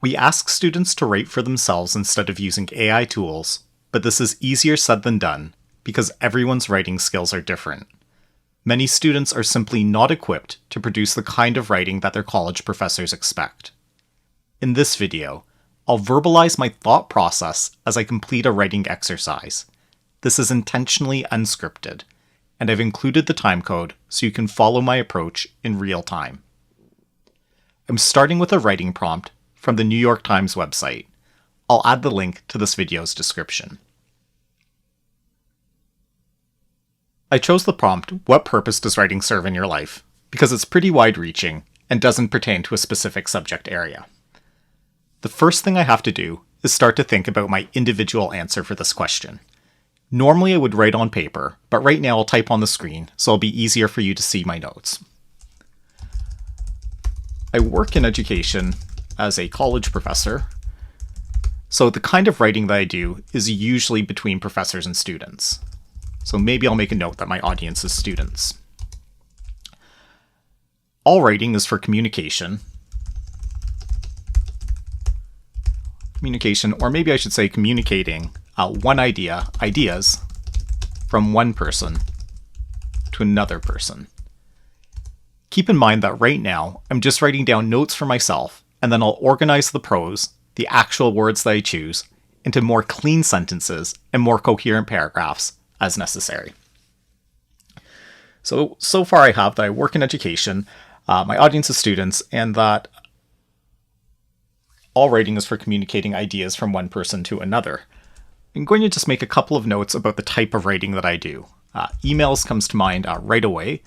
We ask students to write for themselves instead of using AI tools, but this is easier said than done because everyone's writing skills are different. Many students are simply not equipped to produce the kind of writing that their college professors expect. In this video, I'll verbalize my thought process as I complete a writing exercise. This is intentionally unscripted, and I've included the timecode so you can follow my approach in real time. I'm starting with a writing prompt from the New York Times website. I'll add the link to this video's description. I chose the prompt, "What purpose does writing serve in your life?" because it's pretty wide-reaching and doesn't pertain to a specific subject area. The first thing I have to do is start to think about my individual answer for this question. Normally I would write on paper, but right now I'll type on the screen so it'll be easier for you to see my notes. I work in education as a college professor, so the kind of writing that I do is usually between professors and students. So maybe I'll make a note that my audience is students. All writing is for communication. Or maybe I should say communicating ideas from one person to another person. Keep in mind that right now, I'm just writing down notes for myself, and then I'll organize the prose, the actual words that I choose, into more clean sentences and more coherent paragraphs as necessary. So far I have that I work in education, my audience is students, and that all writing is for communicating ideas from one person to another. I'm going to just make a couple of notes about the type of writing that I do. Emails comes to mind right away.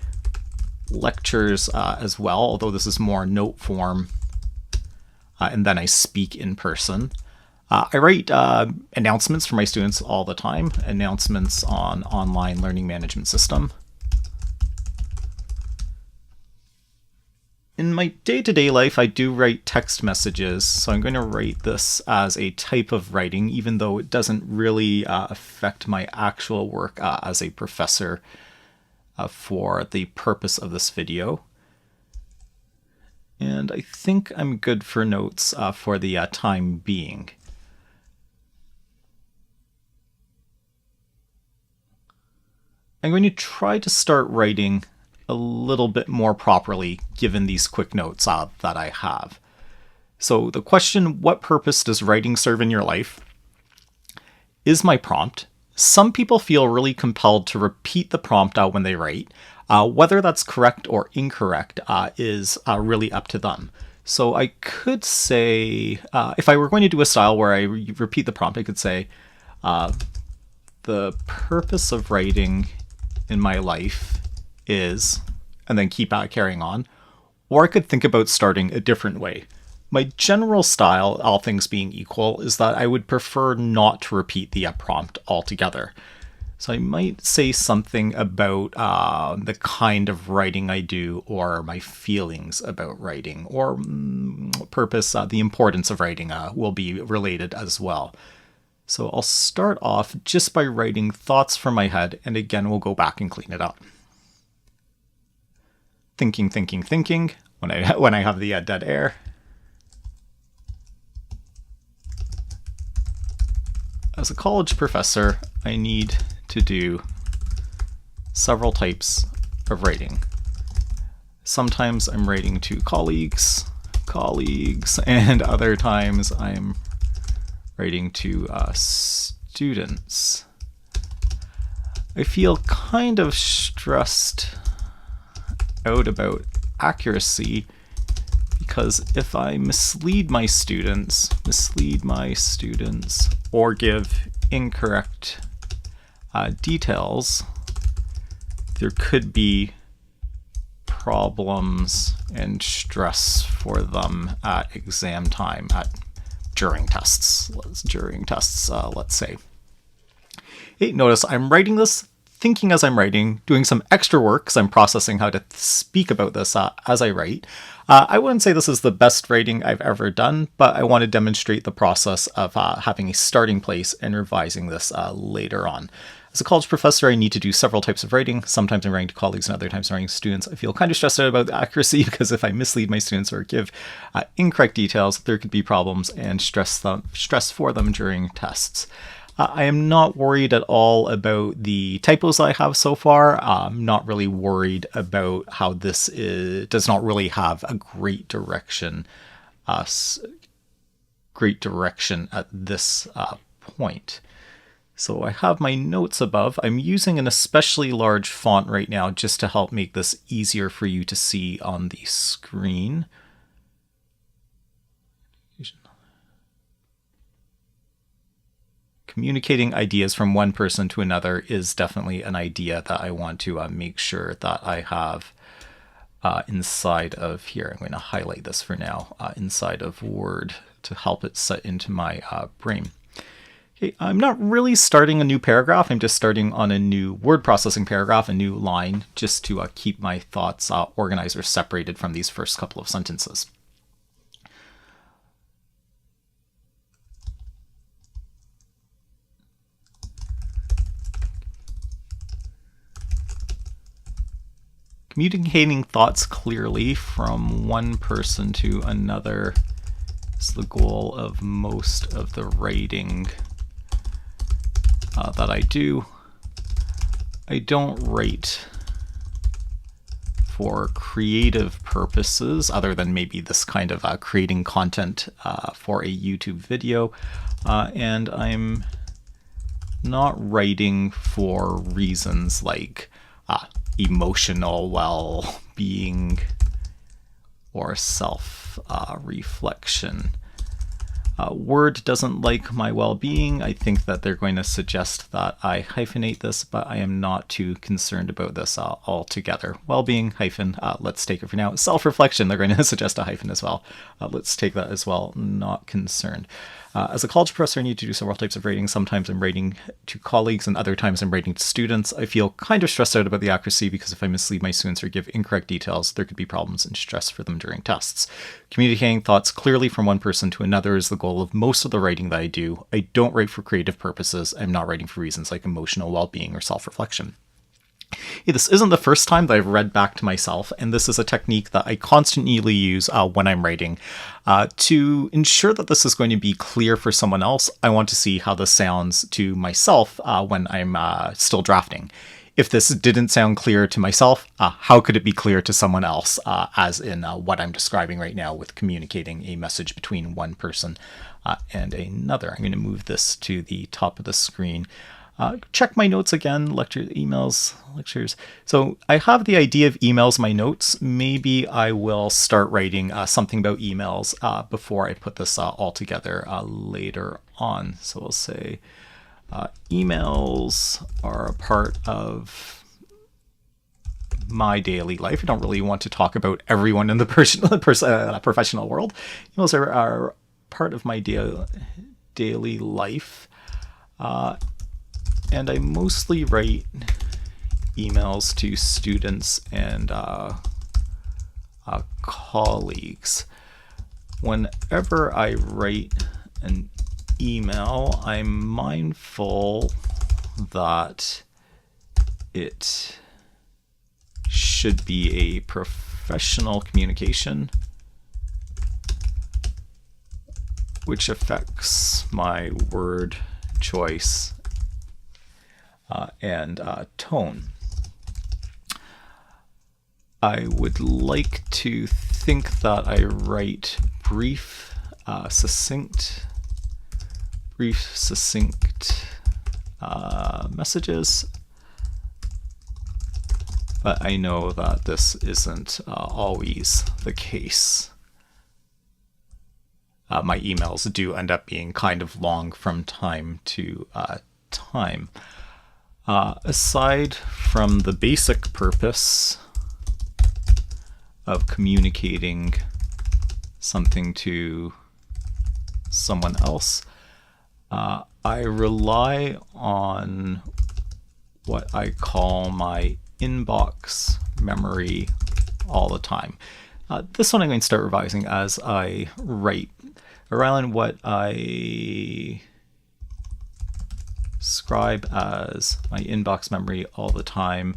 Lectures as well, although this is more note form. And then I speak in person. I write announcements for my students all the time. Announcements on online learning management system. In my day-to-day life, I do write text messages, so I'm going to write this as a type of writing, even though it doesn't really affect my actual work as a professor for the purpose of this video. And I think I'm good for notes for the time being. I'm going to try to start writing a little bit more properly given these quick notes that I have. So the question, what purpose does writing serve in your life, is my prompt. Some people feel really compelled to repeat the prompt when they write. Whether that's correct or incorrect is really up to them. So I could say, if I were going to do a style where I repeat the prompt, I could say, the purpose of writing in my life is, and then keep carrying on. Or I could think about starting a different way. My general style, all things being equal, is that I would prefer not to repeat the prompt altogether. So I might say something about the kind of writing I do, or my feelings about writing, or purpose, the importance of writing will be related as well. So I'll start off just by writing thoughts from my head, and again we'll go back and clean it up. Thinking, when I have the dead air. As a college professor, I need to do several types of writing. Sometimes I'm writing to colleagues, and other times I'm writing to students. I feel kind of stressed out about accuracy because if I mislead my students or give incorrect details, there could be problems and stress for them at exam time, during tests, let's say. Hey, notice I'm writing this, thinking as I'm writing, doing some extra work because I'm processing how to speak about this as I write. I wouldn't say this is the best writing I've ever done, but I want to demonstrate the process of having a starting place and revising this later on. As a college professor, I need to do several types of writing. Sometimes I'm writing to colleagues and other times I'm writing to students. I feel kind of stressed out about the accuracy because if I mislead my students or give incorrect details, there could be problems and stress for them during tests. I am not worried at all about the typos I have so far. I'm not really worried about how this does not really have a great direction at this point. So I have my notes above. I'm using an especially large font right now just to help make this easier for you to see on the screen. Communicating ideas from one person to another is definitely an idea that I want to make sure that I have inside of here. I'm going to highlight this for now, inside of Word to help it set into my brain. Okay, I'm not really starting a new paragraph. I'm just starting on a new word processing paragraph, a new line, just to keep my thoughts organized or separated from these first couple of sentences. Communicating thoughts clearly from one person to another is the goal of most of the writing that I do. I don't write for creative purposes other than maybe this kind of creating content for a YouTube video, and I'm not writing for reasons like emotional well-being or self-reflection. Word doesn't like my well-being. I think that they're going to suggest that I hyphenate this, but I am not too concerned about this altogether. Well-being, hyphen, let's take it for now. Self-reflection, they're going to suggest a hyphen as well. Let's take that as well, not concerned. As a college professor, I need to do several types of writing. Sometimes I'm writing to colleagues and other times I'm writing to students. I feel kind of stressed out about the accuracy because if I mislead my students or give incorrect details, there could be problems and stress for them during tests. Communicating thoughts clearly from one person to another is the goal of most of the writing that I do. I don't write for creative purposes. I'm not writing for reasons like emotional well-being or self-reflection. This isn't the first time that I've read back to myself, and this is a technique that I constantly use when I'm writing. To ensure that this is going to be clear for someone else, I want to see how this sounds to myself when I'm still drafting. If this didn't sound clear to myself, how could it be clear to someone else, as in what I'm describing right now with communicating a message between one person and another. I'm going to move this to the top of the screen. Check my notes again, lectures, emails, lectures. So I have the idea of emails, my notes. Maybe I will start writing something about emails before I put this all together later on. So we'll say emails are a part of my daily life. I don't really want to talk about everyone in the professional world. Emails are part of my daily life. And I mostly write emails to students and colleagues. Whenever I write an email, I'm mindful that it should be a professional communication, which affects my word choice and tone. I would like to think that I write brief, succinct messages, but I know that this isn't always the case. My emails do end up being kind of long from time to time. Aside from the basic purpose of communicating something to someone else, I rely on what I call my inbox memory all the time. This one I'm going to start revising as I write. Around what I Scribe as my inbox memory all the time.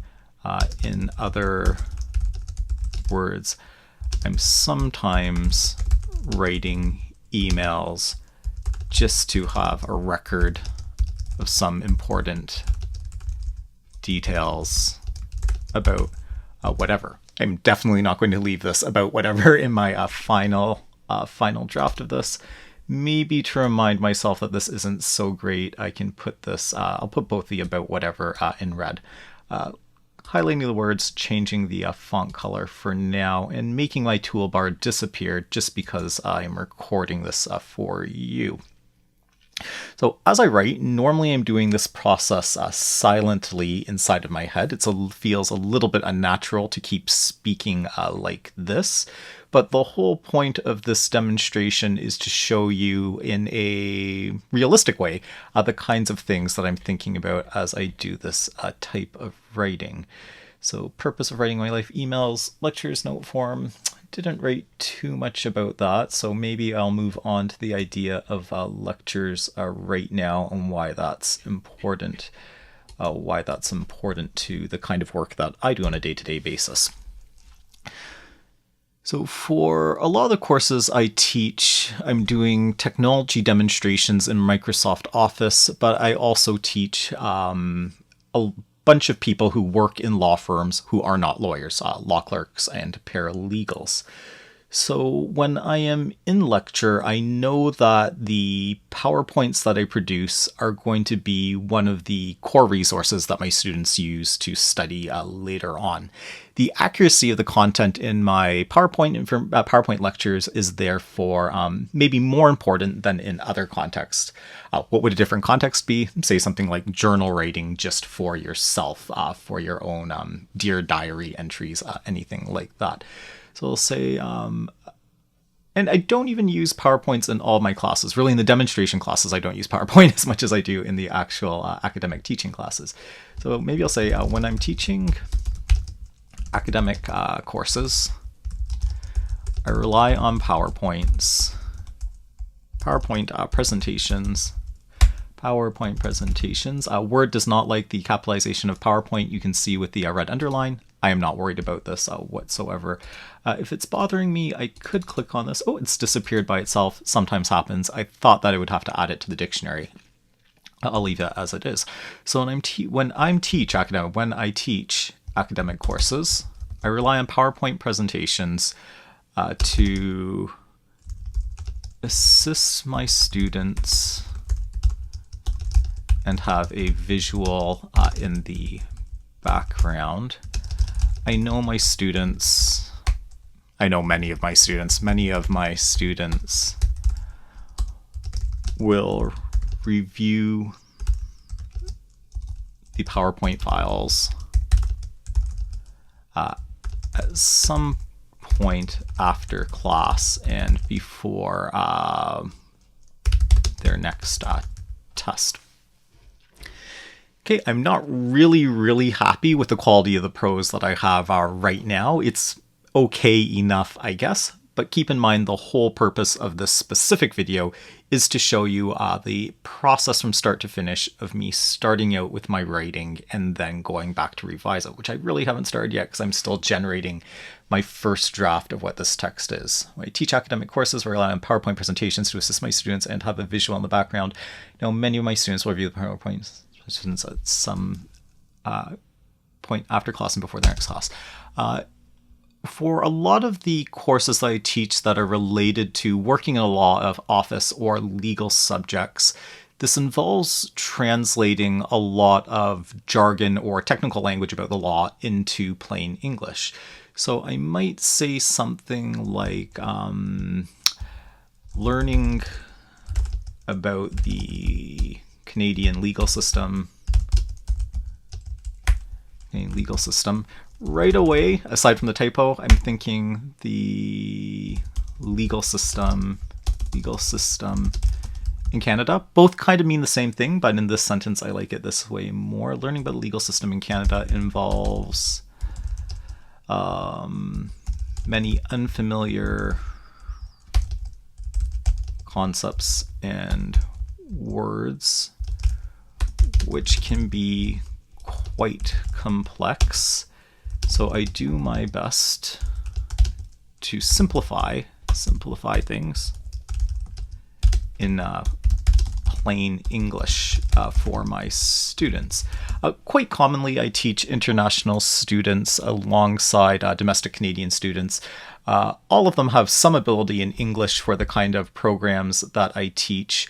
In other words, I'm sometimes writing emails just to have a record of some important details about whatever. I'm definitely not going to leave this about whatever in my final draft of this. Maybe to remind myself that this isn't so great, I can put this, I'll put both the about whatever in red. Highlighting the words, changing the font color for now, and making my toolbar disappear just because I'm recording this for you. So as I write, normally I'm doing this process silently inside of my head. It feels a little bit unnatural to keep speaking like this, but the whole point of this demonstration is to show you in a realistic way the kinds of things that I'm thinking about as I do this type of writing. So purpose of writing my life emails, lectures, note form. Didn't write too much about that, so maybe I'll move on to the idea of lectures right now and why that's important. Why that's important to the kind of work that I do on a day-to-day basis. So for a lot of the courses I teach, I'm doing technology demonstrations in Microsoft Office, but I also teach a bunch of people who work in law firms who are not lawyers, law clerks and paralegals. So when I am in lecture, I know that the PowerPoints that I produce are going to be one of the core resources that my students use to study later on. The accuracy of the content in my PowerPoint lectures is therefore maybe more important than in other contexts. What would a different context be? Say something like journal writing just for yourself, for your own Dear Diary entries, anything like that. So I'll say, and I don't even use PowerPoints in all my classes. Really, in the demonstration classes, I don't use PowerPoint as much as I do in the actual academic teaching classes. So maybe I'll say when I'm teaching academic courses, I rely on PowerPoint presentations. PowerPoint presentations. Word does not like the capitalization of PowerPoint. You can see with the red underline. I am not worried about this whatsoever. If it's bothering me, I could click on this. Oh, it's disappeared by itself. Sometimes happens. I thought that I would have to add it to the dictionary. I'll leave it as it is. So when I teach academic courses, I rely on PowerPoint presentations to assist my students and have a visual in the background. I know many of my students will review the PowerPoint files at some point after class and before their next test. Okay, I'm not really happy with the quality of the prose that I have right now. It's okay enough, I guess, but keep in mind the whole purpose of this specific video is to show you the process from start to finish of me starting out with my writing and then going back to revise it, which I really haven't started yet because I'm still generating my first draft of what this text is. When I teach academic courses, I rely on PowerPoint presentations to assist my students and have a visual in the background. Now, many of my students will review the PowerPoint presentations at some point after class and before the next class. For a lot of the courses that I teach that are related to working in a law office or legal subjects, this involves translating a lot of jargon or technical language about the law into plain English. So I might say something like learning about the Canadian legal system. Right away, aside from the typo, I'm thinking the legal system in Canada. Both kind of mean the same thing, but in this sentence, I like it this way more. Learning about the legal system in Canada involves many unfamiliar concepts and words which can be quite complex. So I do my best to simplify things in plain English for my students. Quite commonly, I teach international students alongside domestic Canadian students. All of them have some ability in English for the kind of programs that I teach.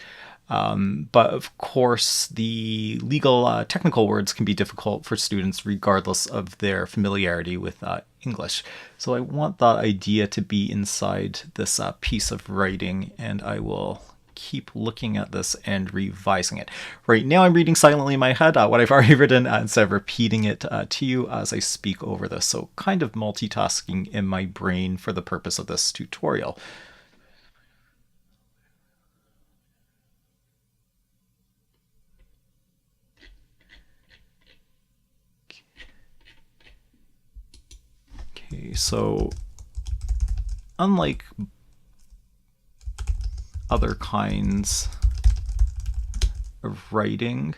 But of course, the legal technical words can be difficult for students regardless of their familiarity with English. So I want that idea to be inside this piece of writing, and I will keep looking at this and revising it. Right now I'm reading silently in my head what I've already written instead of repeating it to you as I speak over this. So kind of multitasking in my brain for the purpose of this tutorial. Okay, so unlike other kinds of writing,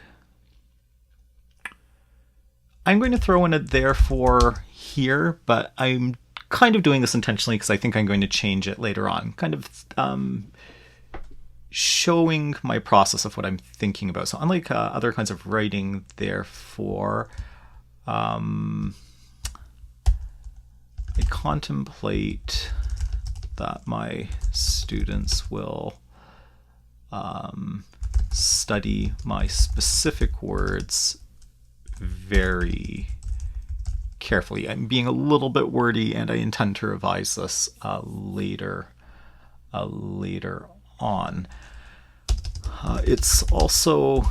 I'm going to throw in a therefore here, but I'm kind of doing this intentionally because I think I'm going to change it later on, kind of showing my process of what I'm thinking about. So unlike other kinds of writing, therefore, I contemplate that my students will study my specific words very carefully. I'm being a little bit wordy, and I intend to revise this later on. It's also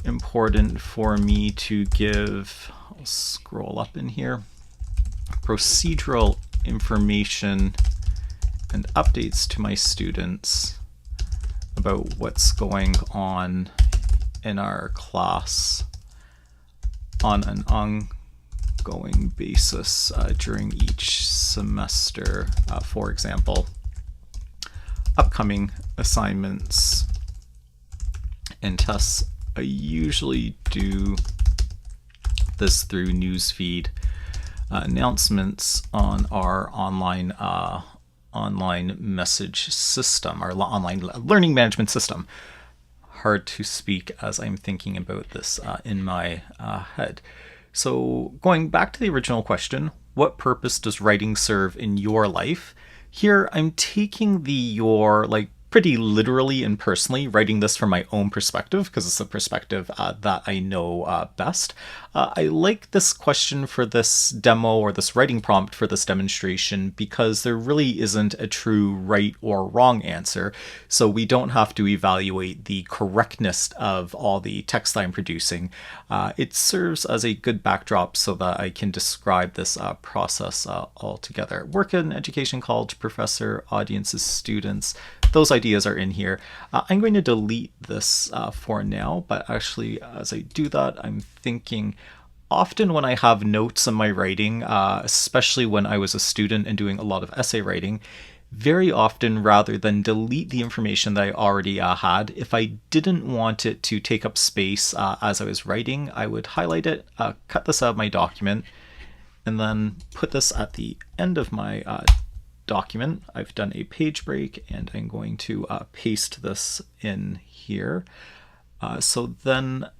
important for me to give, I'll scroll up in here, procedural information and updates to my students about what's going on in our class on an ongoing basis during each semester. For example, upcoming assignments and tests. I usually do this through newsfeed announcements on our online message system, our online learning management system. Hard to speak as I'm thinking about this in my head. So going back to the original question, what purpose does writing serve in your life? Here I'm taking the your pretty literally and personally, writing this from my own perspective because it's a perspective that I know best. I like this question for this demo, or this writing prompt for this demonstration, because there really isn't a true right or wrong answer. So we don't have to evaluate the correctness of all the text I'm producing. It serves as a good backdrop so that I can describe this process all together. Work in education, college professor, audiences, students. Those ideas are in here. I'm going to delete this for now, but actually as I do that, I'm thinking often when I have notes in my writing, especially when I was a student and doing a lot of essay writing, very often rather than delete the information that I already had, if I didn't want it to take up space as I was writing, I would highlight it, cut this out of my document, and then put this at the end of my document. I've done a page break, and I'm going to paste this in here. So then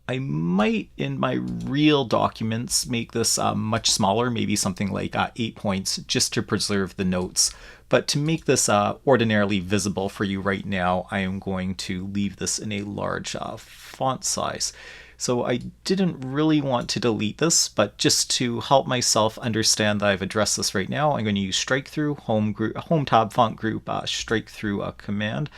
I might, in my real documents, make this much smaller, maybe something like 8 points, just to preserve the notes. But to make this ordinarily visible for you right now, I am going to leave this in a large font size. So I didn't really want to delete this, but just to help myself understand that I've addressed this right now, I'm going to use strike through, home tab font group, strike through a command.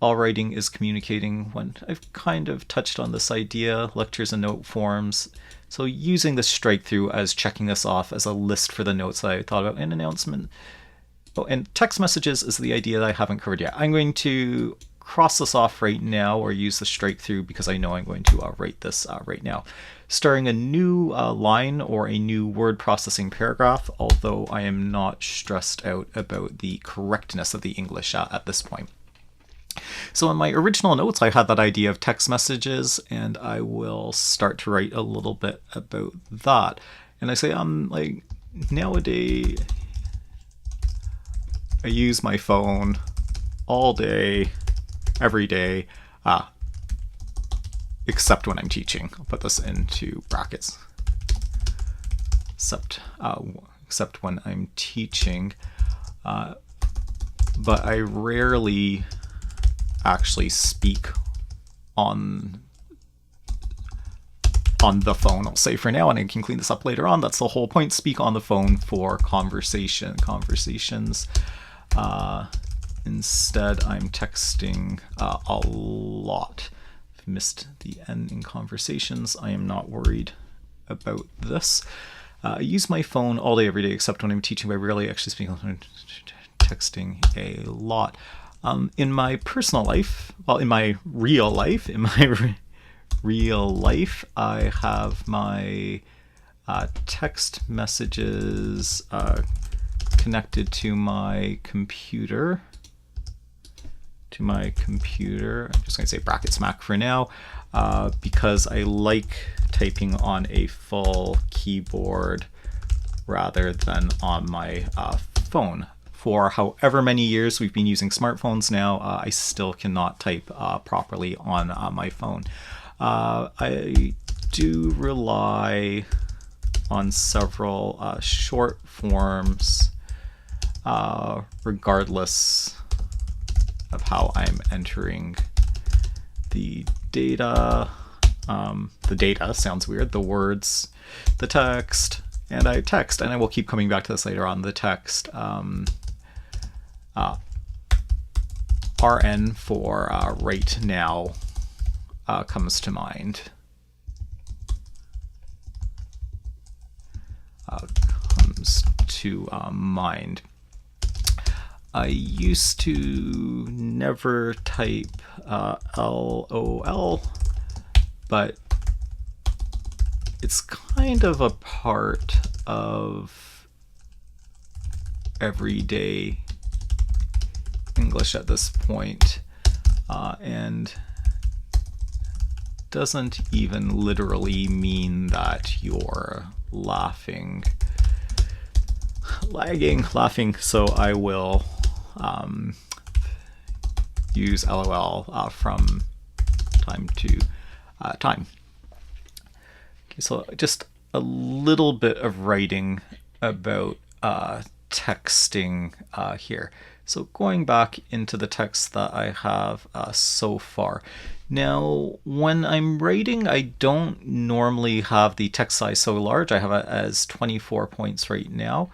All writing is communicating. When I've kind of touched on this idea, lectures and note forms. So using the strike through as checking this off as a list for the notes that I thought about, an announcement. Oh, and text messages is the idea that I haven't covered yet. I'm going to cross this off right now, or use the strike through, because I know I'm going to write this right now. Starting a new line or a new word processing paragraph, although I am not stressed out about the correctness of the English at this point. So in my original notes, I had that idea of text messages, and I will start to write a little bit about that. And I say, like, nowadays, I use my phone all day, every day, except when I'm teaching. I'll put this into brackets. Except when I'm teaching. But I rarely actually speak on the phone, I'll say for now, and I can clean this up later on. That's the whole point. Speak on the phone for conversations. Instead, I'm texting a lot. I've missed the N in conversations. I am not worried about this. I use my phone all day, every day, except when I'm teaching. I rarely actually speak on the phone. Texting a lot. In my personal life, well, in my real life, I have my text messages connected to my computer. I'm just going to say brackets Mac for now, because I like typing on a full keyboard rather than on my phone. For however many years we've been using smartphones now, I still cannot type properly on my phone. I do rely on several short forms, regardless of how I'm entering the data. The data sounds weird, the words, the text, and I text, and I will keep coming back to this later on, the text. RN for right now comes to mind. I used to never type LOL, but it's kind of a part of everyday English at this point, and doesn't even literally mean that you're laughing, so I will use LOL from time to time. Okay, so just a little bit of writing about texting here. So going back into the text that I have so far. Now, when I'm writing, I don't normally have the text size so large. I have it as 24 points right now.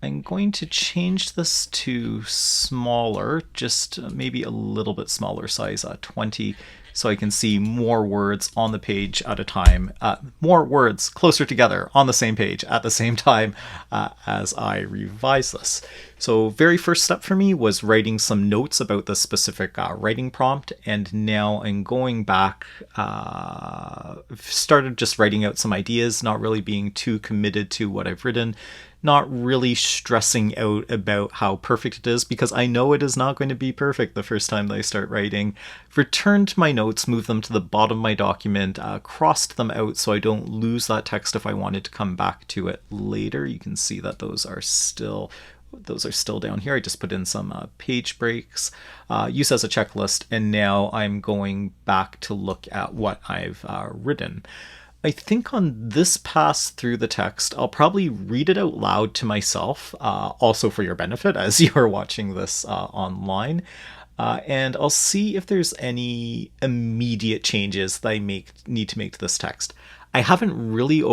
I'm going to change this to smaller, just maybe a little bit smaller size, 20, so I can see more words on the page at a time, more words closer together on the same page at the same time as I revise this. So very first step for me was writing some notes about the specific writing prompt, and now I'm going back, started just writing out some ideas, not really being too committed to what I've written, not really stressing out about how perfect it is, because I know it is not going to be perfect the first time that I start writing. Returned my notes, moved them to the bottom of my document, crossed them out so I don't lose that text if I wanted to come back to it later. You can see that those are still down here. I just put in some page breaks, use as a checklist, and now I'm going back to look at what I've written. I think on this pass through the text, I'll probably read it out loud to myself, also for your benefit as you're watching this online. And I'll see if there's any immediate changes that I need to make to this text. I haven't really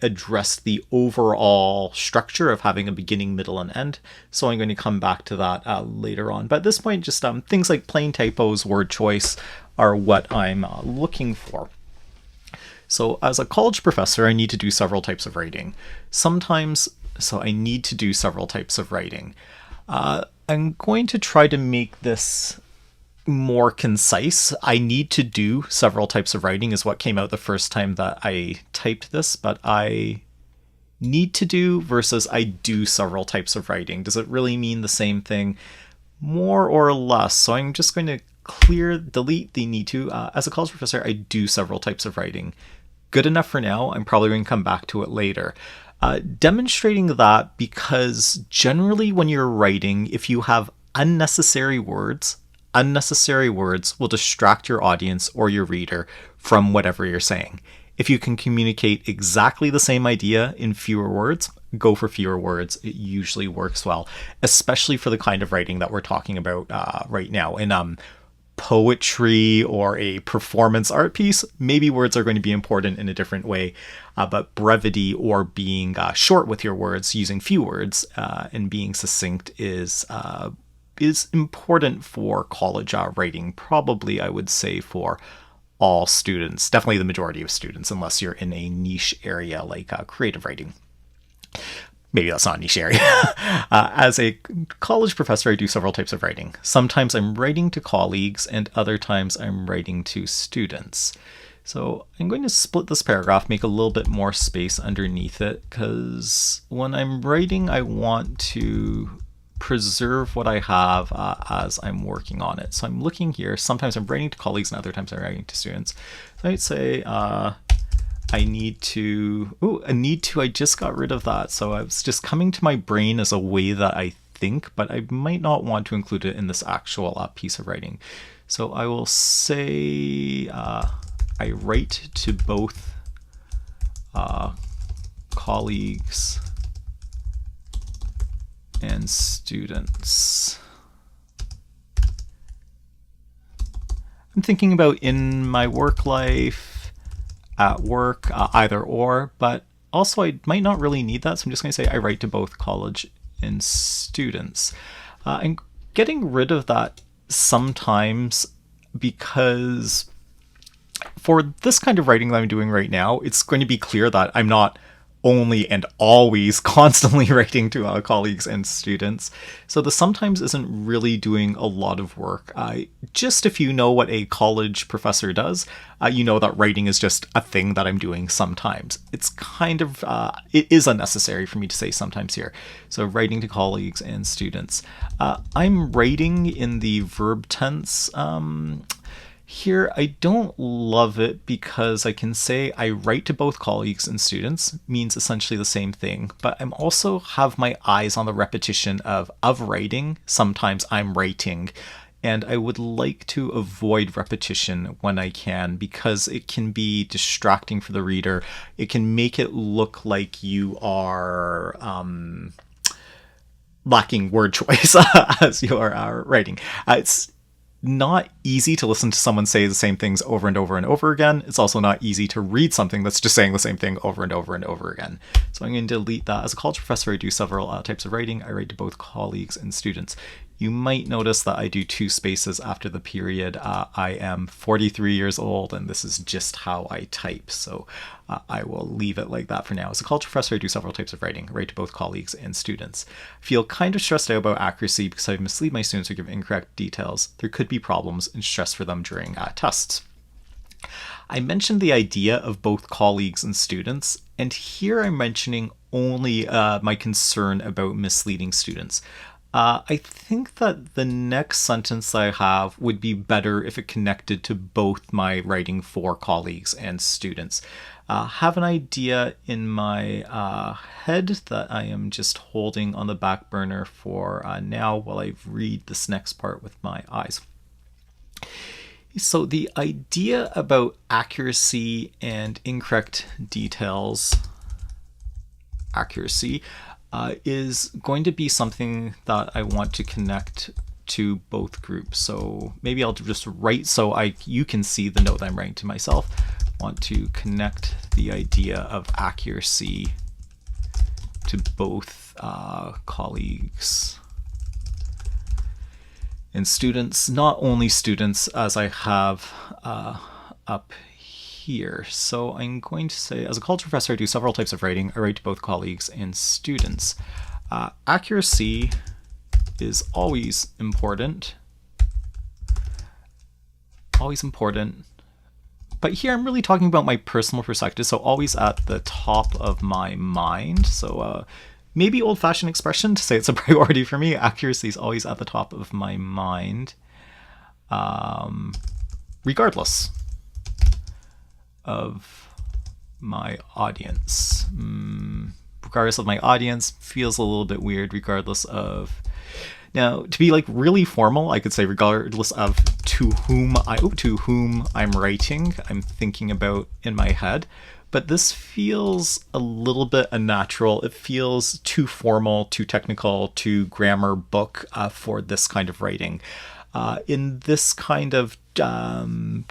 addressed the overall structure of having a beginning, middle, and end, so I'm going to come back to that later on. But at this point, just things like plain typos, word choice are what I'm looking for. So as a college professor, I need to do several types of writing. I'm going to try to make this more concise. I need to do several types of writing is what came out the first time that I typed this, but I need to do versus I do several types of writing. Does it really mean the same thing? more or less. So I'm just going to delete the need to. As a college professor, I do several types of writing. Good enough for now. I'm probably going to come back to it later. Demonstrating that, because generally when you're writing, if you have unnecessary words will distract your audience or your reader from whatever you're saying. If you can communicate exactly the same idea in fewer words, go for fewer words. It usually works well, especially for the kind of writing that we're talking about right now. In poetry or a performance art piece, maybe words are going to be important in a different way. But brevity, or being short with your words, using few words, and being succinct is important for college writing. Probably, I would say, for all students, definitely the majority of students, unless you're in a niche area like creative writing. Maybe that's not a niche area. As a college professor, I do several types of writing. Sometimes I'm writing to colleagues, and other times I'm writing to students. So I'm going to split this paragraph, make a little bit more space underneath it, because when I'm writing, I want to preserve what I have as I'm working on it. So I'm looking here. Sometimes I'm writing to colleagues, and other times I'm writing to students. So I'd say I need to. I just got rid of that. So it's just coming to my brain as a way that I think, but I might not want to include it in this actual piece of writing. So I will say I write to both colleagues and students. I'm thinking about in my work life, at work, either or, but also I might not really need that, so I'm just going to say I write to both college and students. I'm getting rid of that sometimes because for this kind of writing that I'm doing right now, it's going to be clear that I'm not only and always constantly writing to colleagues and students. So the sometimes isn't really doing a lot of work. Just if you know what a college professor does, you know that writing is just a thing that I'm doing sometimes. It's kind of, it is unnecessary for me to say sometimes here. So writing to colleagues and students. I'm writing in the verb tense. Here, I don't love it because I can say I write to both colleagues and students, means essentially the same thing, but I'm also have my eyes on the repetition of writing. Sometimes I'm writing, and I would like to avoid repetition when I can because it can be distracting for the reader. It can make it look like you are lacking word choice as you are writing. It's not easy to listen to someone say the same things over and over and over again. It's also not easy to read something that's just saying the same thing over and over and over again. So I'm going to delete that. As a college professor, I do several types of writing. I write to both colleagues and students. You might notice that I do 2 spaces after the period. I am 43 years old, and this is just how I type. So I will leave it like that for now. As a college professor, I do several types of writing. I write to both colleagues and students. I feel kind of stressed out about accuracy because I mislead my students or give incorrect details. There could be problems and stress for them during tests. I mentioned the idea of both colleagues and students, and here I'm mentioning only my concern about misleading students. I think that the next sentence I have would be better if it connected to both my writing for colleagues and students. Have an idea in my head that I am just holding on the back burner for now while I read this next part with my eyes. So the idea about accuracy and incorrect details, is going to be something that I want to connect to both groups. So maybe I'll just write so you can see the note that I'm writing to myself. I want to connect the idea of accuracy to both colleagues and students, not only students as I have up here. So I'm going to say, as a college professor, I do several types of writing. I write to both colleagues and students. Accuracy is always important. Always important. But here I'm really talking about my personal perspective, so always at the top of my mind. So maybe old-fashioned expression to say it's a priority for me. Accuracy is always at the top of my mind, regardless of my audience. Regardless of my audience feels a little bit weird. Regardless of, now to be like really formal, I could say regardless of to whom I'm writing, I'm thinking about in my head. But this feels a little bit unnatural. It feels too formal, too technical, too grammar book for this kind of writing. In this kind of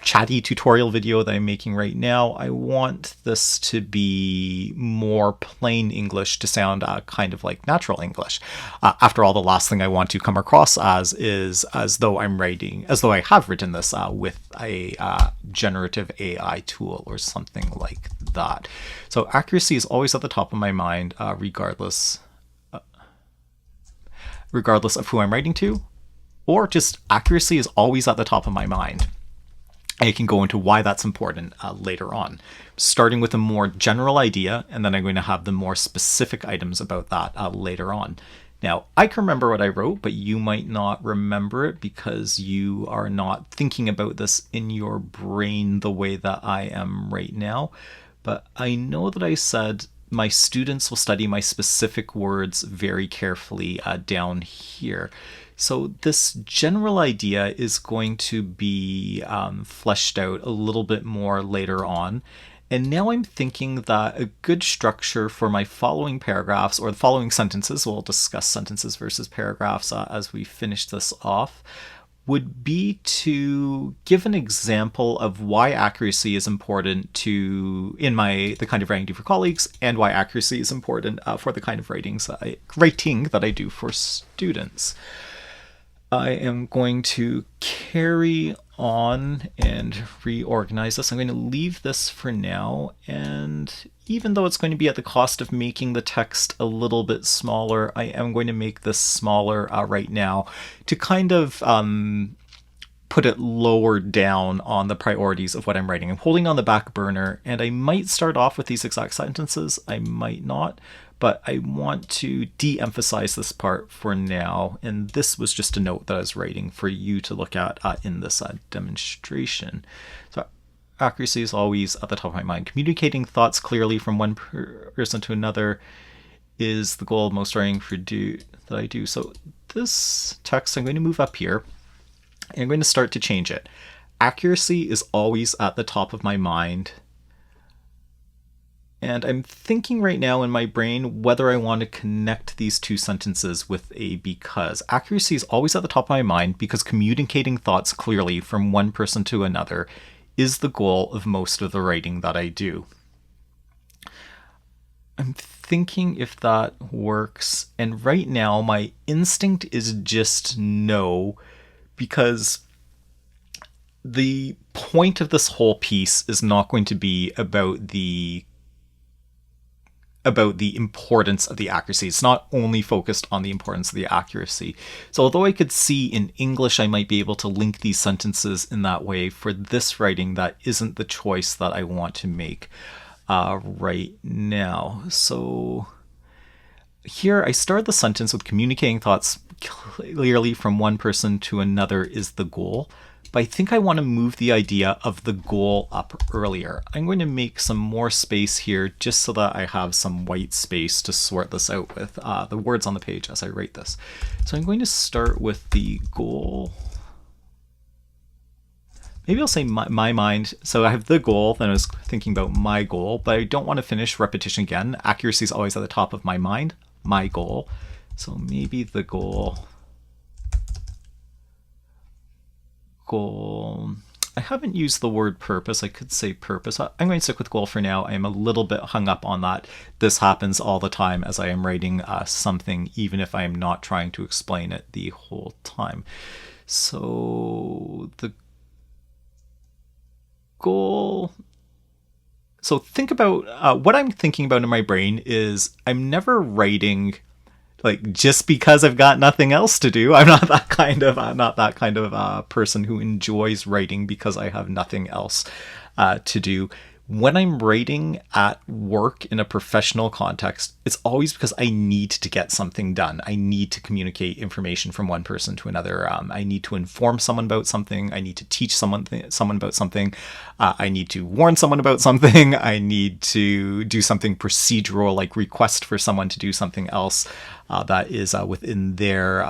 chatty tutorial video that I'm making right now, I want this to be more plain English, to sound kind of like natural English. After all, the last thing I want to come across as is as though I have written this with a generative AI tool or something like that. So accuracy is always at the top of my mind, regardless of who I'm writing to. Or just accuracy is always at the top of my mind. I can go into why that's important later on, starting with a more general idea, and then I'm going to have the more specific items about that later on. Now, I can remember what I wrote, but you might not remember it because you are not thinking about this in your brain the way that I am right now. But I know that I said my students will study my specific words very carefully down here. So this general idea is going to be fleshed out a little bit more later on. And now I'm thinking that a good structure for my following paragraphs, or the following sentences, we'll discuss sentences versus paragraphs as we finish this off, would be to give an example of why accuracy is important in the kind of writing I do for colleagues, and why accuracy is important for the kind of writing that I do for students. I am going to carry on and reorganize this. I'm going to leave this for now, and even though it's going to be at the cost of making the text a little bit smaller, I am going to make this smaller right now to kind of put it lower down on the priorities of what I'm writing. I'm holding on the back burner, and I might start off with these exact sentences, I might not, but I want to de-emphasize this part for now, and this was just a note that I was writing for you to look at in this demonstration. So accuracy is always at the top of my mind. Communicating thoughts clearly from one person to another is the goal of most writing that I do. So this text, I'm going to move up here, and I'm going to start to change it. Accuracy is always at the top of my mind. And I'm thinking right now in my brain whether I want to connect these two sentences with a because. Accuracy is always at the top of my mind because communicating thoughts clearly from one person to another is the goal of most of the writing that I do. I'm thinking if that works, and right now my instinct is just no, because the point of this whole piece is not going to be about the importance of the accuracy. It's not only focused on the importance of the accuracy. So although I could see in English I might be able to link these sentences in that way, for this writing that isn't the choice that I want to make right now. So here I start the sentence with communicating thoughts clearly from one person to another is the goal. But I think I want to move the idea of the goal up earlier. I'm going to make some more space here just so that I have some white space to sort this out with the words on the page as I write this. So I'm going to start with the goal. Maybe I'll say my mind. So I have the goal, then I was thinking about my goal, but I don't want to finish repetition again. Accuracy is always at the top of my mind, my goal. So maybe the goal. I haven't used the word purpose. I could say purpose. I'm going to stick with goal for now. I'm a little bit hung up on that. This happens all the time as I am writing something, even if I'm not trying to explain it the whole time. So the goal. So think about what I'm thinking about in my brain is I'm never writing like just because I've got nothing else to do. I'm not that kind of person who enjoys writing because I have nothing else to do. When I'm writing at work in a professional context, it's always because I need to get something done. I need to communicate information from one person to another. I need to inform someone about something. I need to teach someone about something. I need to warn someone about something. I need to do something procedural, like request for someone to do something else that is within their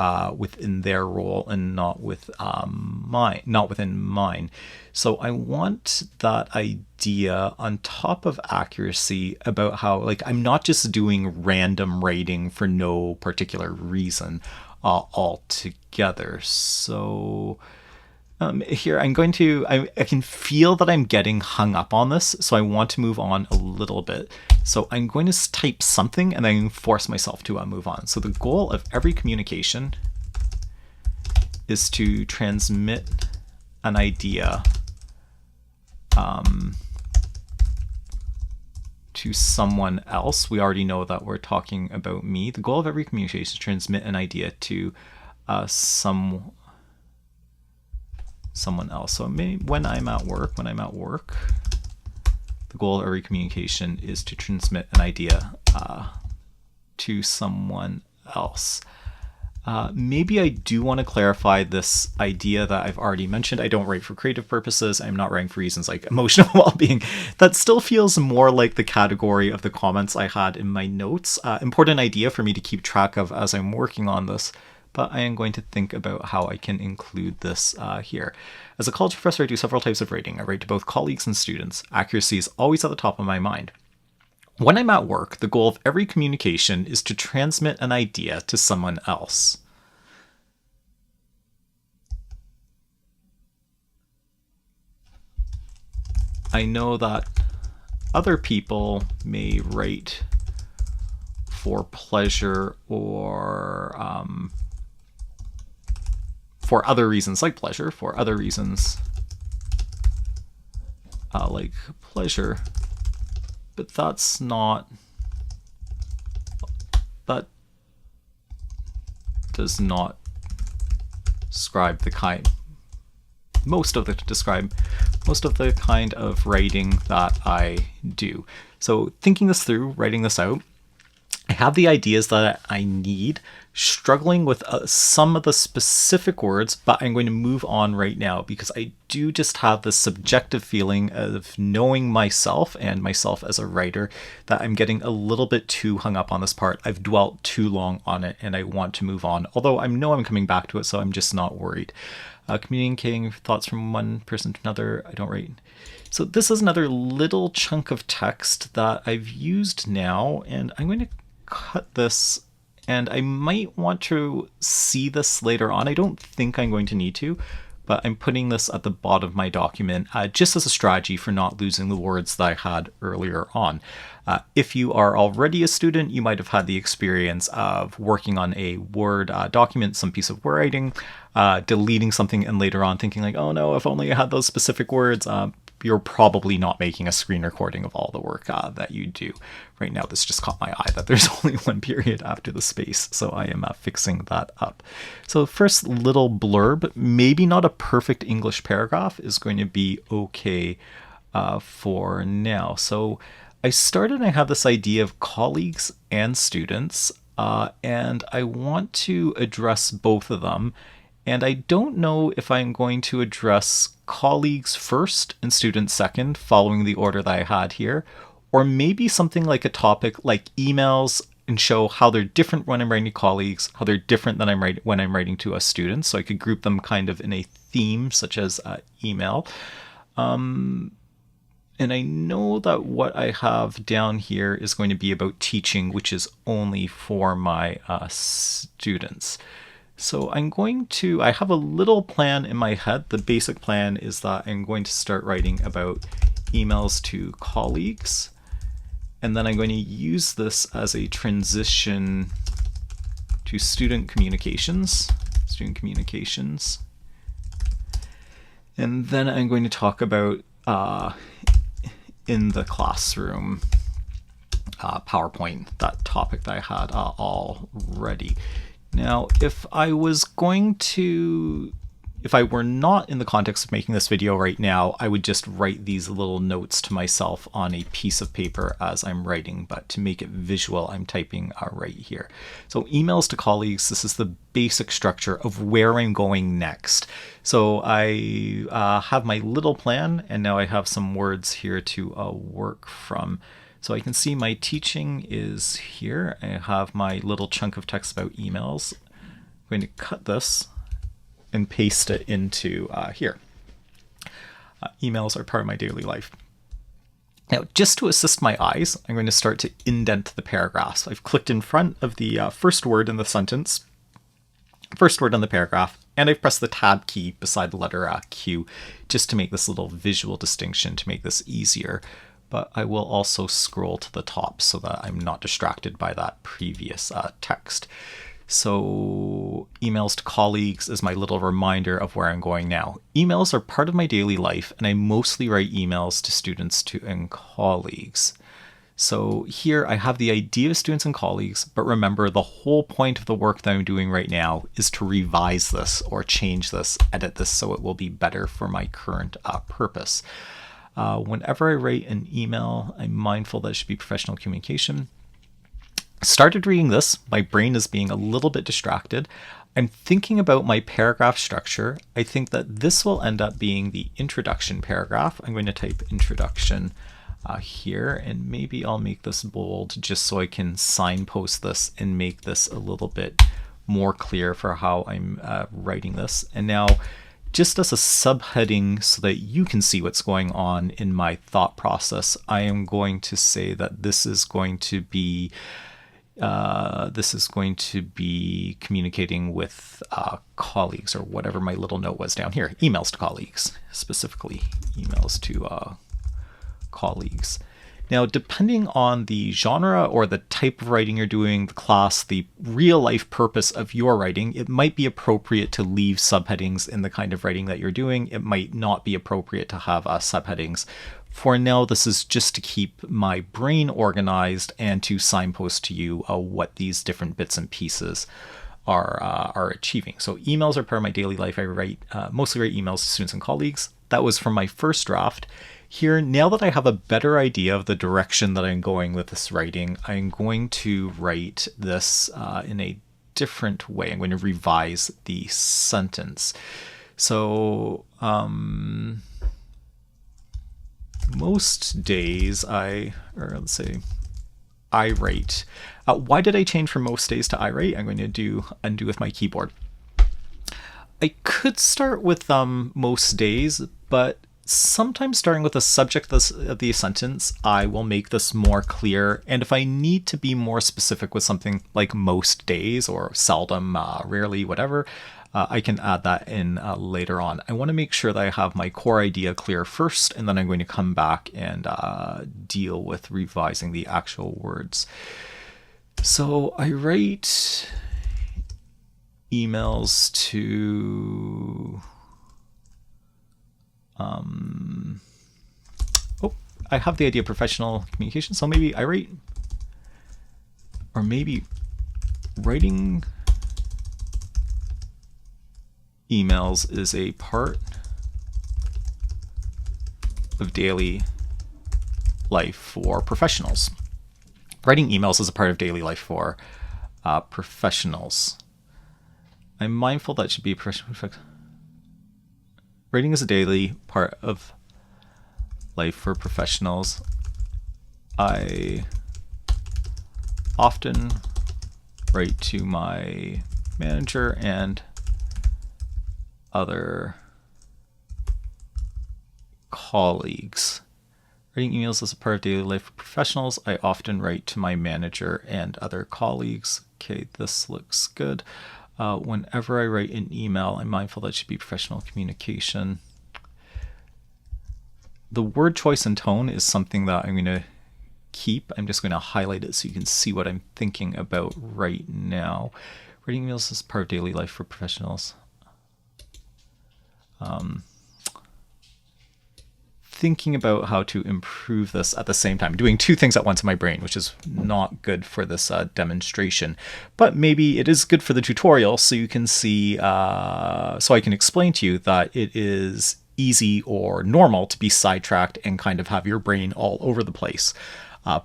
role and not within mine. So I want that idea on top of accuracy about how, like, I'm not just doing random writing for no particular reason altogether. So here I can feel that I'm getting hung up on this, so I want to move on a little bit. So I'm going to type something and then force myself to move on. So the goal of every communication is to transmit an idea to someone else. We already know that we're talking about me. The goal of every communication is to transmit an idea to someone else. So maybe when I'm at work, the goal of every communication is to transmit an idea to someone else. Maybe I do want to clarify this idea that I've already mentioned. I don't write for creative purposes. I'm not writing for reasons like emotional well-being. That still feels more like the category of the comments I had in my notes. Important idea for me to keep track of as I'm working on this, but I am going to think about how I can include this here. As a college professor, I do several types of writing. I write to both colleagues and students. Accuracy is always at the top of my mind. When I'm at work, the goal of every communication is to transmit an idea to someone else. I know that other people may write for pleasure or for other reasons like pleasure, for other reasons like pleasure. But that does not describe the kind of writing that I do. So thinking this through, writing this out, I have the ideas that I need, struggling with some of the specific words, but I'm going to move on right now because I do just have this subjective feeling of knowing myself and myself as a writer that I'm getting a little bit too hung up on this part. I've dwelt too long on it and I want to move on, although I know I'm coming back to it, so I'm just not worried. Communicating thoughts from one person to another, I don't write. So this is another little chunk of text that I've used now, and I'm going to cut this, and I might want to see this later on. I don't think I'm going to need to, but I'm putting this at the bottom of my document just as a strategy for not losing the words that I had earlier on. If you are already a student, you might have had the experience of working on a Word document, some piece of writing, deleting something, and later on thinking like, oh no, if only I had those specific words. You're probably not making a screen recording of all the work that you do. Right now, this just caught my eye that there's only one period after the space, so I am fixing that up. So first little blurb, maybe not a perfect English paragraph, is going to be okay for now. So I have this idea of colleagues and students, and I want to address both of them. And I don't know if I'm going to address colleagues first and students second, following the order that I had here, or maybe something like a topic like emails and show how they're different when I'm writing to colleagues, how they're different than when I'm writing to students. So I could group them kind of in a theme, such as email. And I know that what I have down here is going to be about teaching, which is only for my students. So I have a little plan in my head. The basic plan is that I'm going to start writing about emails to colleagues, and then I'm going to use this as a transition to student communications. And then I'm going to talk about in the classroom PowerPoint, that topic that I had already. Now, if I was going to If I were not in the context of making this video right now, I would just write these little notes to myself on a piece of paper as I'm writing, but to make it visual, I'm typing right here. So emails to colleagues, this is the basic structure of where I'm going next. So I have my little plan, and now I have some words here to work from. So I can see my teaching is here. I have my little chunk of text about emails. I'm going to cut this and paste it into here. Emails are part of my daily life. Now, just to assist my eyes, I'm going to start to indent the paragraphs. I've clicked in front of the first word in the sentence, first word on the paragraph, and I've pressed the tab key beside the letter Q just to make this little visual distinction to make this easier. But I will also scroll to the top so that I'm not distracted by that previous text. So emails to colleagues is my little reminder of where I'm going now. Emails are part of my daily life, and I mostly write emails to students and colleagues. So here I have the idea of students and colleagues, but remember the whole point of the work that I'm doing right now is to revise this or change this, edit this so it will be better for my current purpose. Whenever I write an email, I'm mindful that it should be professional communication. Started reading this, my brain is being a little bit distracted. I'm thinking about my paragraph structure. I think that this will end up being the introduction paragraph. I'm going to type introduction here, and maybe I'll make this bold just so I can signpost this and make this a little bit more clear for how I'm writing this. And now, just as a subheading so that you can see what's going on in my thought process, I am going to say that this is going to be communicating with colleagues, or whatever my little note was down here. Emails to colleagues, specifically emails to colleagues. Now, depending on the genre or the type of writing you're doing, the class, the real life purpose of your writing, it might be appropriate to leave subheadings in the kind of writing that you're doing. It might not be appropriate to have subheadings. For now, this is just to keep my brain organized and to signpost to you what these different bits and pieces are achieving. So emails are part of my daily life. I mostly write emails to students and colleagues. That was from my first draft. Here, now that I have a better idea of the direction that I'm going with this writing, I'm going to write this in a different way. I'm going to revise the sentence. So most days I write. Why did I change from most days to I write? I'm going to undo with my keyboard. I could start with most days, but sometimes starting with the subject of the sentence, I will make this more clear. And if I need to be more specific with something like most days or seldom, rarely, whatever, I can add that in later on. I want to make sure that I have my core idea clear first, and then I'm going to come back and deal with revising the actual words. So I write emails to... I have the idea of professional communication, so maybe I write, or maybe writing emails is a part of daily life for professionals. Writing emails is a part of daily life for professionals. I'm mindful that should be a professional. Writing is a daily part of life for professionals. I often write to my manager and other colleagues. Writing emails is a part of daily life for professionals. I often write to my manager and other colleagues. Okay, this looks good. Whenever I write an email, I'm mindful that it should be professional communication. The word choice and tone is something that I'm going to keep. I'm just going to highlight it so you can see what I'm thinking about right now. Writing emails is part of daily life for professionals. thinking about how to improve this at the same time, doing two things at once in my brain, which is not good for this demonstration. But maybe it is good for the tutorial, so you can see, so I can explain to you that it is easy or normal to be sidetracked and kind of have your brain all over the place.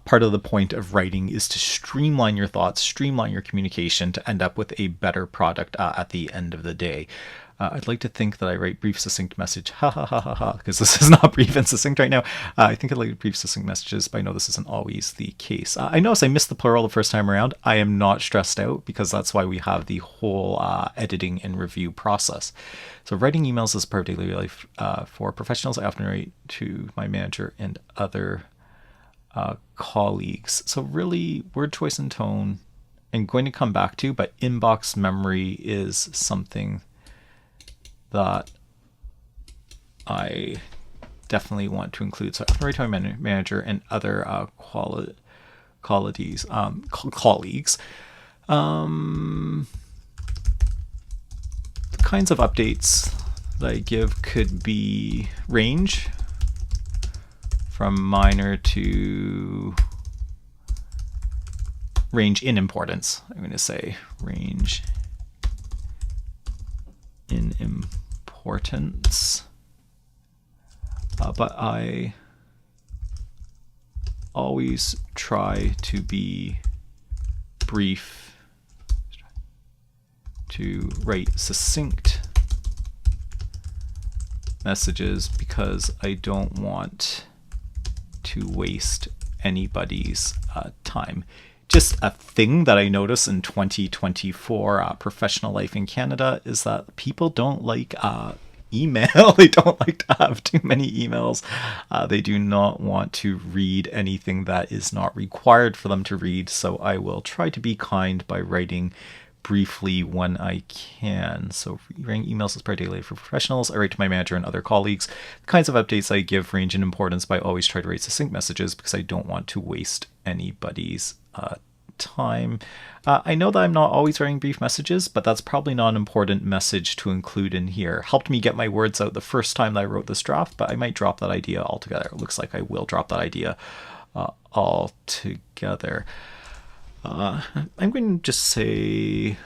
Part of the point of writing is to streamline your thoughts, streamline your communication to end up with a better product at the end of the day. I'd like to think that I write brief, succinct message, ha ha ha ha ha, because this is not brief and succinct right now. I think I like brief, succinct messages, but I know this isn't always the case. I noticed I missed the plural the first time around. I am not stressed out because that's why we have the whole editing and review process. So writing emails is part of daily life. For professionals, I often write to my manager and other colleagues. So really, word choice and tone I'm going to come back to, but inbox memory is something that I definitely want to include. So I write to my manager and other colleagues. The kinds of updates that I give could be range from minor to range in importance. I'm going to say range in importance. But I always try to be brief, to write succinct messages because I don't want to waste anybody's time. Just a thing that I notice in 2024 professional life in Canada is that people don't like email. They don't like to have too many emails. They do not want to read anything that is not required for them to read. So I will try to be kind by writing briefly when I can. So writing emails is part of daily life for professionals. I write to my manager and other colleagues. The kinds of updates I give range in importance, but I always try to write succinct messages because I don't want to waste anybody's time. I know that I'm not always writing brief messages, but that's probably not an important message to include in here. Helped me get my words out the first time that I wrote this draft, but I might drop that idea altogether. It looks like I will drop that idea altogether. I'm going to just say,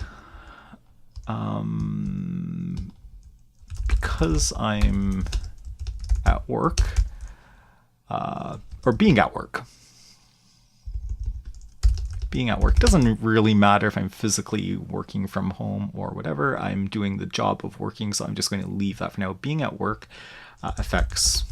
because I'm at work, or being at work, it doesn't really matter if I'm physically working from home or whatever. I'm doing the job of working, so I'm just going to leave that for now. Being at work affects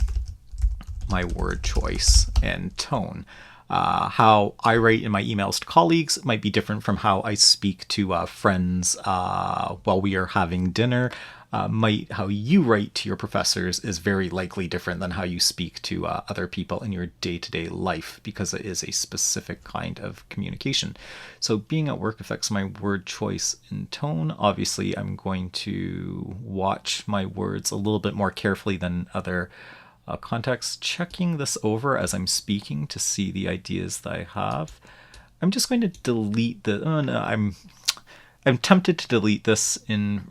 my word choice and tone. How I write in my emails to colleagues might be different from how I speak to friends while we are having dinner. How you write to your professors is very likely different than how you speak to other people in your day-to-day life because it is a specific kind of communication. So being at work affects my word choice and tone. Obviously, I'm going to watch my words a little bit more carefully than other contexts, checking this over as I'm speaking to see the ideas that I have. I'm just going to delete the... I'm tempted to delete this in...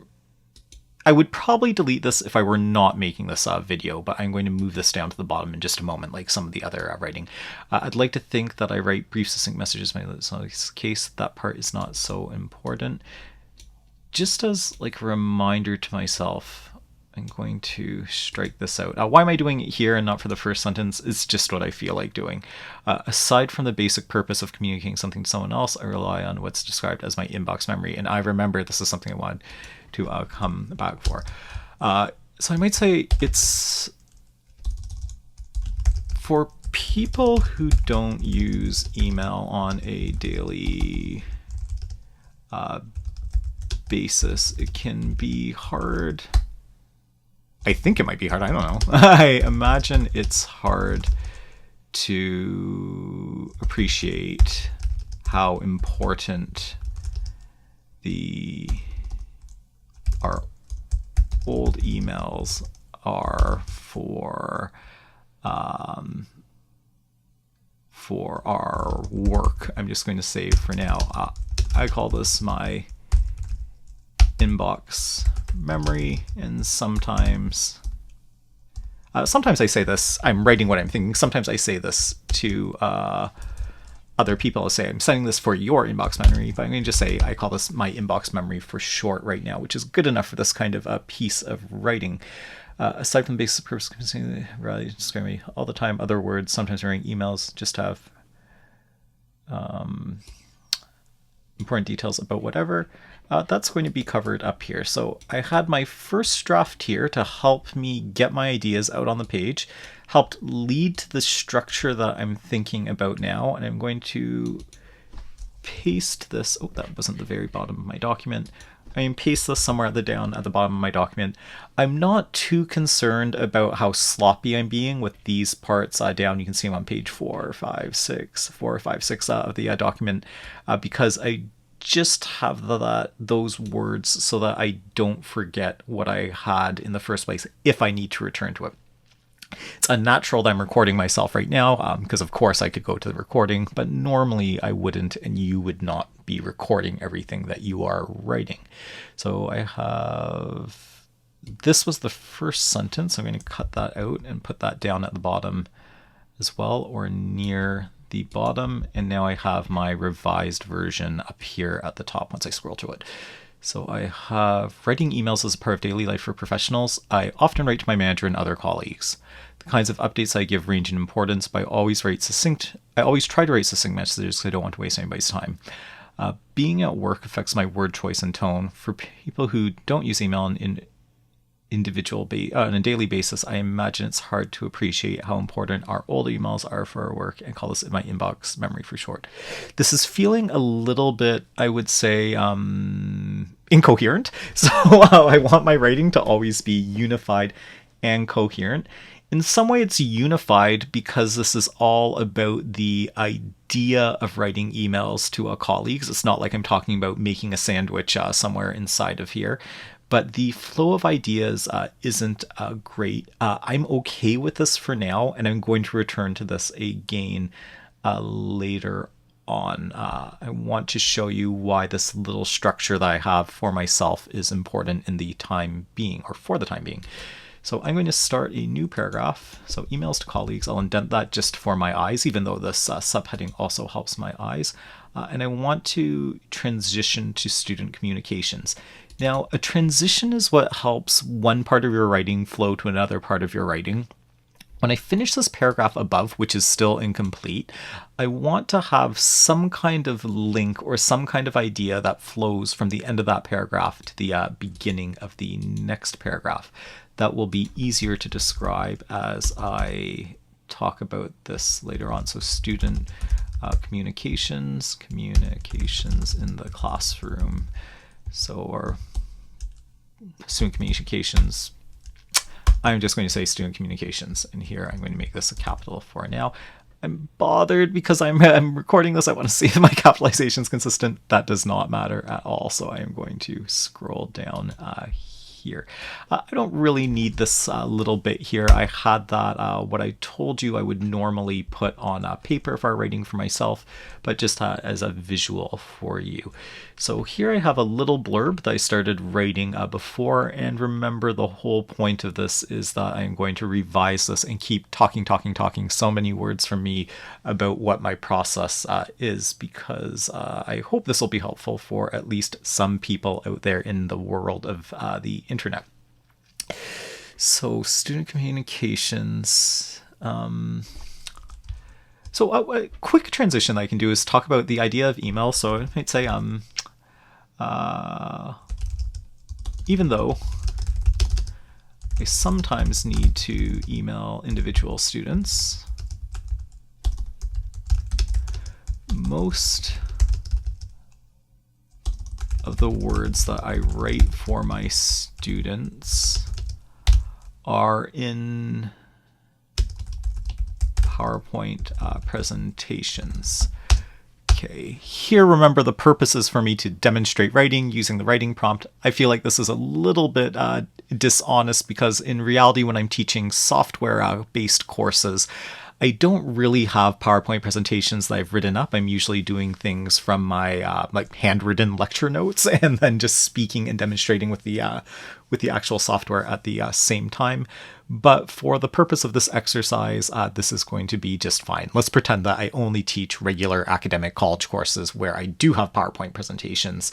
I would probably delete this if I were not making this video, but I'm going to move this down to the bottom in just a moment, like some of the other writing. I'd like to think that I write brief, succinct messages. In my case, that part is not so important. Just as like a reminder to myself, I'm going to strike this out. Why am I doing it here and not for the first sentence? It's just what I feel like doing. Aside from the basic purpose of communicating something to someone else, I rely on what's described as my inbox memory. And I remember this is something I wanted to come back for. So I might say it's for people who don't use email on a daily basis. It can be hard. I think it might be hard. I don't know. I imagine it's hard to appreciate how important our old emails are for our work. I'm just going to say for now, I call this my inbox memory, and sometimes Sometimes I say this, I'm writing what I'm thinking. Sometimes I say this to other people. I'll say, I'm sending this for your inbox memory, but I'm going to just say, I call this my inbox memory for short right now, which is good enough for this kind of a piece of writing. Aside from the basic purpose, describing all the time, other words, sometimes writing emails, just have important details about whatever. That's going to be covered up here. So I had my first draft here to help me get my ideas out on the page, helped lead to the structure that I'm thinking about now. And I'm going to paste this. Oh, that wasn't the very bottom of my document. I can paste this somewhere down at the bottom of my document. I'm not too concerned about how sloppy I'm being with these parts down. You can see them on page 4 or 5, 6 of the document, because I just have those words so that I don't forget what I had in the first place if I need to return to it. It's unnatural that I'm recording myself right now, because of course I could go to the recording, but normally I wouldn't, and you would not be recording everything that you are writing. So I have, this was the first sentence. I'm going to cut that out and put that down at the bottom as well, or near the bottom. And now I have my revised version up here at the top once I scroll to it. So I have writing emails as a part of daily life for professionals. I often write to my manager and other colleagues. The kinds of updates I give range in importance, but I always try to write succinct messages because I don't want to waste anybody's time. Being at work affects my word choice and tone. For people who don't use email on a daily basis, I imagine it's hard to appreciate how important our old emails are for our work, and call this my inbox memory for short. This is feeling a little bit, I would say, incoherent. So I want my writing to always be unified and coherent. In some way, it's unified because this is all about the idea of writing emails to our colleagues. It's not like I'm talking about making a sandwich somewhere inside of here. But the flow of ideas isn't great. I'm okay with this for now, and I'm going to return to this again later on. I want to show you why this little structure that I have for myself is important in the time being, or for the time being. So I'm going to start a new paragraph. So emails to colleagues, I'll indent that just for my eyes, even though this subheading also helps my eyes. And I want to transition to student communications. Now, a transition is what helps one part of your writing flow to another part of your writing. When I finish this paragraph above, which is still incomplete, I want to have some kind of link or some kind of idea that flows from the end of that paragraph to the beginning of the next paragraph. That will be easier to describe as I talk about this later on. So student communications in the classroom. So, or student communications, I'm just going to say student communications, and here I'm going to make this a capital for now. I'm bothered because I'm recording this. I want to see if my capitalization is consistent. That does not matter at all. So I am going to scroll down here. I don't really need this little bit here. I had that, what I told you I would normally put on paper if I were writing for myself, but just as a visual for you. So here I have a little blurb that I started writing before, and remember the whole point of this is that I'm going to revise this and keep talking so many words from me about what my process is, because I hope this will be helpful for at least some people out there in the world of the internet. So student communications. So a quick transition that I can do is talk about the idea of email. So I might say, even though I sometimes need to email individual students, most of the words that I write for my students are in PowerPoint presentations. Okay, here remember the purpose is for me to demonstrate writing using the writing prompt. I feel like this is a little bit dishonest because in reality when I'm teaching software-based courses, I don't really have PowerPoint presentations that I've written up. I'm usually doing things from my like handwritten lecture notes and then just speaking and demonstrating with the with the actual software at the same time. But for the purpose of this exercise, this is going to be just fine. Let's pretend that I only teach regular academic college courses where I do have PowerPoint presentations,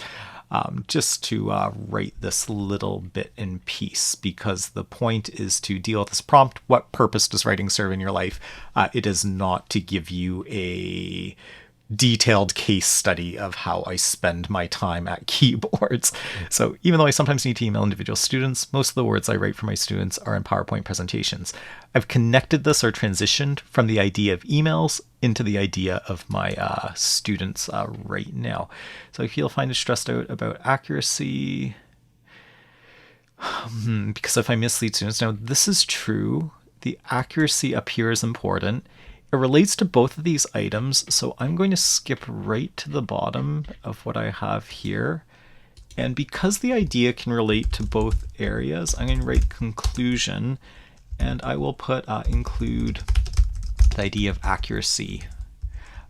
just to write this little bit in peace, because the point is to deal with this prompt. What purpose does writing serve in your life? It is not to give you a detailed case study of how I spend my time at keyboards. So even though I sometimes need to email individual students, most of the words I write for my students are in PowerPoint presentations. I've connected this or transitioned from the idea of emails into the idea of my students right now. So if you'll find it stressed out about accuracy, because if I mislead students, now this is true. The accuracy up here is important. It relates to both of these items, so I'm going to skip right to the bottom of what I have here. And because the idea can relate to both areas, I'm going to write conclusion, and I will put include the idea of accuracy,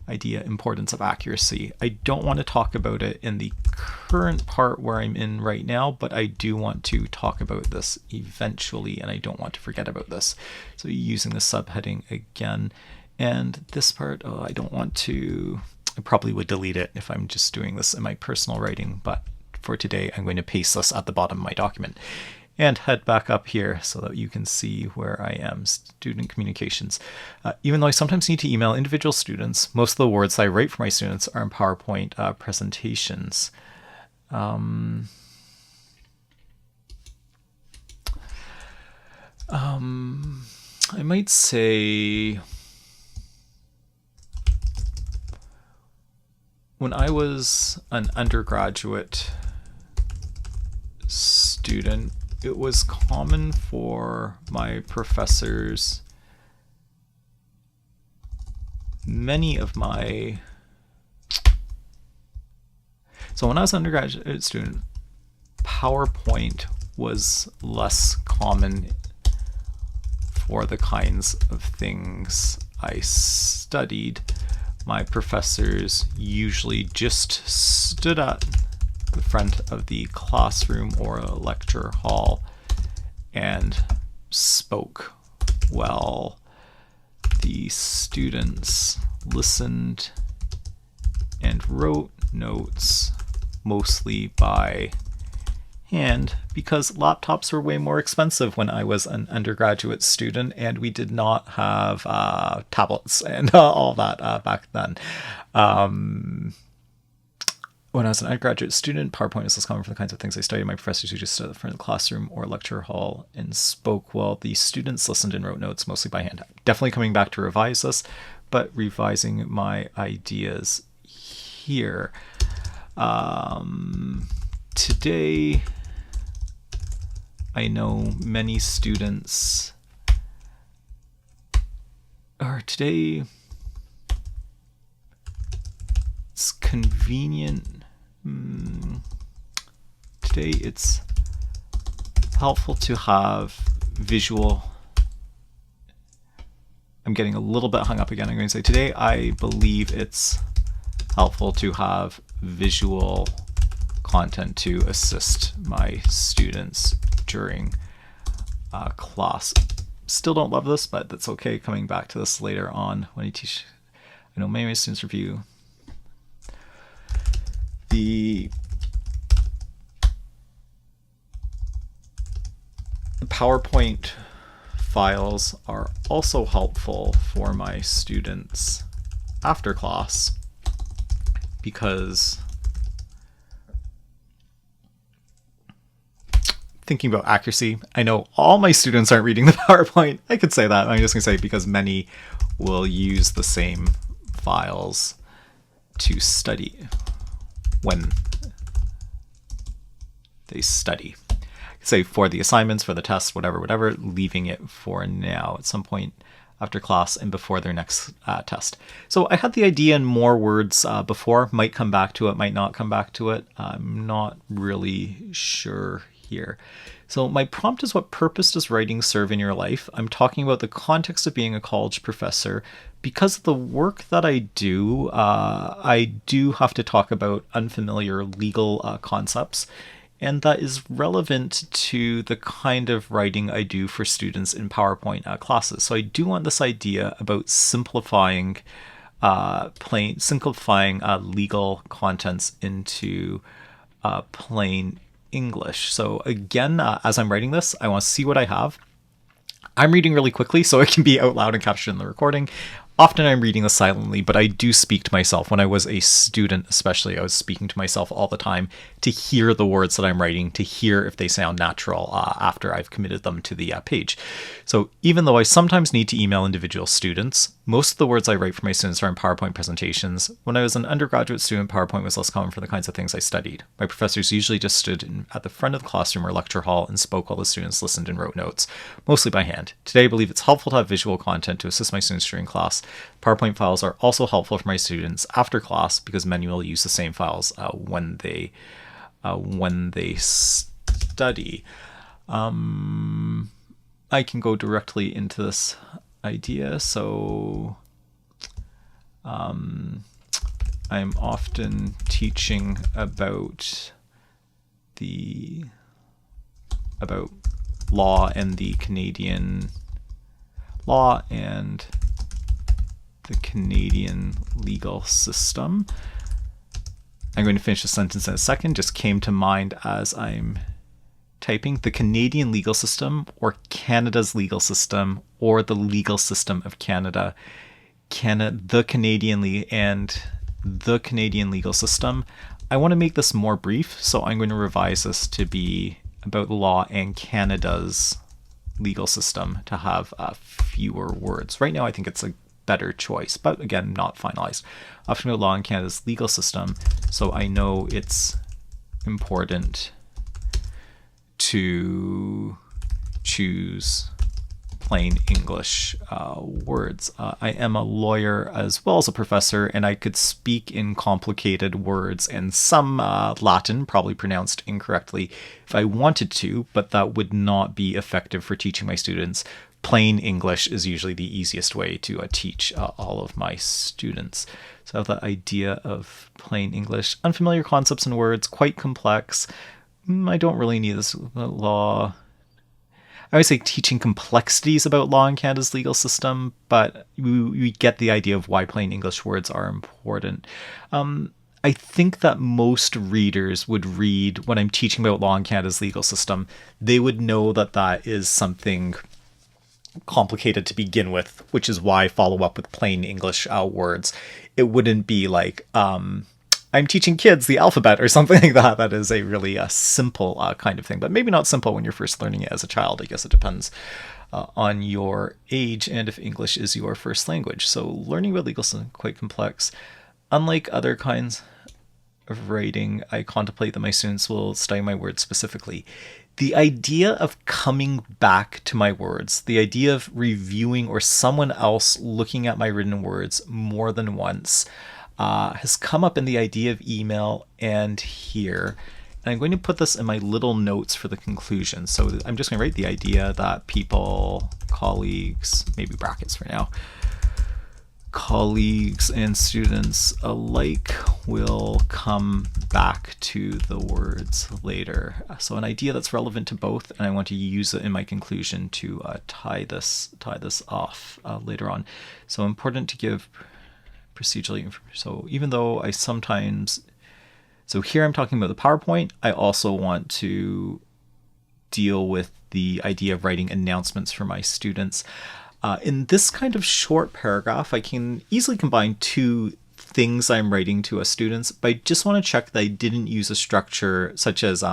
importance of accuracy. I don't want to talk about it in the current part where I'm in right now, but I do want to talk about this eventually, and I don't want to forget about this. So using the subheading again. And this part, I don't want to, I probably would delete it if I'm just doing this in my personal writing, but for today, I'm going to paste this at the bottom of my document and head back up here so that you can see where I am. Student communications. Even though I sometimes need to email individual students, most of the words I write for my students are in PowerPoint presentations. I might say, when I was an undergraduate student, it was common for my professors, so when I was an undergraduate student, PowerPoint was less common for the kinds of things I studied. My professors usually just stood at the front of the classroom or a lecture hall and spoke while the students listened and wrote notes, mostly by hand, because laptops were way more expensive when I was an undergraduate student, and we did not have tablets and all that back then. When I was an undergraduate student, PowerPoint was less common for the kinds of things I studied. My professors who just stood at the front of the classroom or lecture hall and spoke while the students listened and wrote notes, mostly by hand. Definitely coming back to revise this, but revising my ideas here. Today, I know many students, today it's convenient. Today it's helpful to have visual. I'm getting a little bit hung up again. I'm going to say today I believe it's helpful to have visual content to assist my students during class. Still don't love this, but that's okay. Coming back to this later on when I teach. I know many of my students review the PowerPoint files are also helpful for my students after class, because thinking about accuracy, I know all my students aren't reading the PowerPoint. I could say that. I'm just going to say because many will use the same files to study when they study. Say for the assignments, for the tests, whatever, leaving it for now at some point after class and before their next test. So I had the idea in more words before, might come back to it, might not come back to it. I'm not really sure here. So my prompt is, what purpose does writing serve in your life? I'm talking about the context of being a college professor. Because of the work that I do have to talk about unfamiliar legal concepts. and that is relevant to the kind of writing I do for students in PowerPoint classes. So I do want this idea about simplifying legal contents into plain English. So again, as I'm writing this, I want to see what I have. I'm reading really quickly, so it can be out loud and captured in the recording. Often I'm reading this silently, but I do speak to myself. When I was a student especially, I was speaking to myself all the time to hear the words that I'm writing, to hear if they sound natural after I've committed them to the page. So even though I sometimes need to email individual students, most of the words I write for my students are in PowerPoint presentations. When I was an undergraduate student, PowerPoint was less common for the kinds of things I studied. My professors usually just stood at the front of the classroom or lecture hall and spoke while the students listened and wrote notes, mostly by hand. Today, I believe it's helpful to have visual content to assist my students during class. PowerPoint files are also helpful for my students after class because many will use the same files when they study. I can go directly into this idea. So I'm often teaching about law and the Canadian legal system. I'm going to finish the sentence in a second. Just came to mind as I'm typing. The Canadian legal system, or Canada's legal system, or the legal system of Canada. The Canadian legal system. I want to make this more brief, so I'm going to revise this to be about law and Canada's legal system to have fewer words. Right now, I think it's a better choice, but again, not finalized. Often about law in Canada's legal system, so I know it's important to choose plain English words. I am a lawyer as well as a professor, and I could speak in complicated words and some Latin, probably pronounced incorrectly, if I wanted to, but that would not be effective for teaching my students. Plain English is usually the easiest way to teach all of my students. So I have the idea of plain English. Unfamiliar concepts and words, quite complex. I don't really need this law. I always say teaching complexities about law in Canada's legal system, but we get the idea of why plain English words are important. I think that most readers would read, when I'm teaching about law in Canada's legal system, they would know that that is something complicated to begin with, which is why I follow up with plain English words. It wouldn't be like, I'm teaching kids the alphabet or something like that. That is a really simple kind of thing, but maybe not simple when you're first learning it as a child. I guess it depends on your age and if English is your first language. So learning about legal system is quite complex. Unlike other kinds of writing, I contemplate that my students will study my words specifically. The idea of coming back to my words, the idea of reviewing or someone else looking at my written words more than once has come up in the idea of email and here. And I'm going to put this in my little notes for the conclusion. So I'm just going to write the idea that people, colleagues, maybe brackets for now, colleagues and students alike will come back to the words later. So an idea that's relevant to both, and I want to use it in my conclusion to tie this off later on. So important to give procedurally. So even though I sometimes, so here I'm talking about the PowerPoint, I also want to deal with the idea of writing announcements for my students. In this kind of short paragraph, I can easily combine two things I'm writing to a students, but I just want to check that I didn't use a structure such as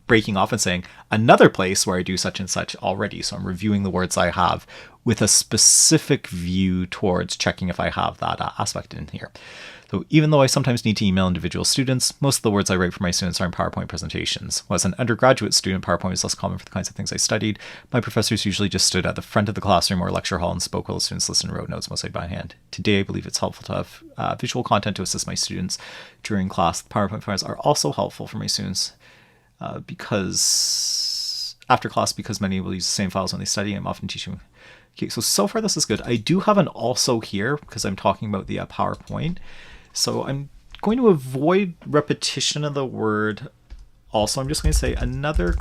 breaking off and saying another place where I do such and such already. So I'm reviewing the words I have with a specific view towards checking if I have that aspect in here. So even though I sometimes need to email individual students, most of the words I write for my students are in PowerPoint presentations. When I was an undergraduate student, PowerPoint was less common for the kinds of things I studied. My professors usually just stood at the front of the classroom or lecture hall and spoke while the students listened and wrote notes, mostly by hand. Today, I believe it's helpful to have visual content to assist my students during class. The PowerPoint files are also helpful for my students because after class, because many will use the same files when they study. I'm often teaching. Okay, so far this is good. I do have an also here because I'm talking about the PowerPoint. So I'm going to avoid repetition of the word also I'm just going to say another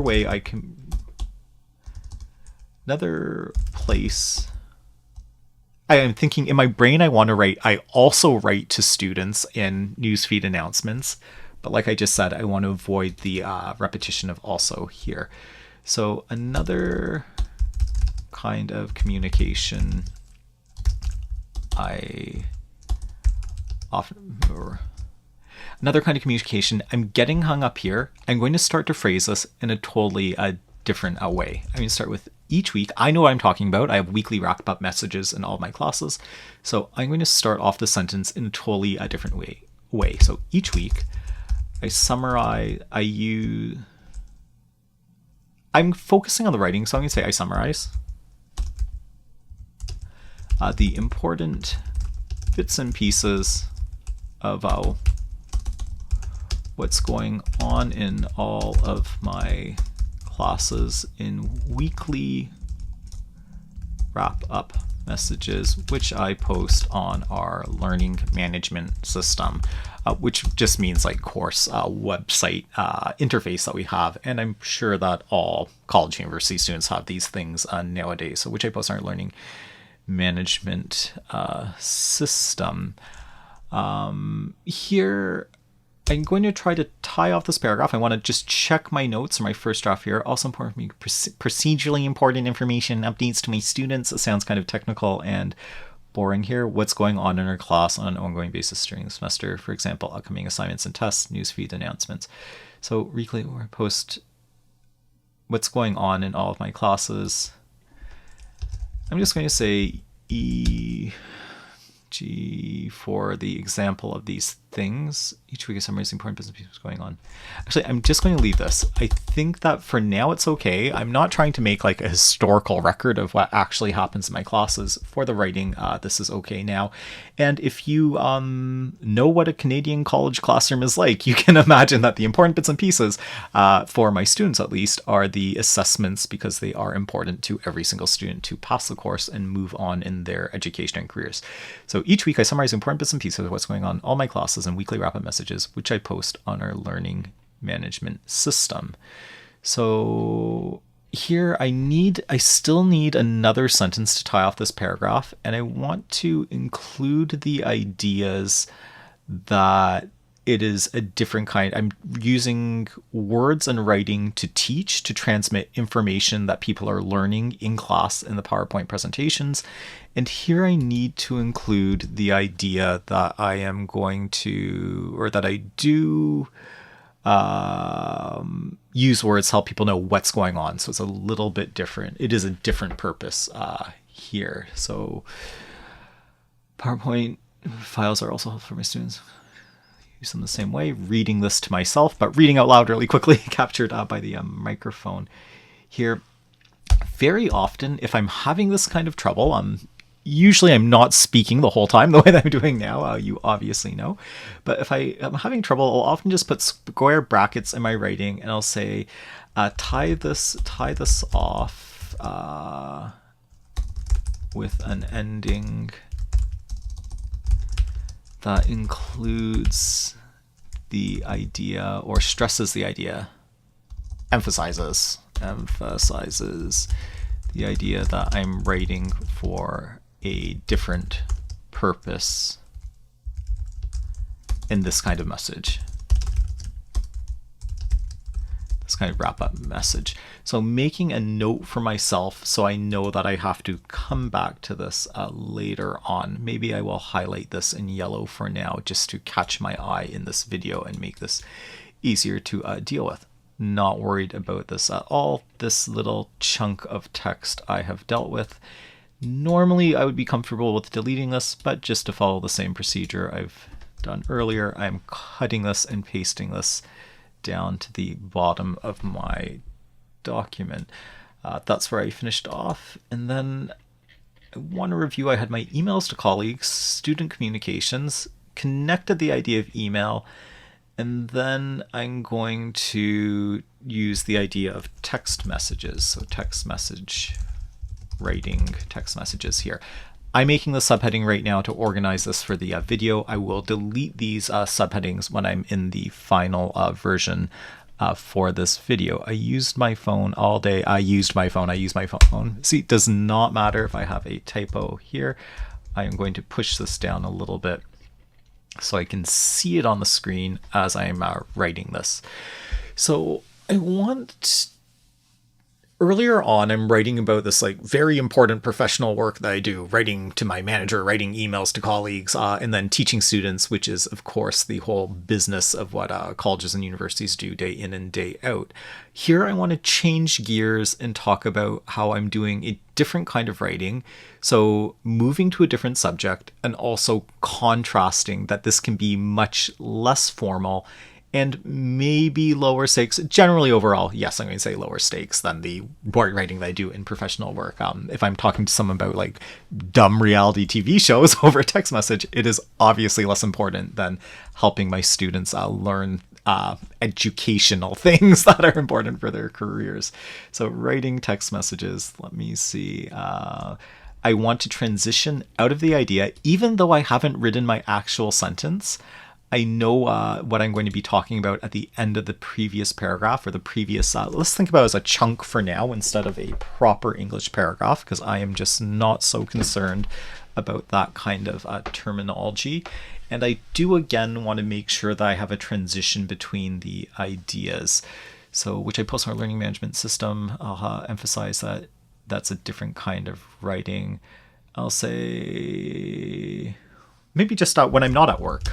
way I can, another place. I am thinking in my brain I want to write, I also write to students in newsfeed announcements, but like I just said, I want to avoid the repetition of also here. So another kind of communication I'm getting hung up here. I'm going to start to phrase this in a totally different way. I'm going to start with each week. I know what I'm talking about. I have weekly wrap up messages in all of my classes. So I'm going to start off the sentence in a totally different way. So each week I summarize, I'm focusing on the writing, so I'm going to say I summarize the important bits and pieces of what's going on in all of my classes in weekly wrap-up messages, which I post on our learning management system, which just means like course website interface that we have. And I'm sure that all college university students have these things nowadays, so which I post on our learning management system. Here I'm going to try to tie off this paragraph. I want to just check my notes or my first draft here. Also important for me, procedurally important information, updates to my students. It sounds kind of technical and boring here. What's going on in our class on an ongoing basis during the semester, for example, upcoming assignments and tests, newsfeed announcements. So weekly or post what's going on in all of my classes. I'm just going to say EG for the example of these things. Each week is summarizing important business pieces going on. Actually, I'm just going to leave this. I think that for now it's okay. I'm not trying to make like a historical record of what actually happens in my classes. For the writing, this is okay now. And if you know what a Canadian college classroom is like, you can imagine that the important bits and pieces, for my students at least, are the assessments, because they are important to every single student to pass the course and move on in their education and careers. So each week I summarize important bits and pieces of what's going on in all my classes and weekly wrap-up messages, which I post on our learning management system. So here I still need another sentence to tie off this paragraph, and I want to include the ideas that it is a different kind. I'm using words and writing to teach, to transmit information that people are learning in class in the PowerPoint presentations. And here I need to include the idea that I am going to, or that I do use words to help people know what's going on. So it's a little bit different. It is a different purpose here. So PowerPoint files are also helpful for my students. Use them the same way. Reading this to myself, but reading out loud really quickly, captured by the microphone here. Very often, if I'm having this kind of trouble, usually I'm not speaking the whole time the way that I'm doing now, you obviously know. But if I am having trouble, I'll often just put square brackets in my writing, and I'll say, tie this off with an ending that includes the idea, or stresses the idea, emphasizes the idea that I'm writing for a different purpose in this kind of message, this kind of wrap-up message. So making a note for myself so I know that I have to come back to this later on. Maybe I will highlight this in yellow for now just to catch my eye in this video and make this easier to deal with. Not worried about this at all. This little chunk of text I have dealt with. Normally I would be comfortable with deleting this, but just to follow the same procedure I've done earlier, I'm cutting this and pasting this down to the bottom of my document. That's where I finished off. And then I want to review, I had my emails to colleagues, student communications, connected the idea of email, and then I'm going to use the idea of text messages. So text message writing, text messages here. I'm making the subheading right now to organize this for the video. I will delete these subheadings when I'm in the final version for this video. I used my phone all day. I used my phone. See, it does not matter if I have a typo here. I am going to push this down a little bit so I can see it on the screen as I'm writing this. So I want... Earlier on, I'm writing about this like very important professional work that I do, writing to my manager, writing emails to colleagues, and then teaching students, which is, of course, the whole business of what colleges and universities do day in and day out. Here, I want to change gears and talk about how I'm doing a different kind of writing. So moving to a different subject and also contrasting that this can be much less formal and maybe lower stakes. Generally overall, yes, I'm going to say lower stakes than the writing that I do in professional work. If I'm talking to someone about like dumb reality TV shows over a text message, it is obviously less important than helping my students learn educational things that are important for their careers. So writing text messages, let me see. I want to transition out of the idea, even though I haven't written my actual sentence. I know what I'm going to be talking about at the end of the previous paragraph, or the previous, let's think about it as a chunk for now instead of a proper English paragraph, because I am just not so concerned about that kind of terminology. And I do again want to make sure that I have a transition between the ideas. So, which I post on our learning management system. I'll emphasize that that's a different kind of writing. I'll say maybe just when I'm not at work.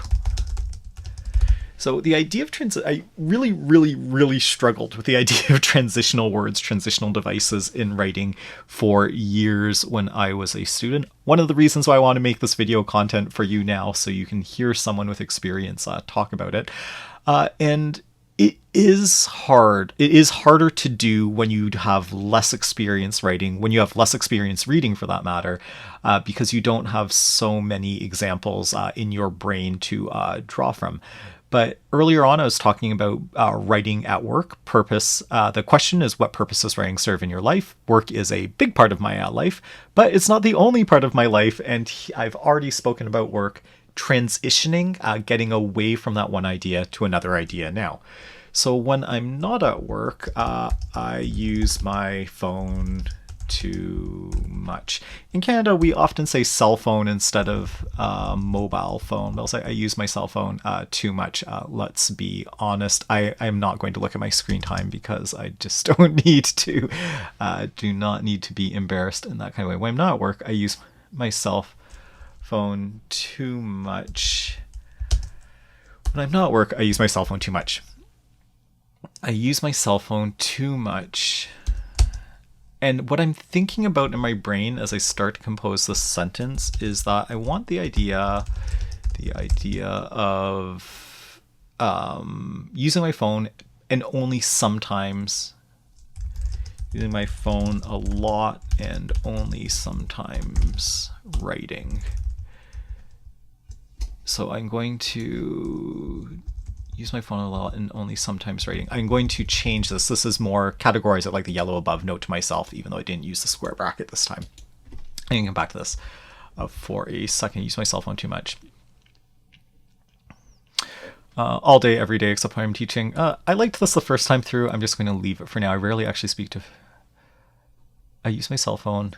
So the idea of I really struggled with the idea of transitional words, transitional devices in writing for years when I was a student. One of the reasons why I want to make this video content for you now, so you can hear someone with experience talk about it. And it is hard. It is harder to do when you have less experience writing, when you have less experience reading for that matter, because you don't have so many examples in your brain to draw from. But earlier on, I was talking about writing at work, purpose. The question is, what purpose does writing serve in your life? Work is a big part of my life, but it's not the only part of my life. And I've already spoken about work transitioning, getting away from that one idea to another idea now. So when I'm not at work, I use my phone too much. In Canada, we often say cell phone instead of mobile phone. They'll say I use my cell phone too much. Let's be honest. I'm not going to look at my screen time because I just don't need to. Do not need to be embarrassed in that kind of way. When I'm not at work, I use my cell phone too much. When I'm not at work, I use my cell phone too much. I use my cell phone too much. And what I'm thinking about in my brain as I start to compose this sentence is that I want the idea of using my phone and only sometimes, using my phone a lot and only sometimes writing. So I'm going to use my phone a lot and only sometimes writing. I'm going to change this. This is more categorize it like the yellow above, note to myself, even though I didn't use the square bracket this time. I can come back to this for a second. Use my cell phone too much. All day, every day, except when I'm teaching. I liked this the first time through. I'm just going to leave it for now. I rarely actually speak to... I use my cell phone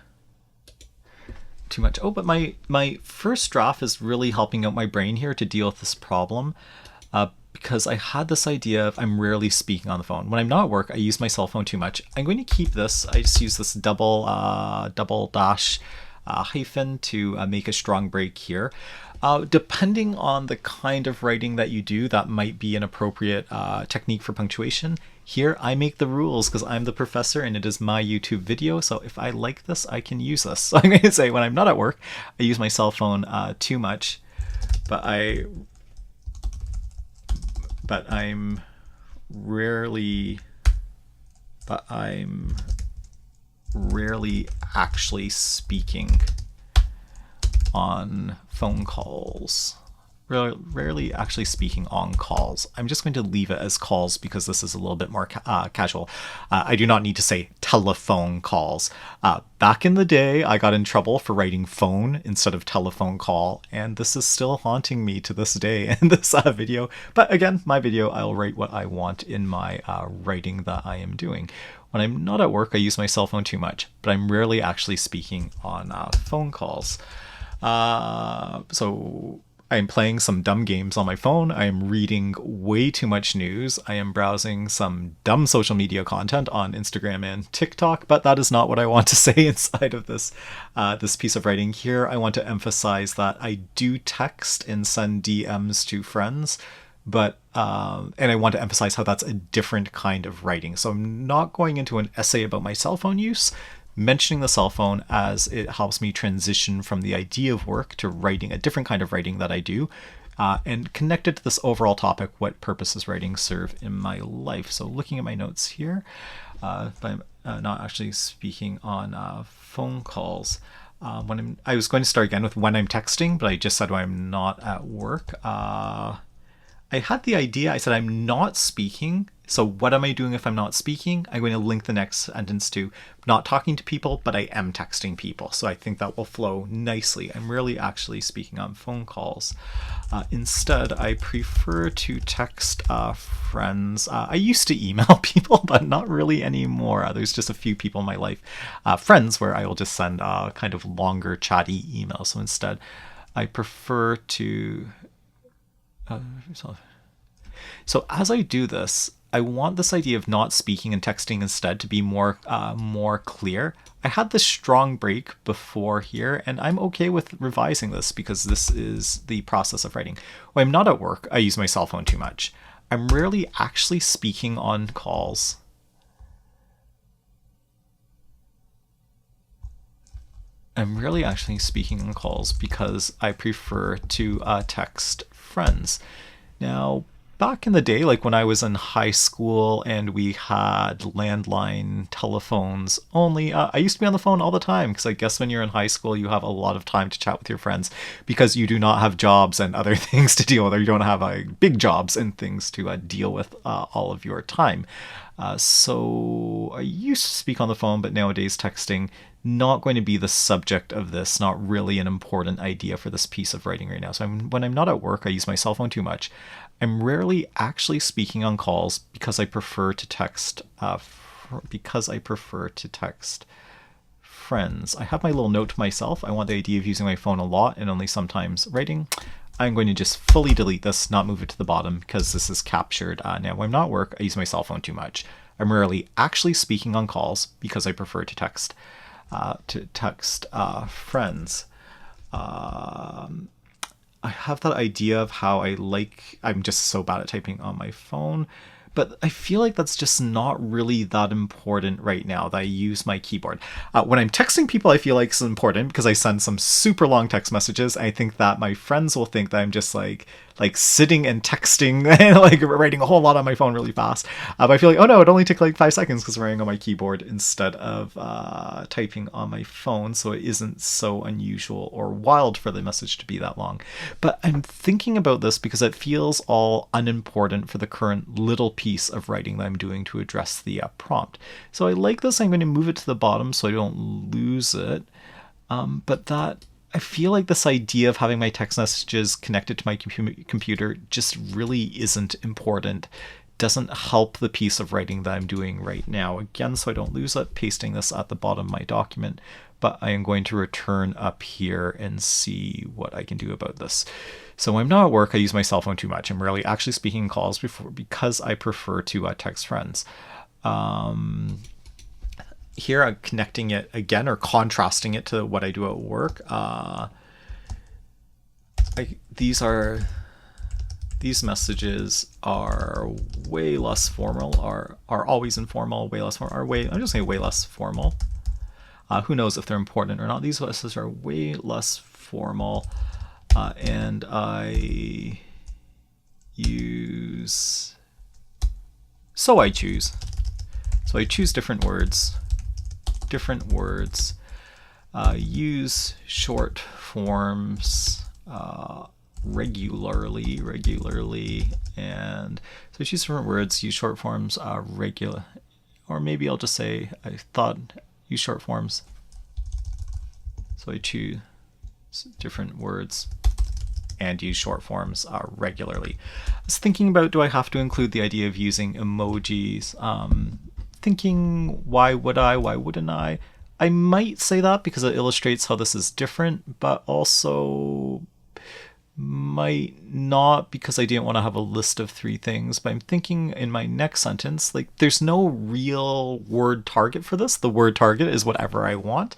too much. Oh, but my first draft is really helping out my brain here to deal with this problem. Because I had this idea of I'm rarely speaking on the phone. When I'm not at work, I use my cell phone too much. I'm going to keep this. I just use this double dash hyphen to make a strong break here. Depending on the kind of writing that you do, that might be an appropriate technique for punctuation. Here, I make the rules because I'm the professor and it is my YouTube video. So if I like this, I can use this. So I'm going to say when I'm not at work, I use my cell phone too much, but I'm rarely actually speaking on phone calls. rarely actually speaking on calls. I'm just going to leave it as calls because this is a little bit more casual. I do not need to say telephone calls. Back in the day, I got in trouble for writing phone instead of telephone call, and this is still haunting me to this day in this video. But again, my video, I'll write what I want in my writing that I am doing. When I'm not at work, I use my cell phone too much, but I'm rarely actually speaking on phone calls. So I'm playing some dumb games on my phone. I am reading way too much news. I am browsing some dumb social media content on Instagram and TikTok, but that is not what I want to say inside of this this piece of writing here. I want to emphasize that I do text and send DMs to friends, but and I want to emphasize how that's a different kind of writing. So I'm not going into an essay about my cell phone use, mentioning the cell phone as it helps me transition from the idea of work to writing, a different kind of writing that I do, and connected to this overall topic, what purpose does writing serve in my life? So looking at my notes here, if I'm not actually speaking on phone calls, I was going to start again with when I'm texting, but I just said when I'm not at work. I had the idea, I said I'm not speaking, so what am I doing if I'm not speaking? I'm going to link the next sentence to not talking to people, but I am texting people. So I think that will flow nicely. I'm rarely actually speaking on phone calls. Instead, I prefer to text friends. I used to email people, but not really anymore. There's just a few people in my life, friends, where I will just send kind of longer chatty emails. So instead, I prefer to... So as I do this, I want this idea of not speaking and texting instead to be more clear. I had this strong break before here, and I'm okay with revising this because this is the process of writing. When I'm not at work, I use my cell phone too much. I'm rarely actually speaking on calls. I'm rarely actually speaking on calls because I prefer to text friends. Now, back in the day, like when I was in high school and we had landline telephones only, I used to be on the phone all the time because I guess when you're in high school, you have a lot of time to chat with your friends because you do not have jobs and other things to deal with, or you don't have big jobs and things to deal with all of your time. So I used to speak on the phone, but nowadays texting, not going to be the subject of this, not really an important idea for this piece of writing right now. So when I'm not at work, I use my cell phone too much. I'm rarely actually speaking on calls because I prefer to text friends. I have my little note to myself. I want the idea of using my phone a lot and only sometimes writing. I'm going to just fully delete this, not move it to the bottom because this is captured. Now, when I'm not at work, I use my cell phone too much. I'm rarely actually speaking on calls because I prefer to text friends. I have that idea of how I'm just so bad at typing on my phone, but I feel like that's just not really that important right now that I use my keyboard. When I'm texting people, I feel like it's important because I send some super long text messages. I think that my friends will think that I'm just like sitting and texting and like writing a whole lot on my phone really fast. But I feel like, oh no, it only took like 5 seconds because I'm writing on my keyboard instead of typing on my phone. So it isn't so unusual or wild for the message to be that long. But I'm thinking about this because it feels all unimportant for the current little piece of writing that I'm doing to address the prompt. So I like this. I'm going to move it to the bottom so I don't lose it. But that I feel like this idea of having my text messages connected to my computer just really isn't important. Doesn't help the piece of writing that I'm doing right now. Again, so I don't lose it, pasting this at the bottom of my document, but I am going to return up here and see what I can do about this. So when I'm not at work, I use my cell phone too much. I'm rarely actually speaking calls because I prefer to text friends. Here I'm connecting it again or contrasting it to what I do at work. These messages are way less formal, are always informal, way less formal, I'm just saying way less formal. Who knows if they're important or not. These messages are way less formal, and I choose. So I choose different words. Use short forms, regularly, and so I choose different words, use short forms regular, or maybe I'll just say I thought use short forms. So I choose different words and use short forms regularly. I was thinking about, do I have to include the idea of using emojis? Thinking, why would I? Why wouldn't I? I might say that because it illustrates how this is different, but also might not because I didn't want to have a list of 3 things. But I'm thinking in my next sentence, like there's no real word target for this. The word target is whatever I want.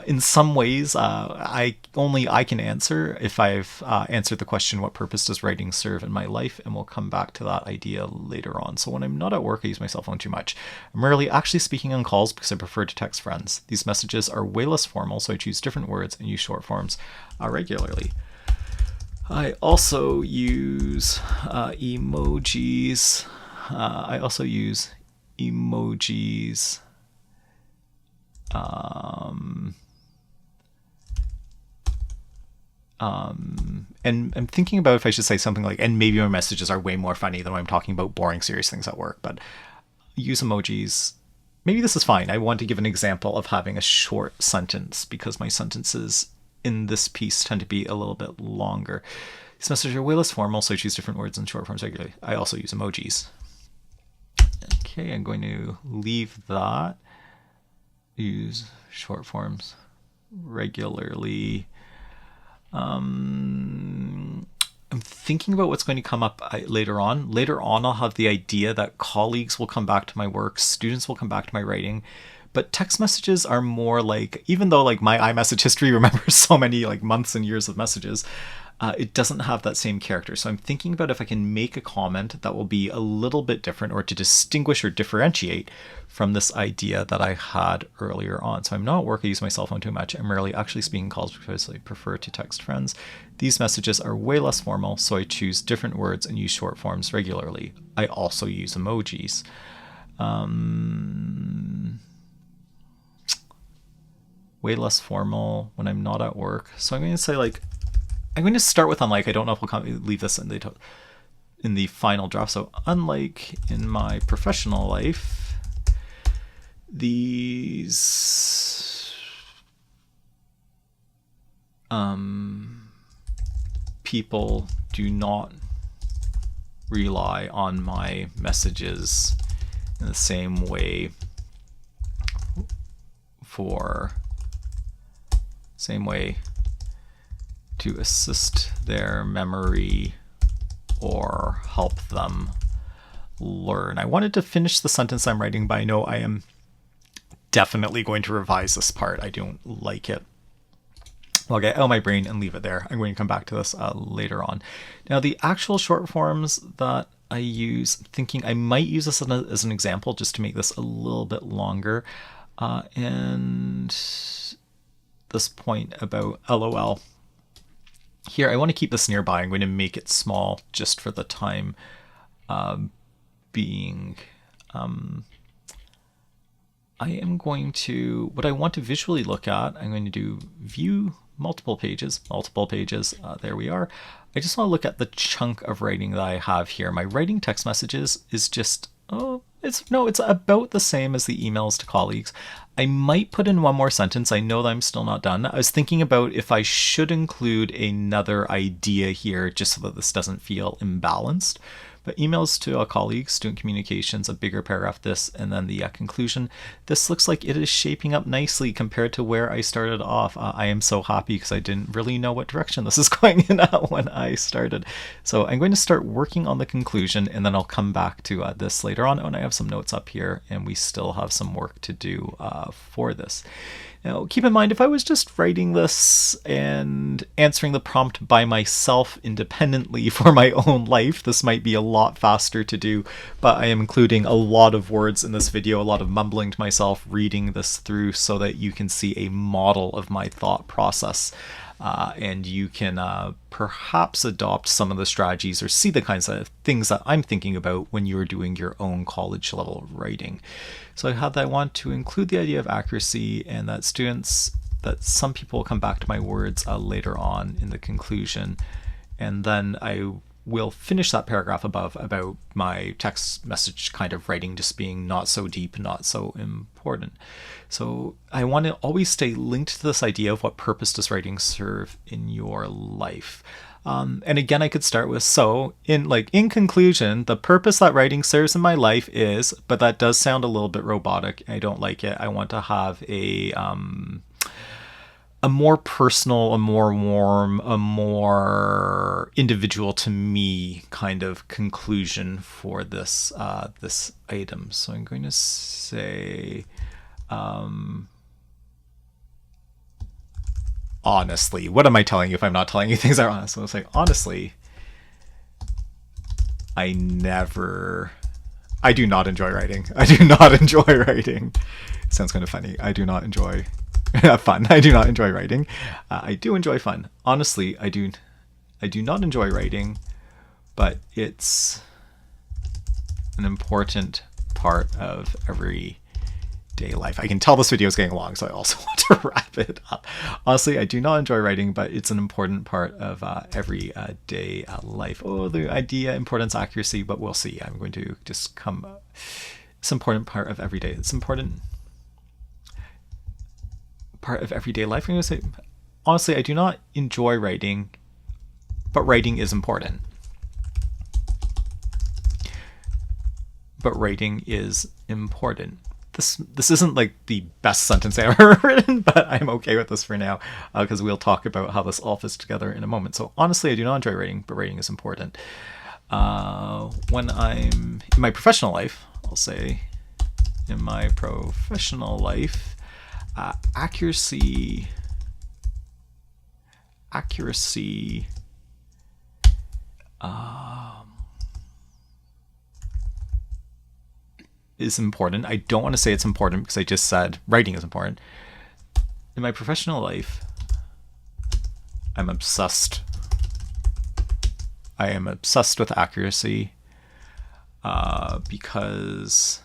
In some ways, I can answer if I've answered the question, what purpose does writing serve in my life? And we'll come back to that idea later on. So when I'm not at work, I use my cell phone too much. I'm rarely actually speaking on calls because I prefer to text friends. These messages are way less formal, so I choose different words and use short forms regularly. I also use emojis. And I'm thinking about if I should say something like, and maybe my messages are way more funny than when I'm talking about boring, serious things at work, but use emojis. Maybe this is fine. I want to give an example of having a short sentence because my sentences in this piece tend to be a little bit longer. These messages are way less formal, so I choose different words and short forms regularly. I also use emojis. Okay, I'm going to leave that. Use short forms regularly. I'm thinking about what's going to come up later on. Later on, I'll have the idea that colleagues will come back to my work, students will come back to my writing, but text messages are more like, even though like my iMessage history remembers so many like months and years of messages, it doesn't have that same character. So I'm thinking about if I can make a comment that will be a little bit different or to distinguish or differentiate from this idea that I had earlier on. So I'm not at work, I use my cell phone too much. I'm rarely actually speaking calls because I prefer to text friends. These messages are way less formal, so I choose different words and use short forms regularly. I also use emojis. Way less formal when I'm not at work. So I'm going to say like, I'm going to start with unlike. I don't know if we'll leave this in the final draft. So unlike in my professional life, these people do not rely on my messages in the same way to assist their memory or help them learn. I wanted to finish the sentence I'm writing, but I know I am definitely going to revise this part. I don't like it. I'll get out of my brain and leave it there. I'm going to come back to this later on. Now, the actual short forms that I use, thinking I might use this as an example just to make this a little bit longer. And this point about LOL. Here, I want to keep this nearby. I'm going to make it small just for the time being. I am going to, what I want to visually look at, I'm going to do view multiple pages. There we are. I just want to look at the chunk of writing that I have here. My writing text messages is just, it's about the same as the emails to colleagues. I might put in one more sentence. I know that I'm still not done. I was thinking about if I should include another idea here just so that this doesn't feel imbalanced. But emails to colleagues, student communications, a bigger paragraph, this, and then the conclusion. This looks like it is shaping up nicely compared to where I started off. I am so happy because I didn't really know what direction this is going in when I started. So I'm going to start working on the conclusion, and then I'll come back to this later on. And I have some notes up here, and we still have some work to do for this. Now, keep in mind, if I was just writing this and answering the prompt by myself independently for my own life, this might be a lot faster to do, but I am including a lot of words in this video, a lot of mumbling to myself, reading this through so that you can see a model of my thought process. And you can perhaps adopt some of the strategies or see the kinds of things that I'm thinking about when you're doing your own college level writing. So I had that I want to include the idea of accuracy and that some people will come back to my words later on in the conclusion. and then I will finish that paragraph above about my text message kind of writing just being not so deep, not so important. So I want to always stay linked to this idea of what purpose does writing serve in your life. And again, I could start with, so in conclusion, the purpose that writing serves in my life is, but that does sound a little bit robotic. I don't like it. I want to have a more personal, a more warm, a more individual to me kind of conclusion for this this item. So I'm going to say, honestly, what am I telling you if I'm not telling you things that are honest? So I'll say, honestly, I do not enjoy writing. I do not enjoy writing. Sounds kind of funny. I do not enjoy fun. I do not enjoy writing. I do enjoy fun. Honestly, I do not enjoy writing, but it's an important part of everyday life. I can tell this video is getting long, so I also want to wrap it up. Honestly, I do not enjoy writing, but it's an important part of everyday life. Oh, the idea, importance, accuracy, but we'll see. I'm going to just come. It's an important part of everyday. It's important part of everyday life. I'm going to say, honestly, I do not enjoy writing, but writing is important. But writing is important. This isn't like the best sentence I've ever written, but I'm okay with this for now, because we'll talk about how this all fits together in a moment. So honestly, I do not enjoy writing, but writing is important. When I'm in my professional life, I'll say, in my professional life, accuracy is important. I don't want to say it's important because I just said writing is important. In my professional life, I'm obsessed. I am obsessed with accuracy because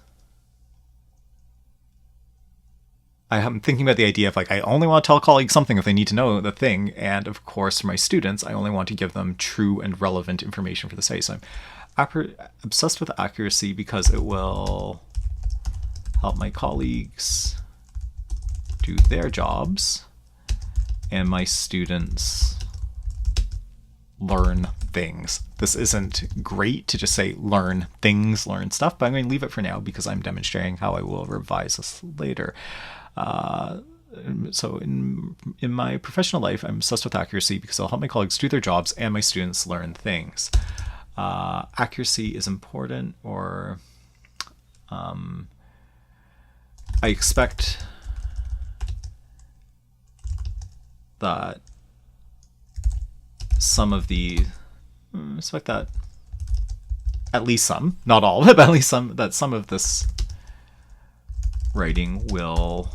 I'm thinking about the idea of I only want to tell colleagues something if they need to know the thing. And of course, for my students, I only want to give them true and relevant information for the study. So I'm obsessed with accuracy because it will help my colleagues do their jobs and my students learn things. This isn't great to just say learn things, learn stuff, but I'm going to leave it for now because I'm demonstrating how I will revise this later. So in my professional life, I'm obsessed with accuracy because I'll help my colleagues do their jobs and my students learn things. Accuracy is important, or I expect that at least some, not all of it, but at least some, that some of this writing will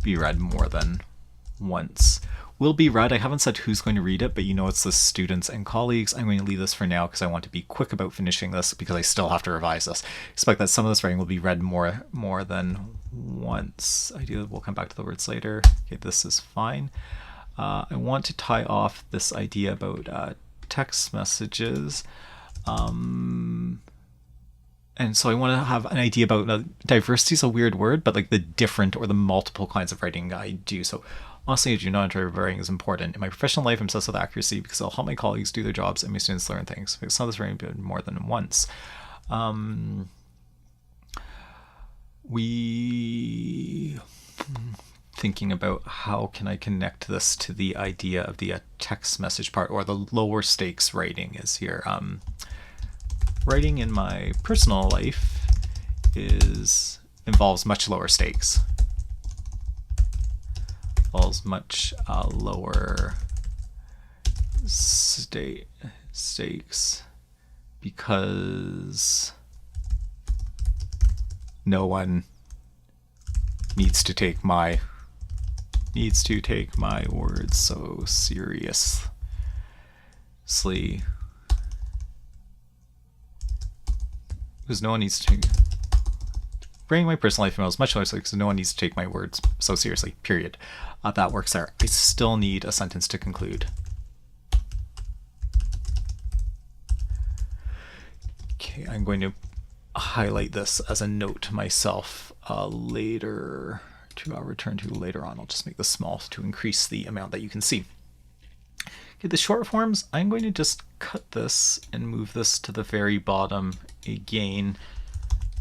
be read more than once. Will be read. I haven't said who's going to read it, but you know it's the students and colleagues. I'm going to leave this for now because I want to be quick about finishing this because I still have to revise this. Expect that some of this writing will be read more than once. We'll come back to the words later. Okay, this is fine. I want to tie off this idea about text messages. And so I want to have an idea about diversity is a weird word, but the different or the multiple kinds of writing I do. So honestly, I do not enjoy writing is important. In my professional life, I'm obsessed with accuracy because I'll help my colleagues do their jobs and my students learn things. Because some of this writing has been more than once. Thinking about how can I connect this to the idea of the text message part, or the lower stakes writing is here. Writing in my personal life involves much lower stakes. Involves much lower stakes because no one needs to take my words so seriously. Because no one needs to bring my personal life involves much lower stakes, because no one needs to take my words so seriously, period. That works there. I still need a sentence to conclude. Okay, I'm going to highlight this as a note to myself later, I'll return to later on. I'll just make this small to increase the amount that you can see. Okay, the short forms, I'm going to just cut this and move this to the very bottom again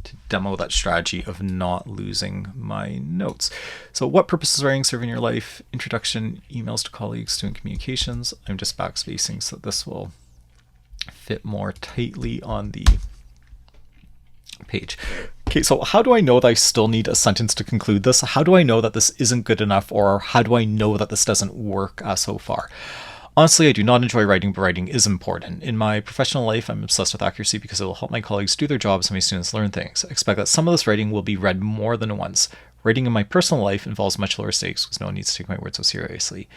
to demo that strategy of not losing my notes. So what purpose is writing serve in your life? Introduction, emails to colleagues, student communications. I'm just backspacing so this will fit more tightly on the page. Okay, so how do I know that I still need a sentence to conclude this? How do I know that this isn't good enough, or how do I know that this doesn't work so far? Honestly, I do not enjoy writing, but writing is important. In my professional life, I'm obsessed with accuracy because it will help my colleagues do their jobs and my students learn things. I expect that some of this writing will be read more than once. Writing in my personal life involves much lower stakes because no one needs to take my words so seriously.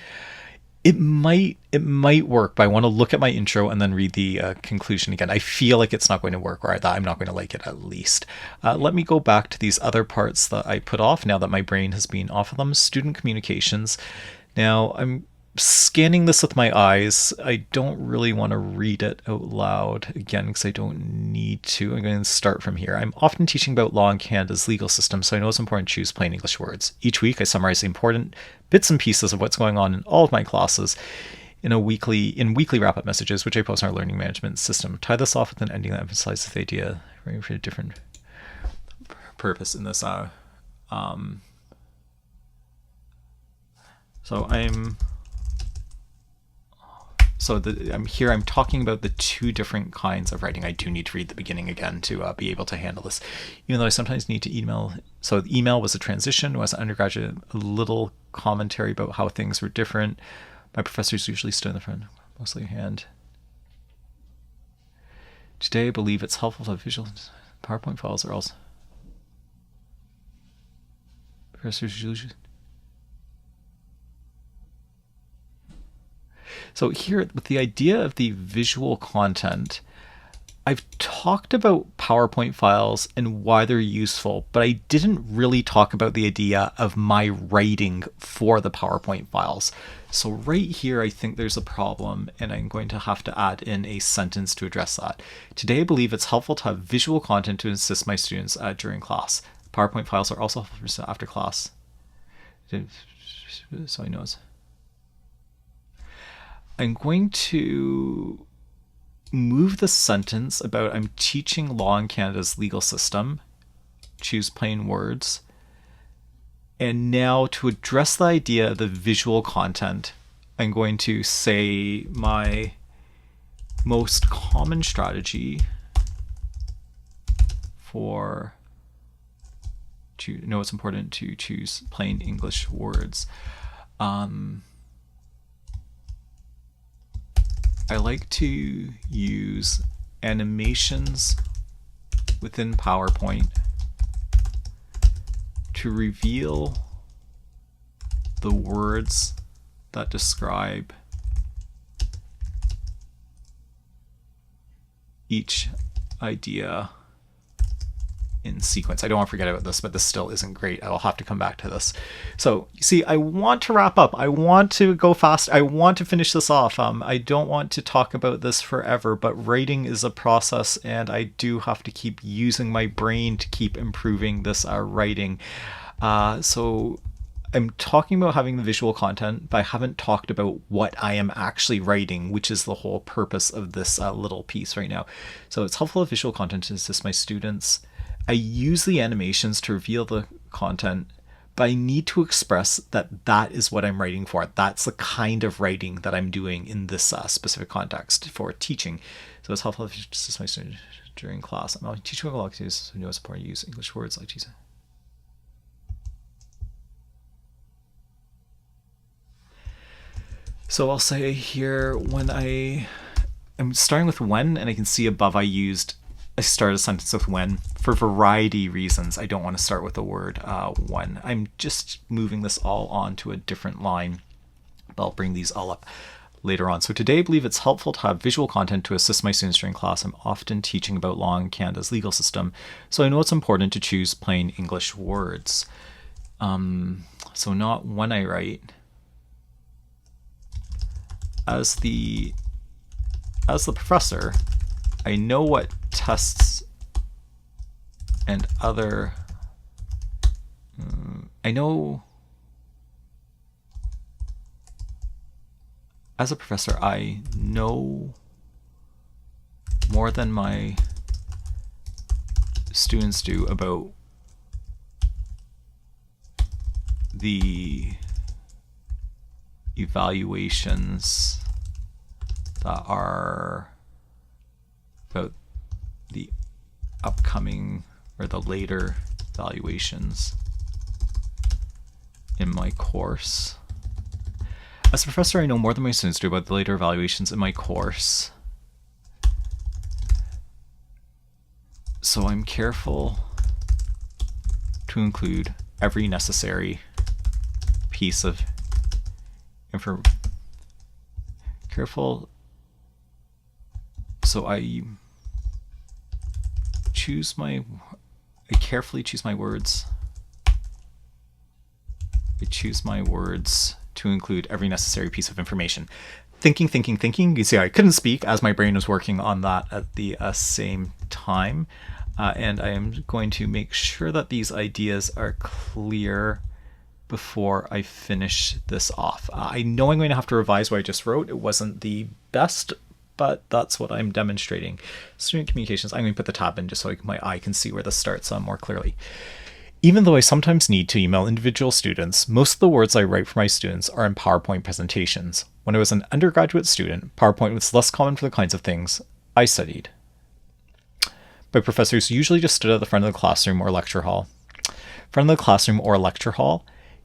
It might work, but I want to look at my intro and then read the conclusion again. I feel like it's not going to work, or that I'm not going to like it at least. Let me go back to these other parts that I put off now that my brain has been off of them. Student communications. Now I'm scanning this with my eyes. I don't really want to read it out loud again because I don't need to. I'm going to start from here. I'm often teaching about law in Canada's legal system, so I know it's important to choose plain English words. Each week I summarize the important bits and pieces of what's going on in all of my classes in weekly wrap-up messages, which I post on our learning management system. Tie this off with an ending that emphasizes the idea for a different purpose in this. So I'm talking about the two different kinds of writing. I do need to read the beginning again to be able to handle this, even though I sometimes need to email. So the email was a transition. Was an undergraduate, a little commentary about how things were different. My professors usually stood in the front, mostly a hand. Today, I believe it's helpful to have visual PowerPoint files are also. Professors usually. So here, with the idea of the visual content, I've talked about PowerPoint files and why they're useful, but I didn't really talk about the idea of my writing for the PowerPoint files. So right here, I think there's a problem, and I'm going to have to add in a sentence to address that. Today, I believe it's helpful to have visual content to assist my students during class. PowerPoint files are also helpful for after class. So I know it's... I'm going to move the sentence about I'm teaching law in Canada's legal system, choose plain words, and now to address the idea of the visual content, I'm going to say my most common strategy for it's important to choose plain English words. I like to use animations within PowerPoint to reveal the words that describe each idea in sequence. I don't want to forget about this, but this still isn't great. I'll have to come back to this. So you see, I want to wrap up. I want to go fast. I want to finish this off. I don't want to talk about this forever, but writing is a process, and I do have to keep using my brain to keep improving this writing. So I'm talking about having the visual content, but I haven't talked about what I am actually writing, which is the whole purpose of this little piece right now. So it's helpful visual content to assist my students. I use the animations to reveal the content, but I need to express that that is what I'm writing for. That's the kind of writing that I'm doing in this specific context for teaching. So it's helpful to assist my students during class. I'm teaching a lot of activities, so know it's important to use English words like Jesus. So I'll say here when I'm starting with when, and I can see above I start a sentence with when for variety reasons. I don't want to start with the word when. I'm just moving this all onto a different line, but I'll bring these all up later on. So today I believe it's helpful to have visual content to assist my students during class. I'm often teaching about law in Canada's legal system, so I know it's important to choose plain English words. So not when I write. As the professor, I know what tests and other, I know as a professor, I know more than my students do about the evaluations that are about the upcoming or the later evaluations in my course. As a professor, I know more than my students do about the later evaluations in my course. So I'm careful to include every necessary piece of information. Careful. So I carefully choose my words. I choose my words to include every necessary piece of information. Thinking. You can see I couldn't speak as my brain was working on that at the same time. And I am going to make sure that these ideas are clear before I finish this off. I know I'm going to have to revise what I just wrote. It wasn't the best, but that's what I'm demonstrating. Student communications, I'm going to put the tab in just so my eye can see where this starts more clearly. Even though I sometimes need to email individual students, most of the words I write for my students are in PowerPoint presentations. When I was an undergraduate student, PowerPoint was less common for the kinds of things I studied. My professors usually just stood at the front of the classroom or lecture hall.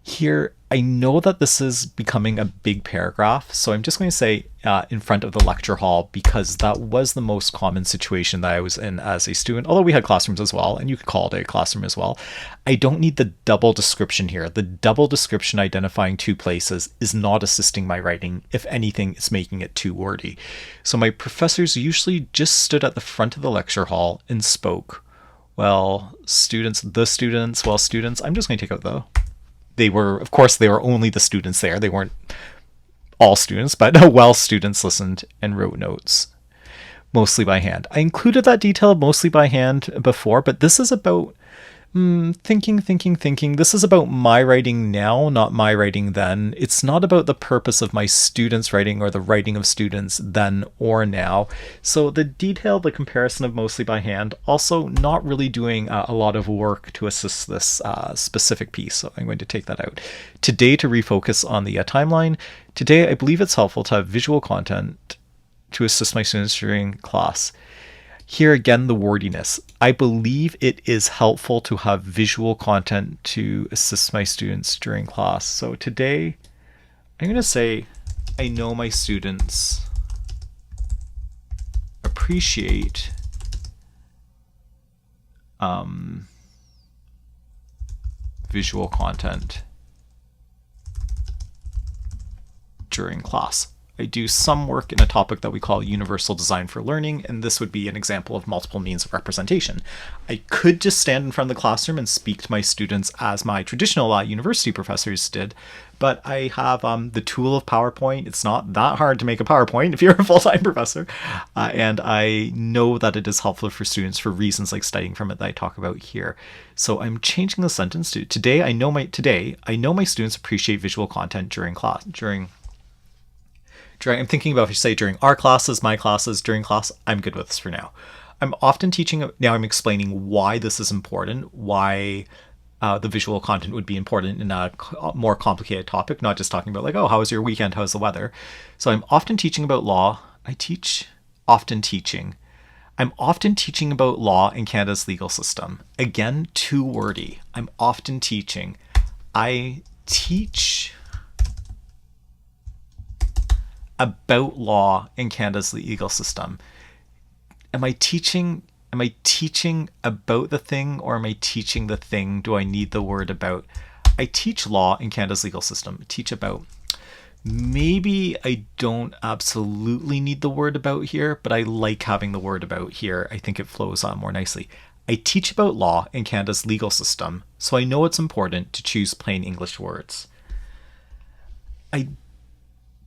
Here, I know that this is becoming a big paragraph, so I'm just going to say in front of the lecture hall because that was the most common situation that I was in as a student, although we had classrooms as well, and you could call it a classroom as well. I don't need the double description here. The double description identifying two places is not assisting my writing. If anything, it's making it too wordy. So my professors usually just stood at the front of the lecture hall and spoke. Well, students, I'm just going to take out the... They were only the students there. They weren't all students, but students listened and wrote notes, mostly by hand. I included that detail mostly by hand before, but this is about thinking. This is about my writing now, not my writing then. It's not about the purpose of my students' writing or the writing of students then or now. So the detail, the comparison of mostly by hand, also not really doing a lot of work to assist this specific piece. So I'm going to take that out. Today, to refocus on the timeline, today I believe it's helpful to have visual content to assist my students during class. Here again, the wordiness. I believe it is helpful to have visual content to assist my students during class. So today, I'm going to say, I know my students appreciate visual content during class. I do some work in a topic that we call universal design for learning, and this would be an example of multiple means of representation. I could just stand in front of the classroom and speak to my students as my traditional university professors did, but I have the tool of PowerPoint. It's not that hard to make a PowerPoint if you're a full-time professor, and I know that it is helpful for students for reasons like studying from it that I talk about here. So I'm changing the sentence to today. I know my students appreciate visual content during class. I'm thinking about if you say during our classes, my classes, during class, I'm good with this for now. I'm often teaching, now I'm explaining why this is important, why the visual content would be important in a more complicated topic, not just talking about like, oh, how was your weekend? How's the weather? So I'm often teaching about law. I'm often teaching about law in Canada's legal system. Again, too wordy. I'm often teaching. I teach about law in Canada's legal system. Am I teaching about the thing, or am I teaching the thing? Do I need the word about? I teach law in Canada's legal system. Teach about. Maybe I don't absolutely need the word about here, but I like having the word about here. I think it flows on more nicely. I teach about law in Canada's legal system, so I know it's important to choose plain English words. I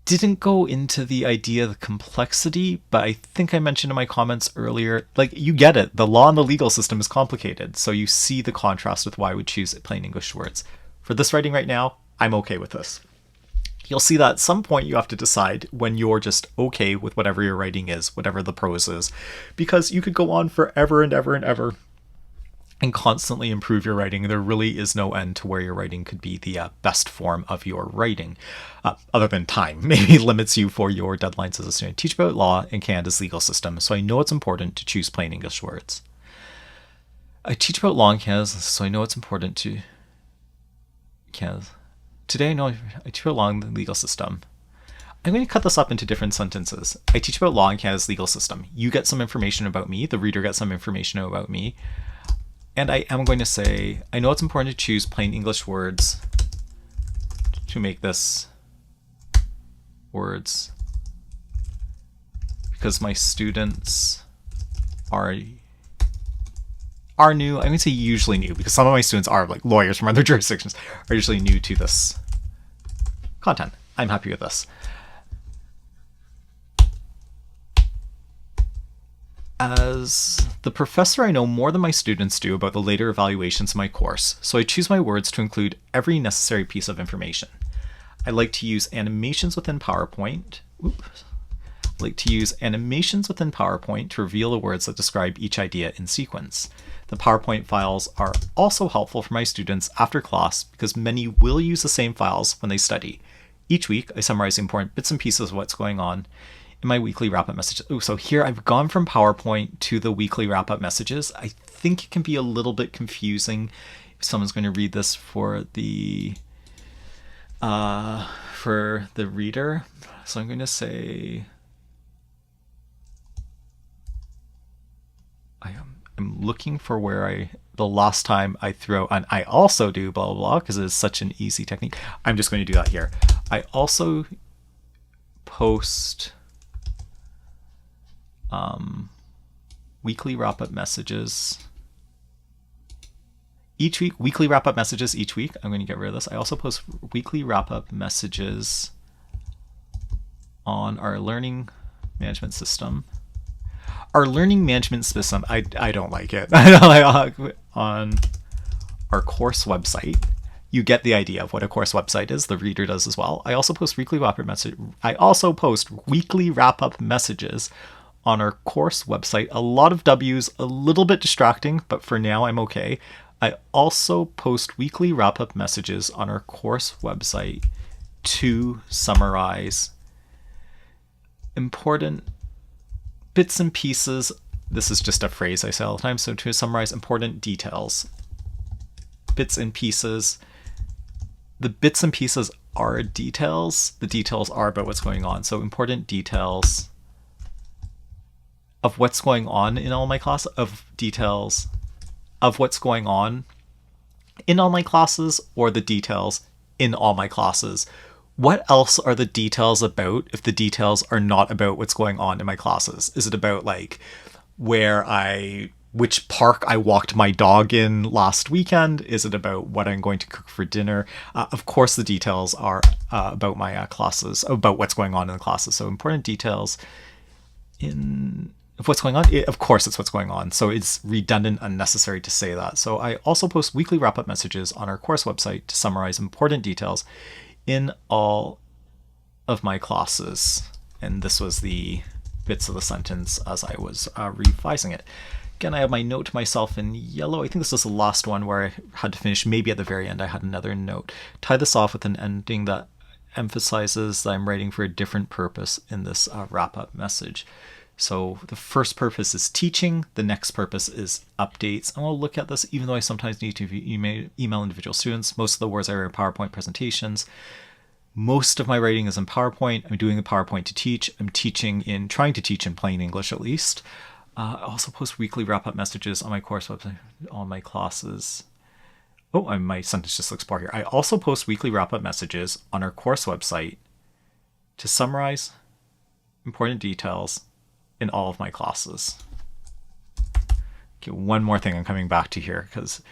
didn't go into the idea of the complexity, but I think I mentioned in my comments earlier, like, you get it. The law and the legal system is complicated, so you see the contrast with why I would choose plain English words. For this writing right now, I'm okay with this. You'll see that at some point you have to decide when you're just okay with whatever your writing is, whatever the prose is, because you could go on forever and ever and ever and constantly improve your writing. There really is no end to where your writing could be the best form of your writing, other than time maybe limits you for your deadlines as a student. I teach about law in Canada's legal system, so I know it's important to choose plain English words. I teach about law in Canada, so I know it's important to Canada. Today I know I teach about law in the legal system. I'm going to cut this up into different sentences. I teach about law in Canada's legal system. You get some information about me. The reader gets some information about me. And I am going to say, I know it's important to choose plain English words to make this words because my students are new. I'm going to say usually new because some of my students are like lawyers from other jurisdictions, are usually new to this content. I'm happy with this. As the professor, I know more than my students do about the later evaluations of my course, so I choose my words to include every necessary piece of information. I like to use animations within PowerPoint. I like to use animations within PowerPoint to reveal the words that describe each idea in sequence. The PowerPoint files are also helpful for my students after class because many will use the same files when they study. Each week, I summarize important bits and pieces of what's going on in my weekly wrap-up messages. Oh, so here I've gone from PowerPoint to the weekly wrap-up messages. I think it can be a little bit confusing if someone's going to read this for the reader. So I'm going to say I'm looking for where the last time I throw and I also do blah blah blah because it's such an easy technique. I'm just going to do that here. I also post weekly wrap-up messages each week. Weekly wrap-up messages each week. I'm going to get rid of this. I also post weekly wrap-up messages on our learning management system. Our learning management system, I don't like it. I don't like on our course website. You get the idea of what a course website is. The reader does as well. I also post weekly wrap-up message. I also post weekly wrap-up messages on our course website. A lot of W's, a little bit distracting, but for now I'm okay. I also post weekly wrap-up messages on our course website to summarize important bits and pieces. This is just a phrase I say all the time. So to summarize important details, bits and pieces. The bits and pieces are details. The details are about what's going on. So important details of what's going on in all my classes, of details of what's going on in all my classes, or the details in all my classes. What else are the details about if the details are not about what's going on in my classes? Is it about like which park I walked my dog in last weekend? Is it about what I'm going to cook for dinner? Of course, the details are about my classes, about what's going on in the classes. So important details of what's going on. Of course, it's what's going on. So it's redundant, unnecessary to say that. So I also post weekly wrap-up messages on our course website to summarize important details in all of my classes. And this was the bits of the sentence as I was revising it. Again, I have my note to myself in yellow. I think this was the last one where I had to finish. Maybe at the very end I had another note. Tie this off with an ending that emphasizes that I'm writing for a different purpose in this wrap-up message. So the first purpose is teaching. The next purpose is updates. I want to look at this, even though I sometimes need to email individual students. Most of the words are in PowerPoint presentations. Most of my writing is in PowerPoint. I'm doing the PowerPoint to teach. I'm trying to teach in plain English at least. I also post weekly wrap-up messages on my course website, on my classes. Oh, my sentence just looks poor here. I also post weekly wrap-up messages on our course website to summarize important details in all of my classes. Okay, one more thing I'm coming back to here, because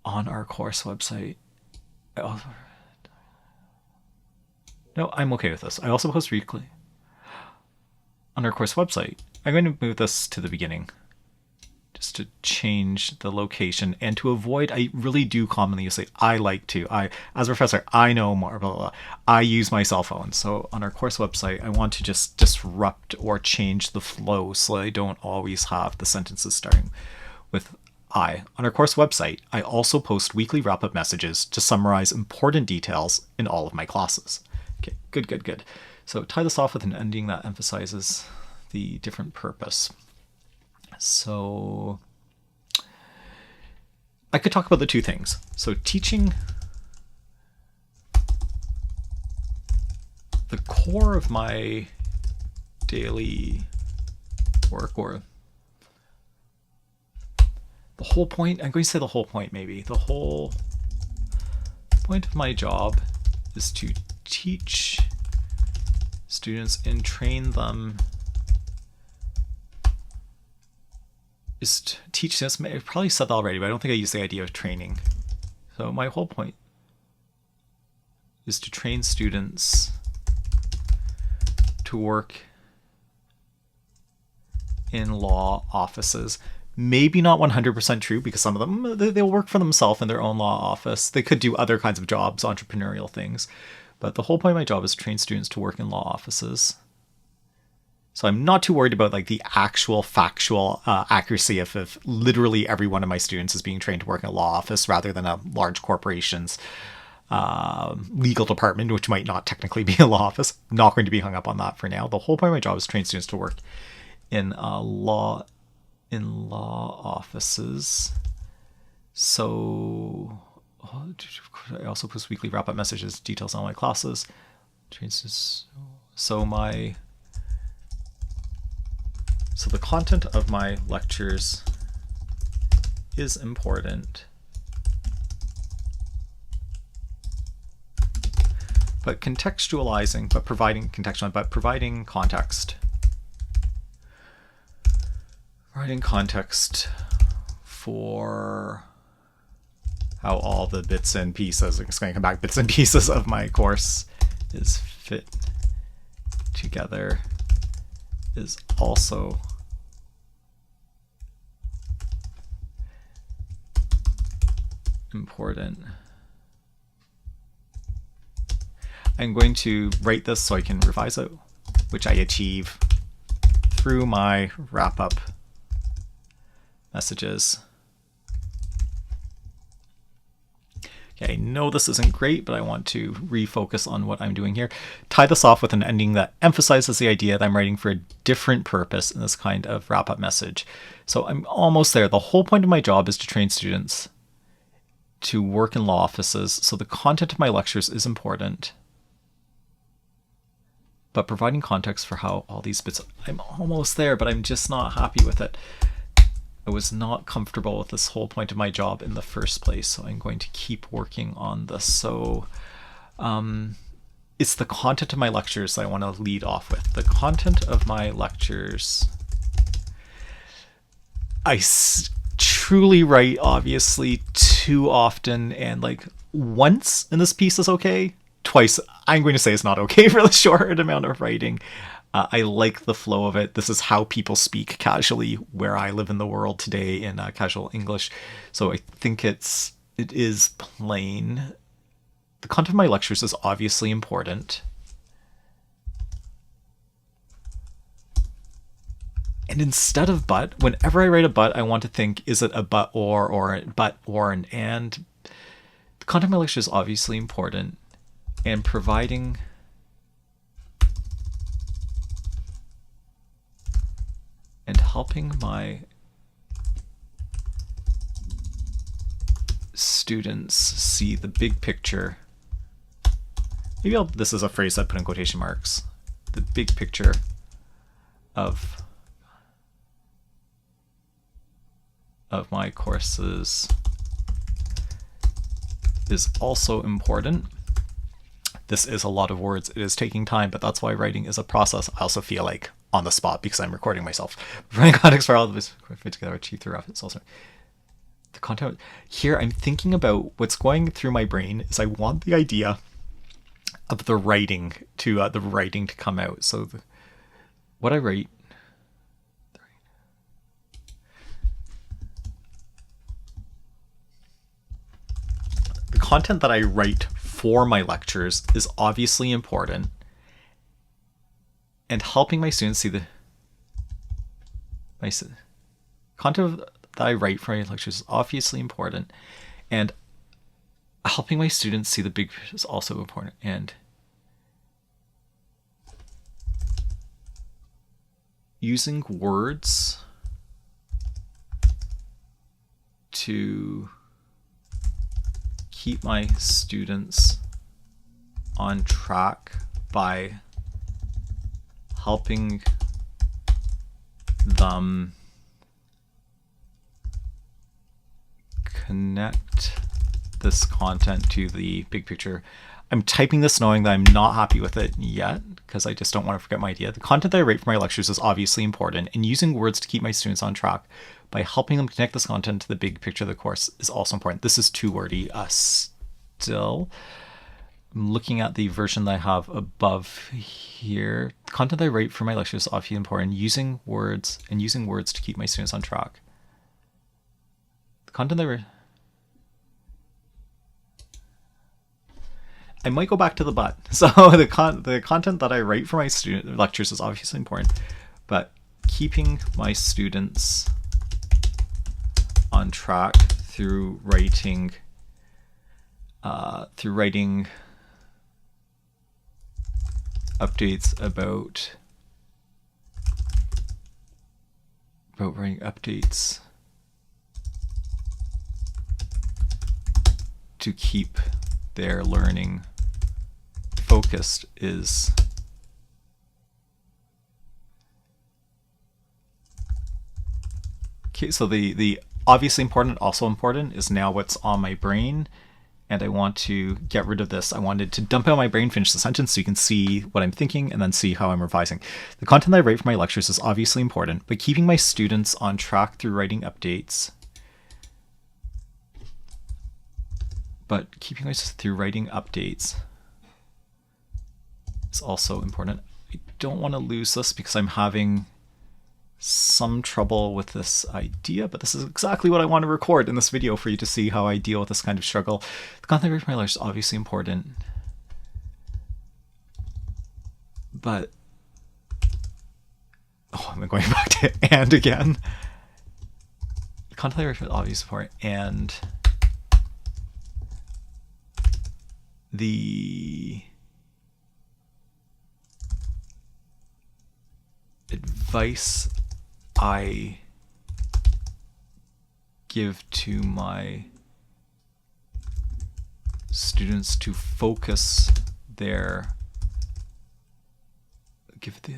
on our course website, No, I'm okay with this. I also post weekly on our course website. I'm going to move this to the beginning just to change the location and to avoid, I really do commonly say, I like to, as a professor, I know more, blah, blah, blah. I use my cell phone. So on our course website, I want to just disrupt or change the flow so I don't always have the sentences starting with I. On our course website, I also post weekly wrap-up messages to summarize important details in all of my classes. Okay, good, good, good. So tie this off with an ending that emphasizes the different purpose. So I could talk about the two things. So teaching, the core of my daily work, or the whole point, I'm going to say the whole point maybe. The whole point of my job is to teach students and train them, is to teach this. I've probably said that already, but I don't think I use the idea of training. So my whole point is to train students to work in law offices. Maybe not 100% true, because some of them, they'll work for themselves in their own law office. They could do other kinds of jobs, entrepreneurial things. But the whole point of my job is to train students to work in law offices. So I'm not too worried about like the actual factual accuracy if literally every one of my students is being trained to work in a law office rather than a large corporation's legal department, which might not technically be a law office. I'm not going to be hung up on that for now. The whole point of my job is to train students to work in law offices. So I also post weekly wrap-up messages, details on my classes. So the content of my lectures is important, but providing context. Providing context for how all the bits and pieces, it's going to come back, bits and pieces of my course is fit together is also important. I'm going to write this so I can revise it, which I achieve through my wrap-up messages. Okay, I know this isn't great, but I want to refocus on what I'm doing here. Tie this off with an ending that emphasizes the idea that I'm writing for a different purpose in this kind of wrap-up message. So I'm almost there. The whole point of my job is to train students to work in law offices. So the content of my lectures is important, but providing context for how all these bits, I'm almost there, but I'm just not happy with it. I was not comfortable with this whole point of my job in the first place, so I'm going to keep working on this. So it's the content of my lectures that I want to lead off with. The content of my lectures, I truly write, obviously, too often, and like once in this piece is okay. Twice, I'm going to say it's not okay for the short amount of writing. I like the flow of it. This is how people speak casually where I live in the world today in casual English. So I think it is plain. The content of my lectures is obviously important. And instead of but, whenever I write a but, I want to think, is it a but or an and? The content of my lecture is obviously important, and providing and helping my students see the big picture. Maybe this is a phrase I put in quotation marks. The big picture of my courses is also important. This is a lot of words. It is taking time, but that's why writing is a process. I also feel like on the spot because I'm recording myself. Providing context for all of this fit together, achieve through it's also the content here. I'm thinking about what's going through my brain is I want the idea of the writing to come out. So what I write, the content that I write for my lectures is obviously important, and helping my students see my content that I write for my lectures is obviously important, and helping my students see the big picture is also important. And using words to keep my students on track by helping them connect this content to the big picture. I'm typing this knowing that I'm not happy with it yet because I just don't want to forget my idea. The content that I write for my lectures is obviously important, and using words to keep my students on track by helping them connect this content to the big picture of the course is also important. This is too wordy still. I'm looking at the version that I have above here. The content that I write for my lectures is obviously important, using words to keep my students on track. The content that I might go back to the but. So the content that I write for my student lectures is obviously important, but keeping my students on track through writing updates about writing updates to keep their learning focused is okay. So the obviously important, also important is now what's on my brain, and I want to get rid of this. I wanted to dump out my brain, finish the sentence so you can see what I'm thinking and then see how I'm revising. The content that I write for my lectures is obviously important, but keeping my students on track through writing updates is also important. I don't want to lose this because I'm having some trouble with this idea, but this is exactly what I want to record in this video for you to see how I deal with this kind of struggle. The content I write for my lectures is obviously important, but I'm going back to and again. The content I write for is obviously important, and the advice I give to my students to focus give the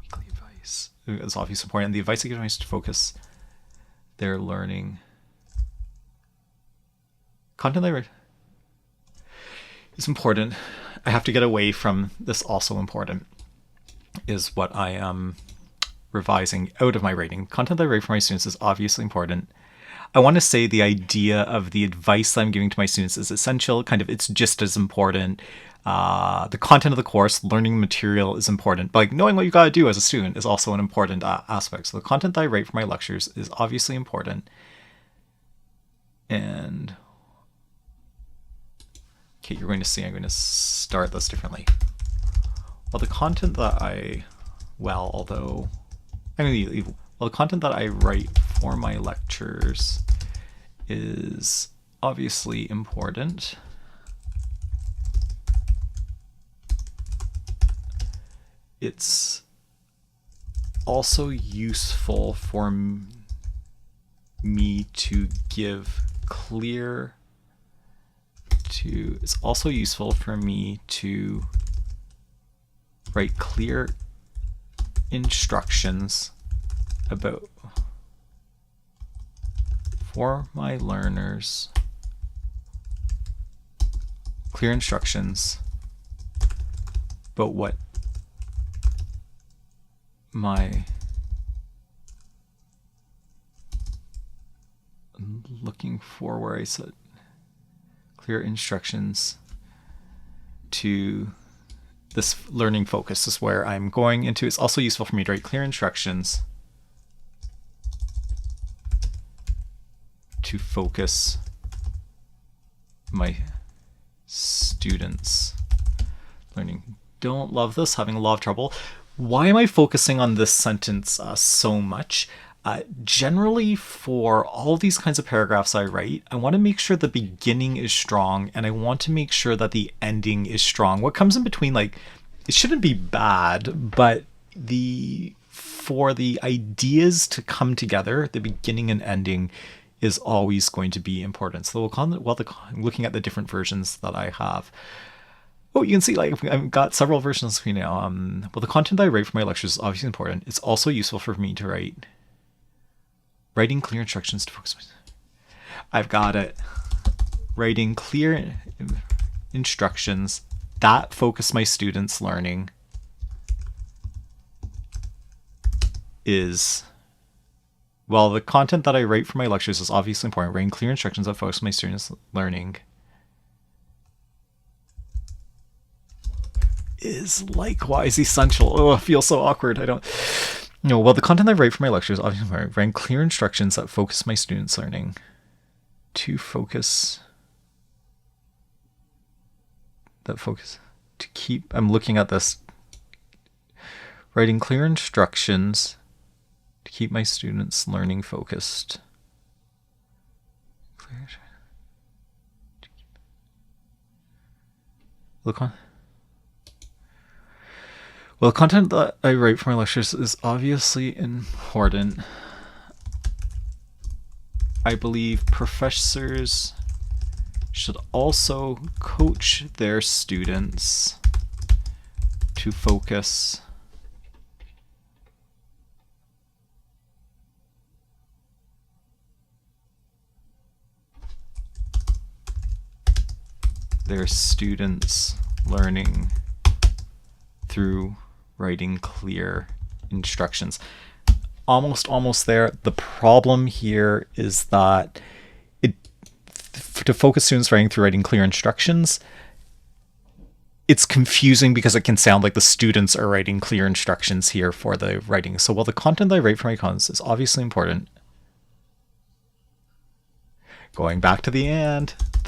weekly advice. It's obviously important. The advice I give to my students to focus their learning. Content I write is important. I have to get away from this also important is what I am revising out of my writing. Content that I write for my students is obviously important. I want to say the idea of the advice that I'm giving to my students is essential. Kind of, it's just as important. The content of the course, learning the material is important. But like knowing what you got to do as a student is also an important aspect. So the content that I write for my lectures is obviously important. And okay, you're going to see I'm going to start this differently. Well, the content that the content that I write for my lectures is obviously important. It's also useful for me to give clear to, it's also useful for me to write clear instructions for my learners, clear instructions about what I'm looking for where I said clear instructions into this learning focus. This is where I'm going into. It's also useful for me to write clear instructions to focus my students' learning. Don't love this, having a lot of trouble. Why am I focusing on this sentence so much? Generally, for all of these kinds of paragraphs I write, I want to make sure the beginning is strong and I want to make sure that the ending is strong. What comes in between, like, it shouldn't be bad, but for the ideas to come together, the beginning and ending is always going to be important. So I'm looking at the different versions that I have. Oh, you can see, like, I've got several versions here now. Well, the content that I write for my lectures is obviously important. It's also useful for me to writing clear instructions to focus. I've got it. Writing clear instructions that focus my students' learning is, well, the content that I write for my lectures is obviously important. Writing clear instructions that focus my students' learning is likewise essential. Oh, I feel so awkward. Well, the content I write for my lectures is obviously important. Writing clear instructions that focus my students' learning I'm looking at this. Writing clear instructions to keep my students' learning focused. Well, the content that I write for my lectures is obviously important. I believe professors should also coach their students to focus their students' learning through writing clear instructions. Almost there. The problem here is that to focus students writing clear instructions, it's confusing because it can sound like the students are writing clear instructions here for the writing. So while the content I write for my cons is obviously important, going back to the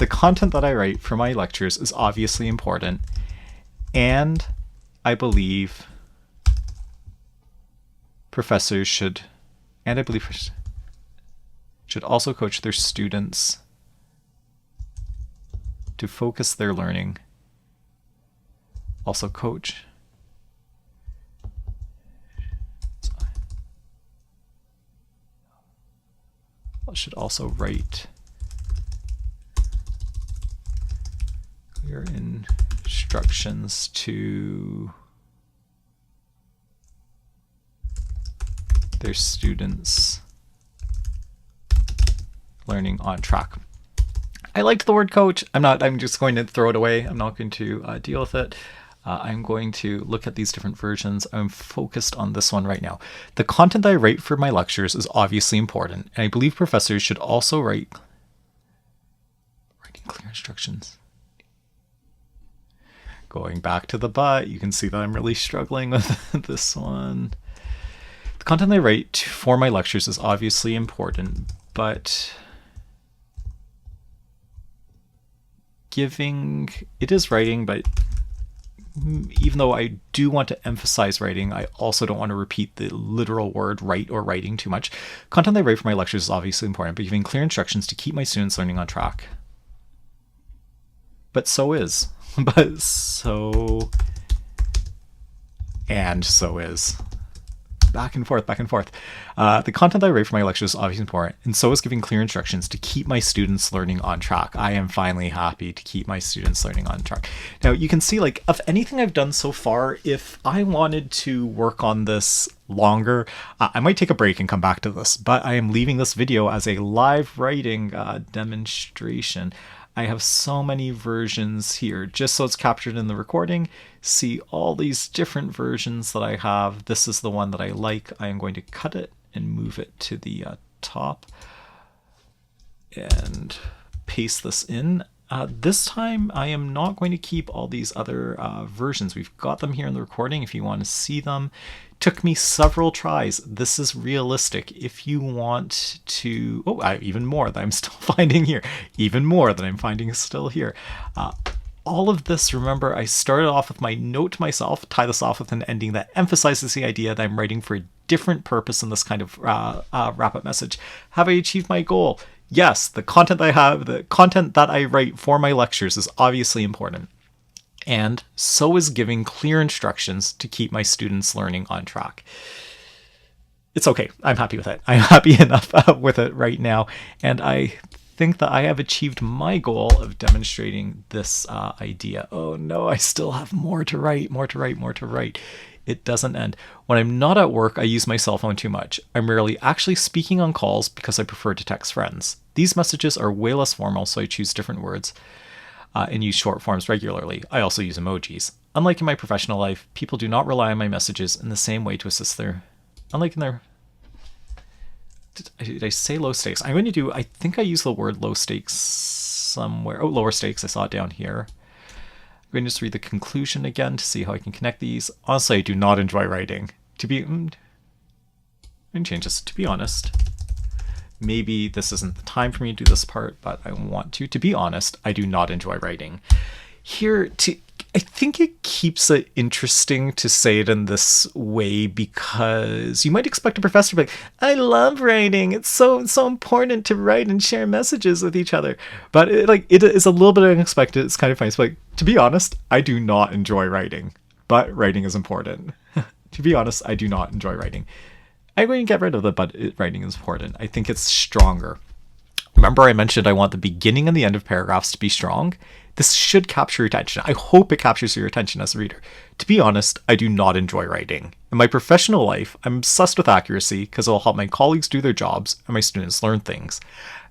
content that I write for my lectures is obviously important, and I believe professors should also coach their students to focus their learning. Also coach. Should also write clear instructions to their students' learning on track. I liked the word coach. I'm just going to throw it away. I'm not going to deal with it. I'm going to look at these different versions. I'm focused on this one right now. The content that I write for my lectures is obviously important, and I believe professors should also writing clear instructions. Going back to the but, you can see that I'm really struggling with this one. The content I write for my lectures is obviously important, but it is writing, but even though I do want to emphasize writing, I also don't want to repeat the literal word write or writing too much. Content I write for my lectures is obviously important, but giving clear instructions to keep my students' learning on track. But so is. And so is. Back and forth. The content I write for my lectures is obviously important, and so is giving clear instructions to keep my students' learning on track. I am finally happy to keep my students' learning on track. Now, you can see, like, of anything I've done so far, if I wanted to work on this longer, I might take a break and come back to this, but I am leaving this video as a live writing demonstration. I have so many versions here, just so it's captured in the recording. See all these different versions that I have. This is the one that I like. I am going to cut it and move it to the top and paste this in. This time I am not going to keep all these other versions. We've got them here in the recording if you want to see them. Took me several tries. This is realistic. If you want to... even more that I'm still finding here. Even more that I'm finding still here. All of this, remember, I started off with my note to myself, tie this off with an ending that emphasizes the idea that I'm writing for a different purpose in this kind of wrap-up message. Have I achieved my goal? Yes, the content that I write for my lectures is obviously important. And so is giving clear instructions to keep my students' learning on track. It's okay. I'm happy with it. I'm happy enough with it right now. And I think that I have achieved my goal of demonstrating this idea. Oh no, I still have more to write. It doesn't end. When I'm not at work, I use my cell phone too much. I'm rarely actually speaking on calls because I prefer to text friends. These messages are way less formal, so I choose different words and use short forms regularly. I also use emojis. Unlike in my professional life, people do not rely on my messages in the same way to assist their... Unlike in their... Did I say low stakes? I'm going to do... I think I used the word low stakes somewhere. Oh, lower stakes. I saw it down here. I'm going to just read the conclusion again to see how I can connect these. Honestly, I do not enjoy writing. To be... I'm going to change this. To be honest, maybe this isn't the time for me to do this part, but I want to. To be honest, I do not enjoy writing. Here, I think it keeps it interesting to say it in this way because you might expect a professor to be like, I love writing. It's so important to write and share messages with each other. But it is a little bit unexpected. It's kind of funny. It's like, to be honest, I do not enjoy writing, but writing is important. To be honest, I do not enjoy writing. I'm going to get rid of the but writing is important. I think it's stronger. Remember I mentioned I want the beginning and the end of paragraphs to be strong? This should capture your attention. I hope it captures your attention as a reader. To be honest, I do not enjoy writing. In my professional life, I'm obsessed with accuracy because it will help my colleagues do their jobs and my students learn things.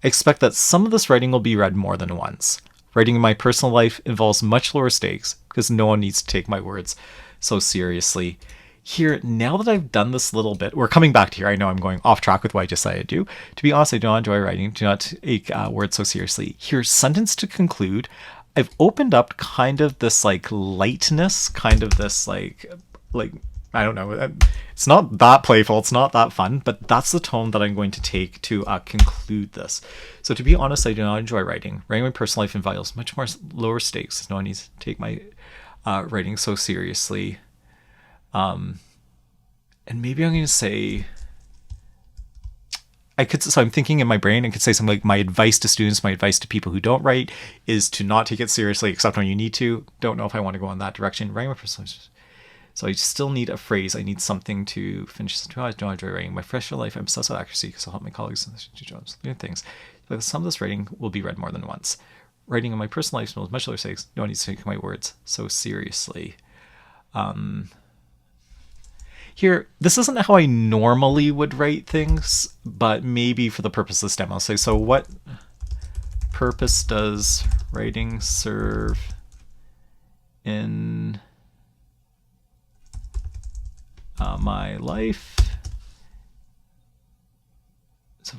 I expect that some of this writing will be read more than once. Writing in my personal life involves much lower stakes because no one needs to take my words so seriously. Here, now that I've done this little bit, we're coming back to here. I know I'm going off track with what I just said I do. To be honest, I do not enjoy writing. Do not take words so seriously. Here, sentence to conclude. I've opened up kind of this lightness, kind of this like I don't know. It's not that playful. It's not that fun, but that's the tone that I'm going to take to conclude this. So to be honest, I do not enjoy writing. Writing my personal life involves much more lower stakes. No one needs to take my writing so seriously. And maybe I'm going to say, so I'm thinking in my brain, I could say something like my advice to students, my advice to people who don't write is to not take it seriously, except when you need to. Don't know if I want to go in that direction. Writing my personal life. So I still need a phrase. I need something to finish. I don't enjoy writing. My professional life, I'm obsessed with accuracy because I'll help my colleagues do jobs, learn things. But some of this writing will be read more than once. Writing in my personal life is much lower stakes. No one needs to take my words so seriously. Here, this isn't how I normally would write things, but maybe for the purpose of this demo, I'll say, so what purpose does writing serve in my life? So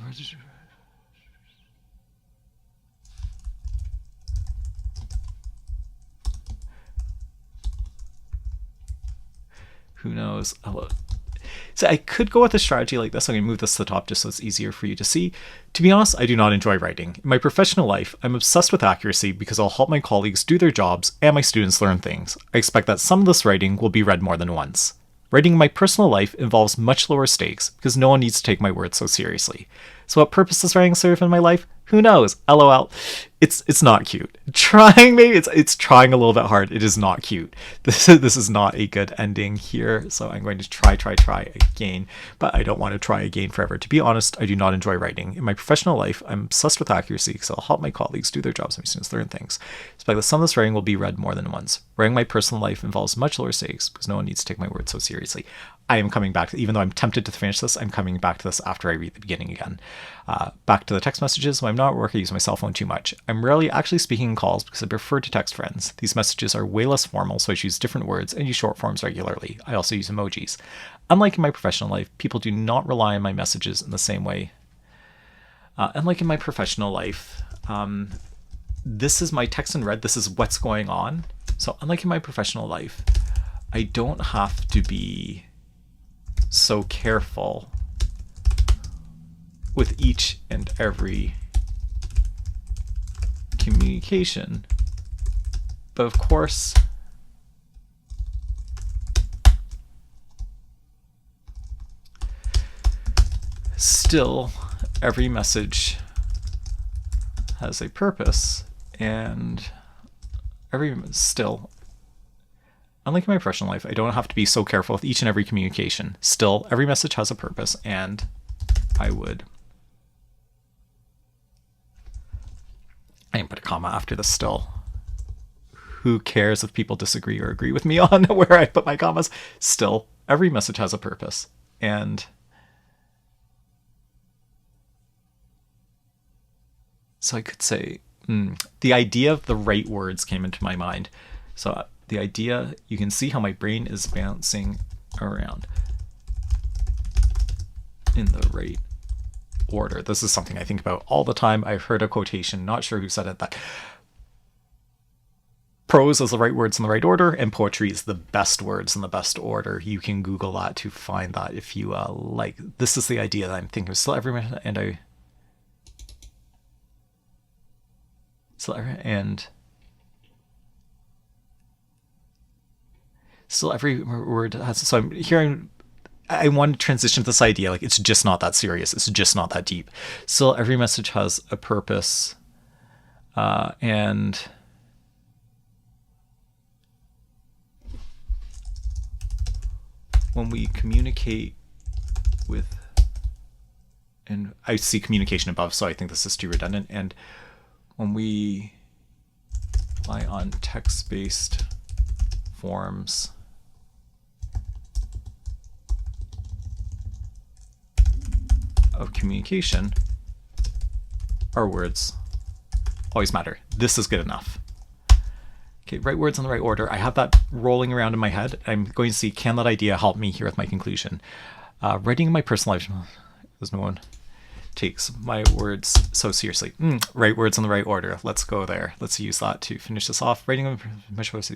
who knows? So I could go with a strategy like this. I'm going to move this to the top just so it's easier for you to see. To be honest, I do not enjoy writing. In my professional life, I'm obsessed with accuracy because I'll help my colleagues do their jobs and my students learn things. I expect that some of this writing will be read more than once. Writing in my personal life involves much lower stakes because no one needs to take my words so seriously. So what purpose does writing serve in my life? Who knows? LOL. It's not cute. Trying, maybe it's trying a little bit hard. It is not cute. This is not a good ending here. So I'm going to try again, but I don't want to try again forever. To be honest, I do not enjoy writing. In my professional life, I'm obsessed with accuracy because I'll help my colleagues do their jobs and my students learn things. Expect that some of this writing will be read more than once. Writing my personal life involves much lower stakes because no one needs to take my words so seriously. I am coming back to, even though I'm tempted to finish this, I'm coming back to this after I read the beginning again. Back to the text messages. When I'm not at work, I use my cell phone too much. I'm rarely actually speaking in calls because I prefer to text friends. These messages are way less formal, so I choose different words and use short forms regularly. I also use emojis. Unlike in my professional life, people do not rely on my messages in the same way. Unlike in my professional life, this is my text in red, this is what's going on. So unlike in my professional life, I don't have to be so careful with each and every communication. But of course, still, every message has a purpose, and unlike in my professional life, I don't have to be so careful with each and every communication. Still, every message has a purpose, and I didn't put a comma after the still. Who cares if people disagree or agree with me on where I put my commas? Still, every message has a purpose. And so I could say, the idea of the right words came into my mind. So the idea, you can see how my brain is bouncing around in the right order. This is something I think about all the time. I've heard a quotation, not sure who said it, that prose is the right words in the right order, and poetry is the best words in the best order. You can Google that to find that if you like. This is the idea that I'm thinking of. Still every word has. So I'm hearing. I want to transition to this idea, like it's just not that serious. It's just not that deep. Still, every message has a purpose, and when we communicate with, and I see communication above, so I think this is too redundant. And when we rely on text-based forms of communication, our words always matter. This is good enough. Okay, right words in the right order. I have that rolling around in my head. I'm going to see, can that idea help me here with my conclusion? Writing in my personal life, as no one takes my words so seriously. Right words in the right order. Let's go there. Let's use that to finish this off. Writing in my choice.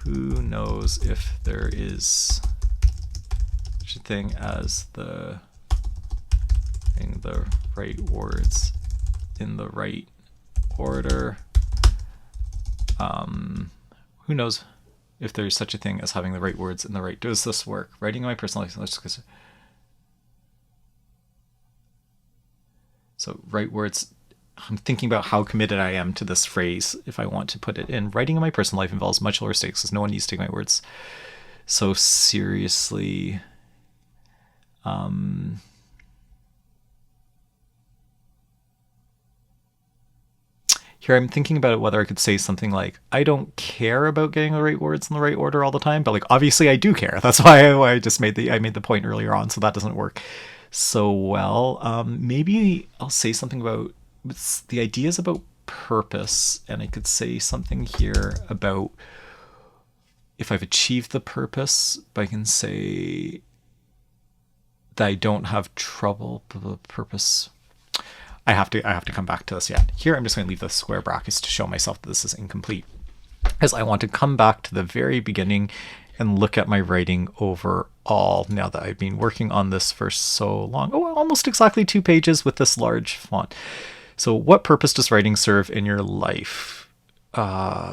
Who knows if there is such a thing as the right words in the right order? Who knows if there's such a thing as having the right words in the right. Does this work? Writing in my personal life. So right words. I'm thinking about how committed I am to this phrase if I want to put it in. Writing in my personal life involves much lower stakes, because no one needs to take my words so seriously. Here I'm thinking about whether I could say something like, I don't care about getting the right words in the right order all the time, but like obviously I do care. That's why I just made the point earlier on, so that doesn't work so well. Maybe I'll say something about the ideas about purpose, and I could say something here about if I've achieved the purpose, but I can say that I don't have trouble with the purpose. I have to come back to this yet. Here I'm just going to leave the square brackets to show myself that this is incomplete, because I want to come back to the very beginning and look at my writing overall now that I've been working on this for so long. Oh, almost exactly 2 pages with this large font. So what purpose does writing serve in your life?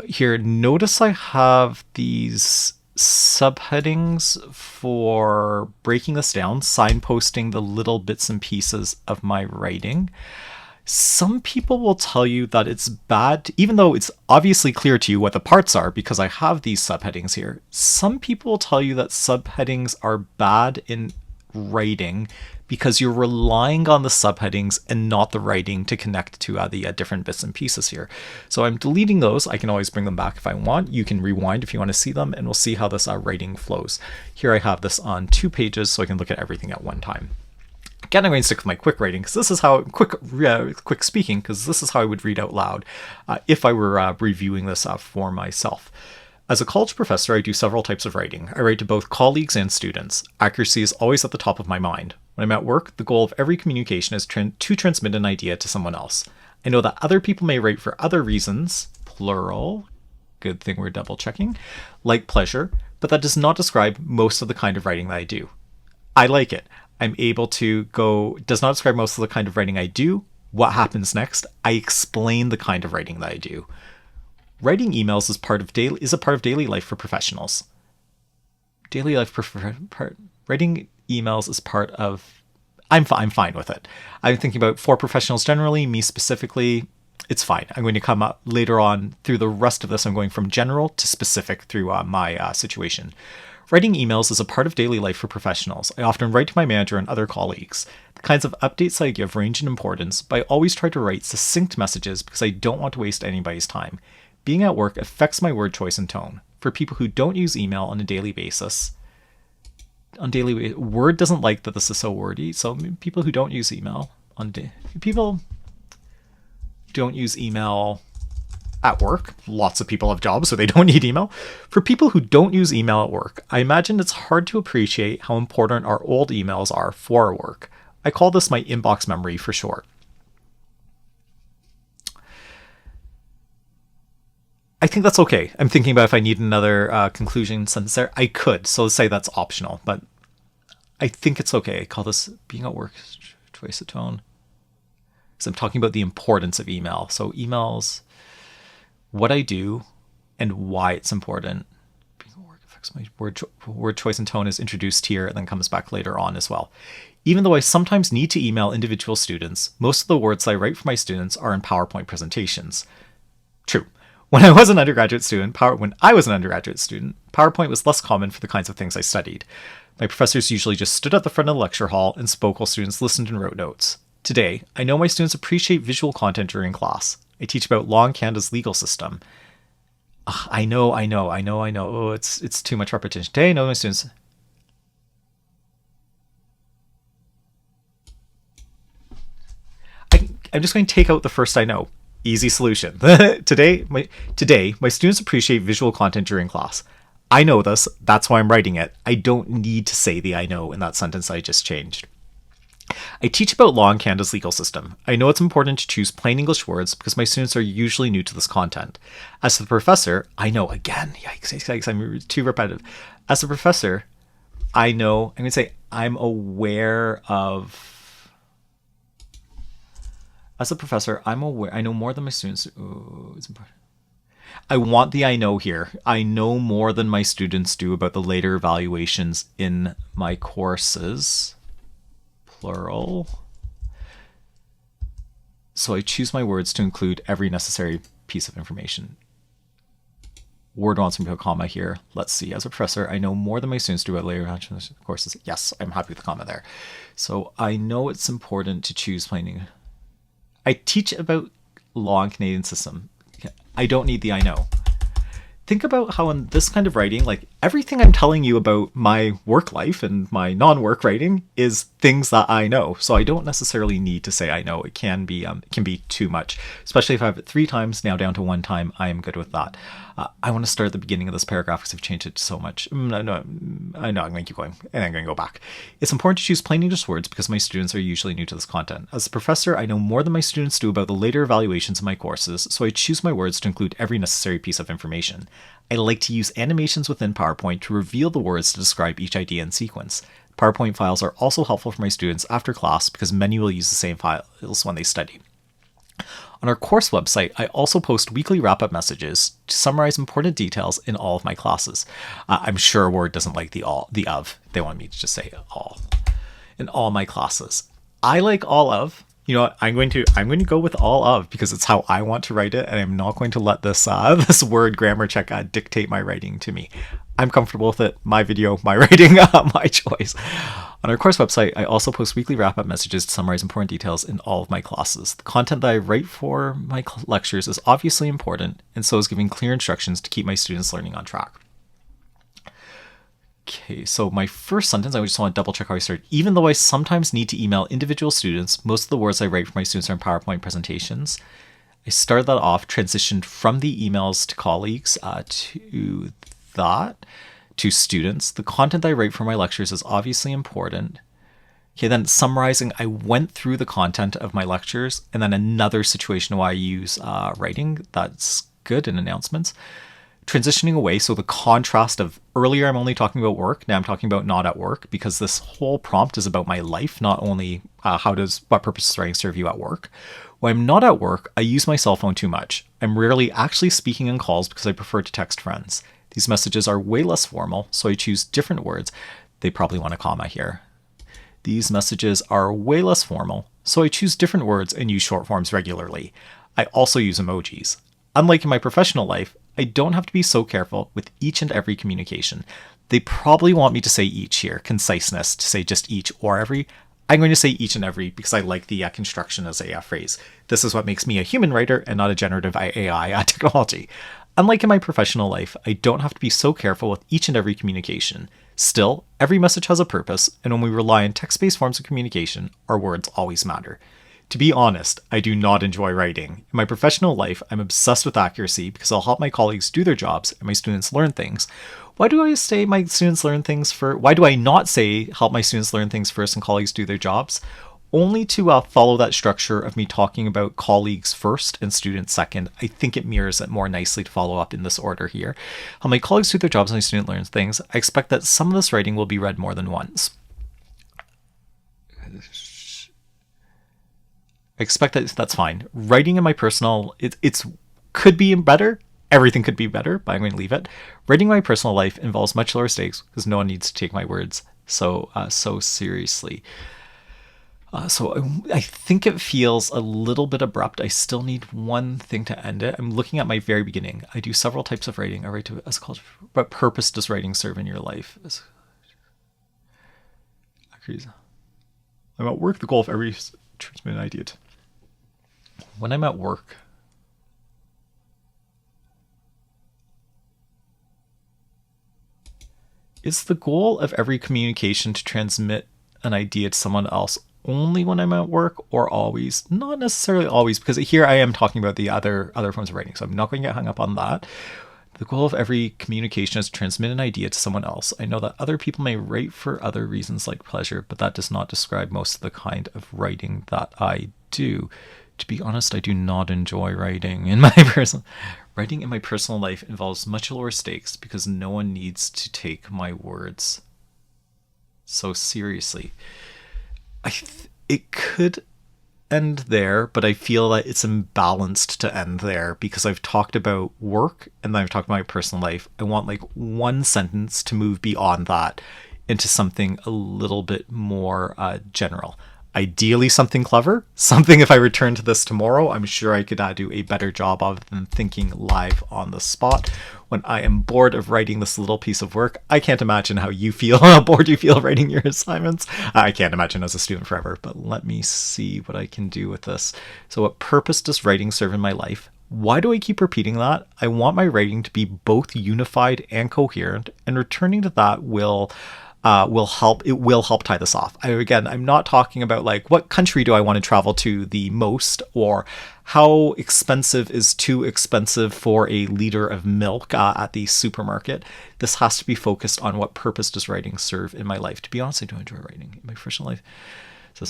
Here, notice I have these subheadings for breaking this down, signposting the little bits and pieces of my writing. Some people will tell you that it's bad, even though it's obviously clear to you what the parts are because I have these subheadings here. Some people will tell you that subheadings are bad in writing because you're relying on the subheadings and not the writing to connect to the different bits and pieces here. So I'm deleting those. I can always bring them back if I want. You can rewind if you want to see them, and we'll see how this writing flows. Here I have this on 2 pages, so I can look at everything at one time. Again, I'm going to stick with my quick writing because this is how quick speaking, because this is how I would read out loud if I were reviewing this for myself. As a college professor, I do several types of writing. I write to both colleagues and students. Accuracy is always at the top of my mind. When I'm at work, the goal of every communication is to transmit an idea to someone else. I know that other people may write for other reasons, plural, good thing we're double checking, like pleasure, but that does not describe most of the kind of writing that I do. I like it. I'm able to go, does not describe most of the kind of writing I do. What happens next? I explain the kind of writing that I do. Writing emails is a part of daily life for professionals. Writing emails is part of. I'm fine with it. I'm thinking about for professionals generally, me specifically. It's fine. I'm going to come up later on through the rest of this. I'm going from general to specific through my situation. Writing emails is a part of daily life for professionals. I often write to my manager and other colleagues. The kinds of updates I give range in importance, but I always try to write succinct messages because I don't want to waste anybody's time. Being at work affects my word choice and tone. For people who don't use email on a daily basis, Word doesn't like that this is so wordy. So people who don't use email people don't use email at work. Lots of people have jobs, so they don't need email. For people who don't use email at work, I imagine it's hard to appreciate how important our old emails are for our work. I call this my inbox memory for short. I think that's okay. I'm thinking about if I need another conclusion sentence there. I could, so let's say that's optional, but I think it's okay. I call this being at work, choice of tone. So I'm talking about the importance of email. So emails, what I do, and why it's important. Being at work affects my word choice and tone is introduced here and then comes back later on as well. Even though I sometimes need to email individual students, most of the words I write for my students are in PowerPoint presentations. True. When I was an undergraduate student, PowerPoint was less common for the kinds of things I studied. My professors usually just stood at the front of the lecture hall and spoke while students listened and wrote notes. Today, I know my students appreciate visual content during class. I teach about Law in Canada's legal system. I know. Oh, it's too much repetition. Today, I know my students. I'm just going to take out the first I know. Easy solution. Today, my students appreciate visual content during class. I know this. That's why I'm writing it. I don't need to say the I know in that sentence I just changed. I teach about law in Canada's legal system. I know it's important to choose plain English words because my students are usually new to this content. As the professor, I know again. Yikes, I'm too repetitive. As a professor, I'm going to say I'm aware of. As a professor, I know more than my students. Ooh, it's important. I want the I know here. I know more than my students do about the later evaluations in my courses. Plural. So I choose my words to include every necessary piece of information. Word wants me to put a comma here. Let's see. As a professor, I know more than my students do about later evaluations in courses. Yes, I'm happy with the comma there. So I know it's important to choose plain. I teach about law in Canadian system. I don't need the I know. Think about how in this kind of writing, like everything I'm telling you about my work life and my non-work writing is things that I know. So I don't necessarily need to say I know. It can be too much, especially if I have it 3 times, now down to 1 time. I am good with that. I want to start at the beginning of this paragraph because I've changed it so much. No, I'm going to keep going and I'm going to go back. It's important to choose plain English words because my students are usually new to this content. As a professor, I know more than my students do about the later evaluations in my courses, so I choose my words to include every necessary piece of information. I like to use animations within PowerPoint to reveal the words to describe each idea in sequence. PowerPoint files are also helpful for my students after class because many will use the same files when they study. On our course website, I also post weekly wrap-up messages to summarize important details in all of my classes. I'm sure Word doesn't like the of. They want me to just say all. In all my classes. I like all of. You know what? I'm going to go with all of because it's how I want to write it, and I'm not going to let this this word grammar check dictate my writing to me. I'm comfortable with it. My video, my writing, my choice. On our course website, I also post weekly wrap-up messages to summarize important details in all of my classes. The content that I write for my lectures is obviously important, and so is giving clear instructions to keep my students' learning on track. Okay, so my first sentence, I just want to double check how I started. Even though I sometimes need to email individual students, most of the words I write for my students are in PowerPoint presentations. I started that off, transitioned from the emails to colleagues to students. The content I write for my lectures is obviously important. Okay, then summarizing, I went through the content of my lectures, and then another situation where I use writing. That's good in announcements. Transitioning away, so the contrast of earlier I'm only talking about work, now I'm talking about not at work, because this whole prompt is about my life, not only what purpose does writing serve you at work. When I'm not at work, I use my cell phone too much. I'm rarely actually speaking in calls because I prefer to text friends. These messages are way less formal, so I choose different words. They probably want a comma here. These messages are way less formal, so I choose different words and use short forms regularly. I also use emojis. Unlike in my professional life, I don't have to be so careful with each and every communication. They probably want me to say each here, conciseness, to say just each or every. I'm going to say each and every because I like the construction as a phrase. This is what makes me a human writer and not a generative AI technology. Unlike in my professional life, I don't have to be so careful with each and every communication. Still, every message has a purpose, and when we rely on text-based forms of communication, our words always matter. To be honest, I do not enjoy writing. In my professional life, I'm obsessed with accuracy because I'll help my colleagues do their jobs and my students learn things. Why do I not say help my students learn things first and colleagues do their jobs? Only to follow that structure of me talking about colleagues first and students second. I think it mirrors it more nicely to follow up in this order here. How my colleagues do their jobs and my student learns things. I expect that some of this writing will be read more than once. I expect that's fine. Writing in my personal, it's could be better. Everything could be better, but I'm going to leave it. Writing in my personal life involves much lower stakes because no one needs to take my words so seriously. So I think it feels a little bit abrupt. I still need one thing to end it. I'm looking at my very beginning. I do several types of writing. I write as called. What purpose does writing serve in your life? I'm at work. The goal of every transmit an idea. When I'm at work, is the goal of every communication to transmit an idea to someone else only when I'm at work or always? Not necessarily always, because here I am talking about the other forms of writing, so I'm not going to get hung up on that. The goal of every communication is to transmit an idea to someone else. I know that other people may write for other reasons like pleasure, but that does not describe most of the kind of writing that I do. To be honest, I do not enjoy writing in my writing in my personal life involves much lower stakes because no one needs to take my words so seriously. It could end there, but I feel that it's imbalanced to end there because I've talked about work and then I've talked about my personal life. I want like one sentence to move beyond that into something a little bit more general. Ideally something clever, something if I return to this tomorrow, I'm sure I could do a better job of than thinking live on the spot. When I am bored of writing this little piece of work, I can't imagine how you feel, how bored you feel writing your assignments. I can't imagine as a student forever, but let me see what I can do with this. So what purpose does writing serve in my life? Why do I keep repeating that? I want my writing to be both unified and coherent, and returning to that will help. It will help tie this off. I'm not talking about like what country do I want to travel to the most, or how expensive is too expensive for a liter of milk at the supermarket. This has to be focused on what purpose does writing serve in my life. To be honest, I do enjoy writing in my personal life. So,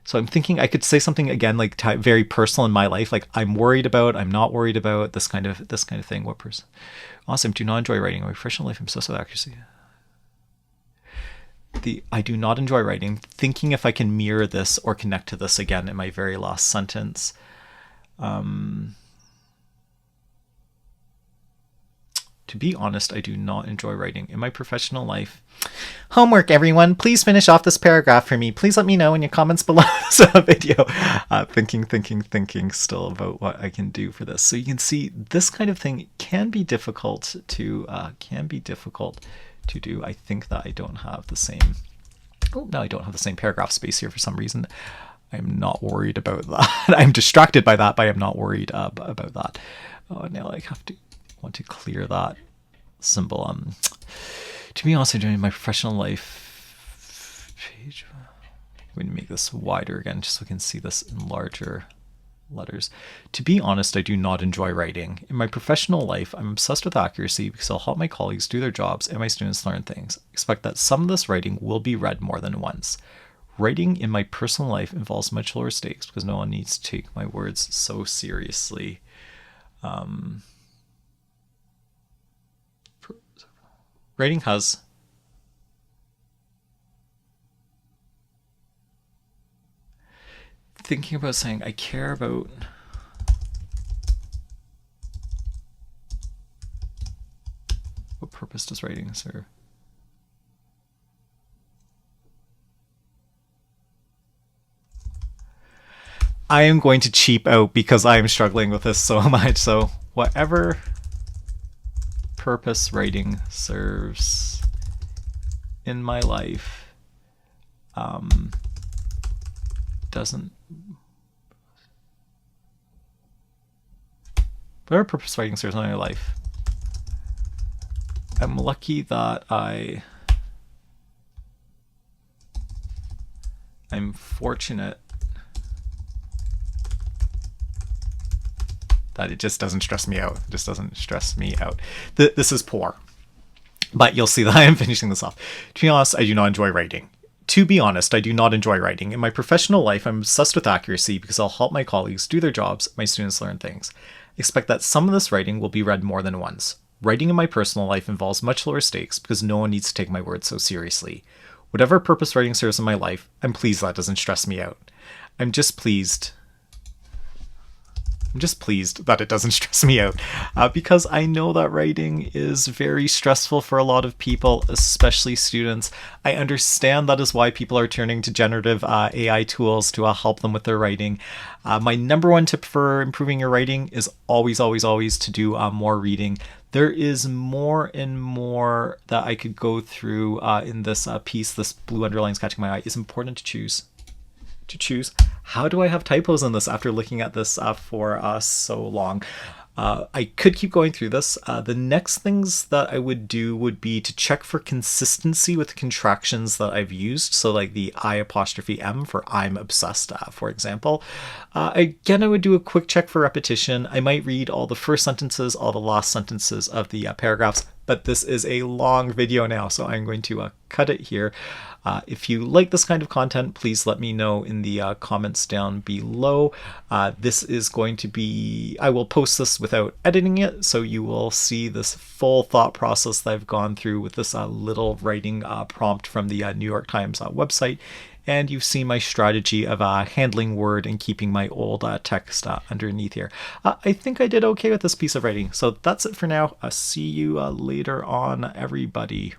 So I'm thinking I could say something again, like very personal in my life, like I'm worried about, I'm not worried about, this kind of thing. What person? Awesome. Do not enjoy writing. My professional life, I'm obsessed with accuracy. I do not enjoy writing. Thinking if I can mirror this or connect to this again in my very last sentence. To be honest, I do not enjoy writing in my professional life. Homework, everyone. Please finish off this paragraph for me. Please let me know in your comments below this video. Thinking still about what I can do for this. So you can see this kind of thing can be difficult to do. I think that I don't have the same. Oh, no, I don't have the same paragraph space here for some reason. I'm not worried about that. I'm distracted by that, but I'm not worried about that. Oh, now I want to clear that symbol. To be honest, I'm doing my professional life page. I'm going to make this wider again just so we can see this in larger letters. To be honest, I do not enjoy writing. In my professional life, I'm obsessed with accuracy because I'll help my colleagues do their jobs and my students learn things. I expect that some of this writing will be read more than once. Writing in my personal life involves much lower stakes because no one needs to take my words so seriously. Writing has thinking about saying I care about what purpose does writing serve? I am going to cheap out because I am struggling with this so much. So whatever purpose writing serves in my life doesn't. Whatever purpose writing serves in my life. I'm lucky that I'm fortunate that it just doesn't stress me out. It just doesn't stress me out. This is poor, but you'll see that I am finishing this off. To be honest, I do not enjoy writing. To be honest, I do not enjoy writing. In my professional life, I'm obsessed with accuracy because I'll help my colleagues do their jobs, my students learn things. I expect that some of this writing will be read more than once. Writing in my personal life involves much lower stakes because no one needs to take my words so seriously. Whatever purpose writing serves in my life, I'm pleased that doesn't stress me out. I'm just pleased that it doesn't stress me out because I know that writing is very stressful for a lot of people, especially students. I understand that is why people are turning to generative AI tools to help them with their writing. My number one tip for improving your writing is always to do more reading. There is more and more that I could go through in this piece. This blue underline's catching my eye. It's important to choose. How do I have typos in this after looking at this for so long? I could keep going through this. The next things that I would do would be to check for consistency with contractions that I've used. So like the I''M for I'm obsessed, for example. Again, I would do a quick check for repetition. I might read all the first sentences, all the last sentences of the paragraphs, but this is a long video now, so I'm going to cut it here. If you like this kind of content, please let me know in the comments down below. This is going to be, I will post this without editing it, so you will see this full thought process that I've gone through with this little writing prompt from the New York Times website. And you've seen my strategy of handling Word and keeping my old text underneath here. I think I did okay with this piece of writing. So that's it for now. See you later on, everybody.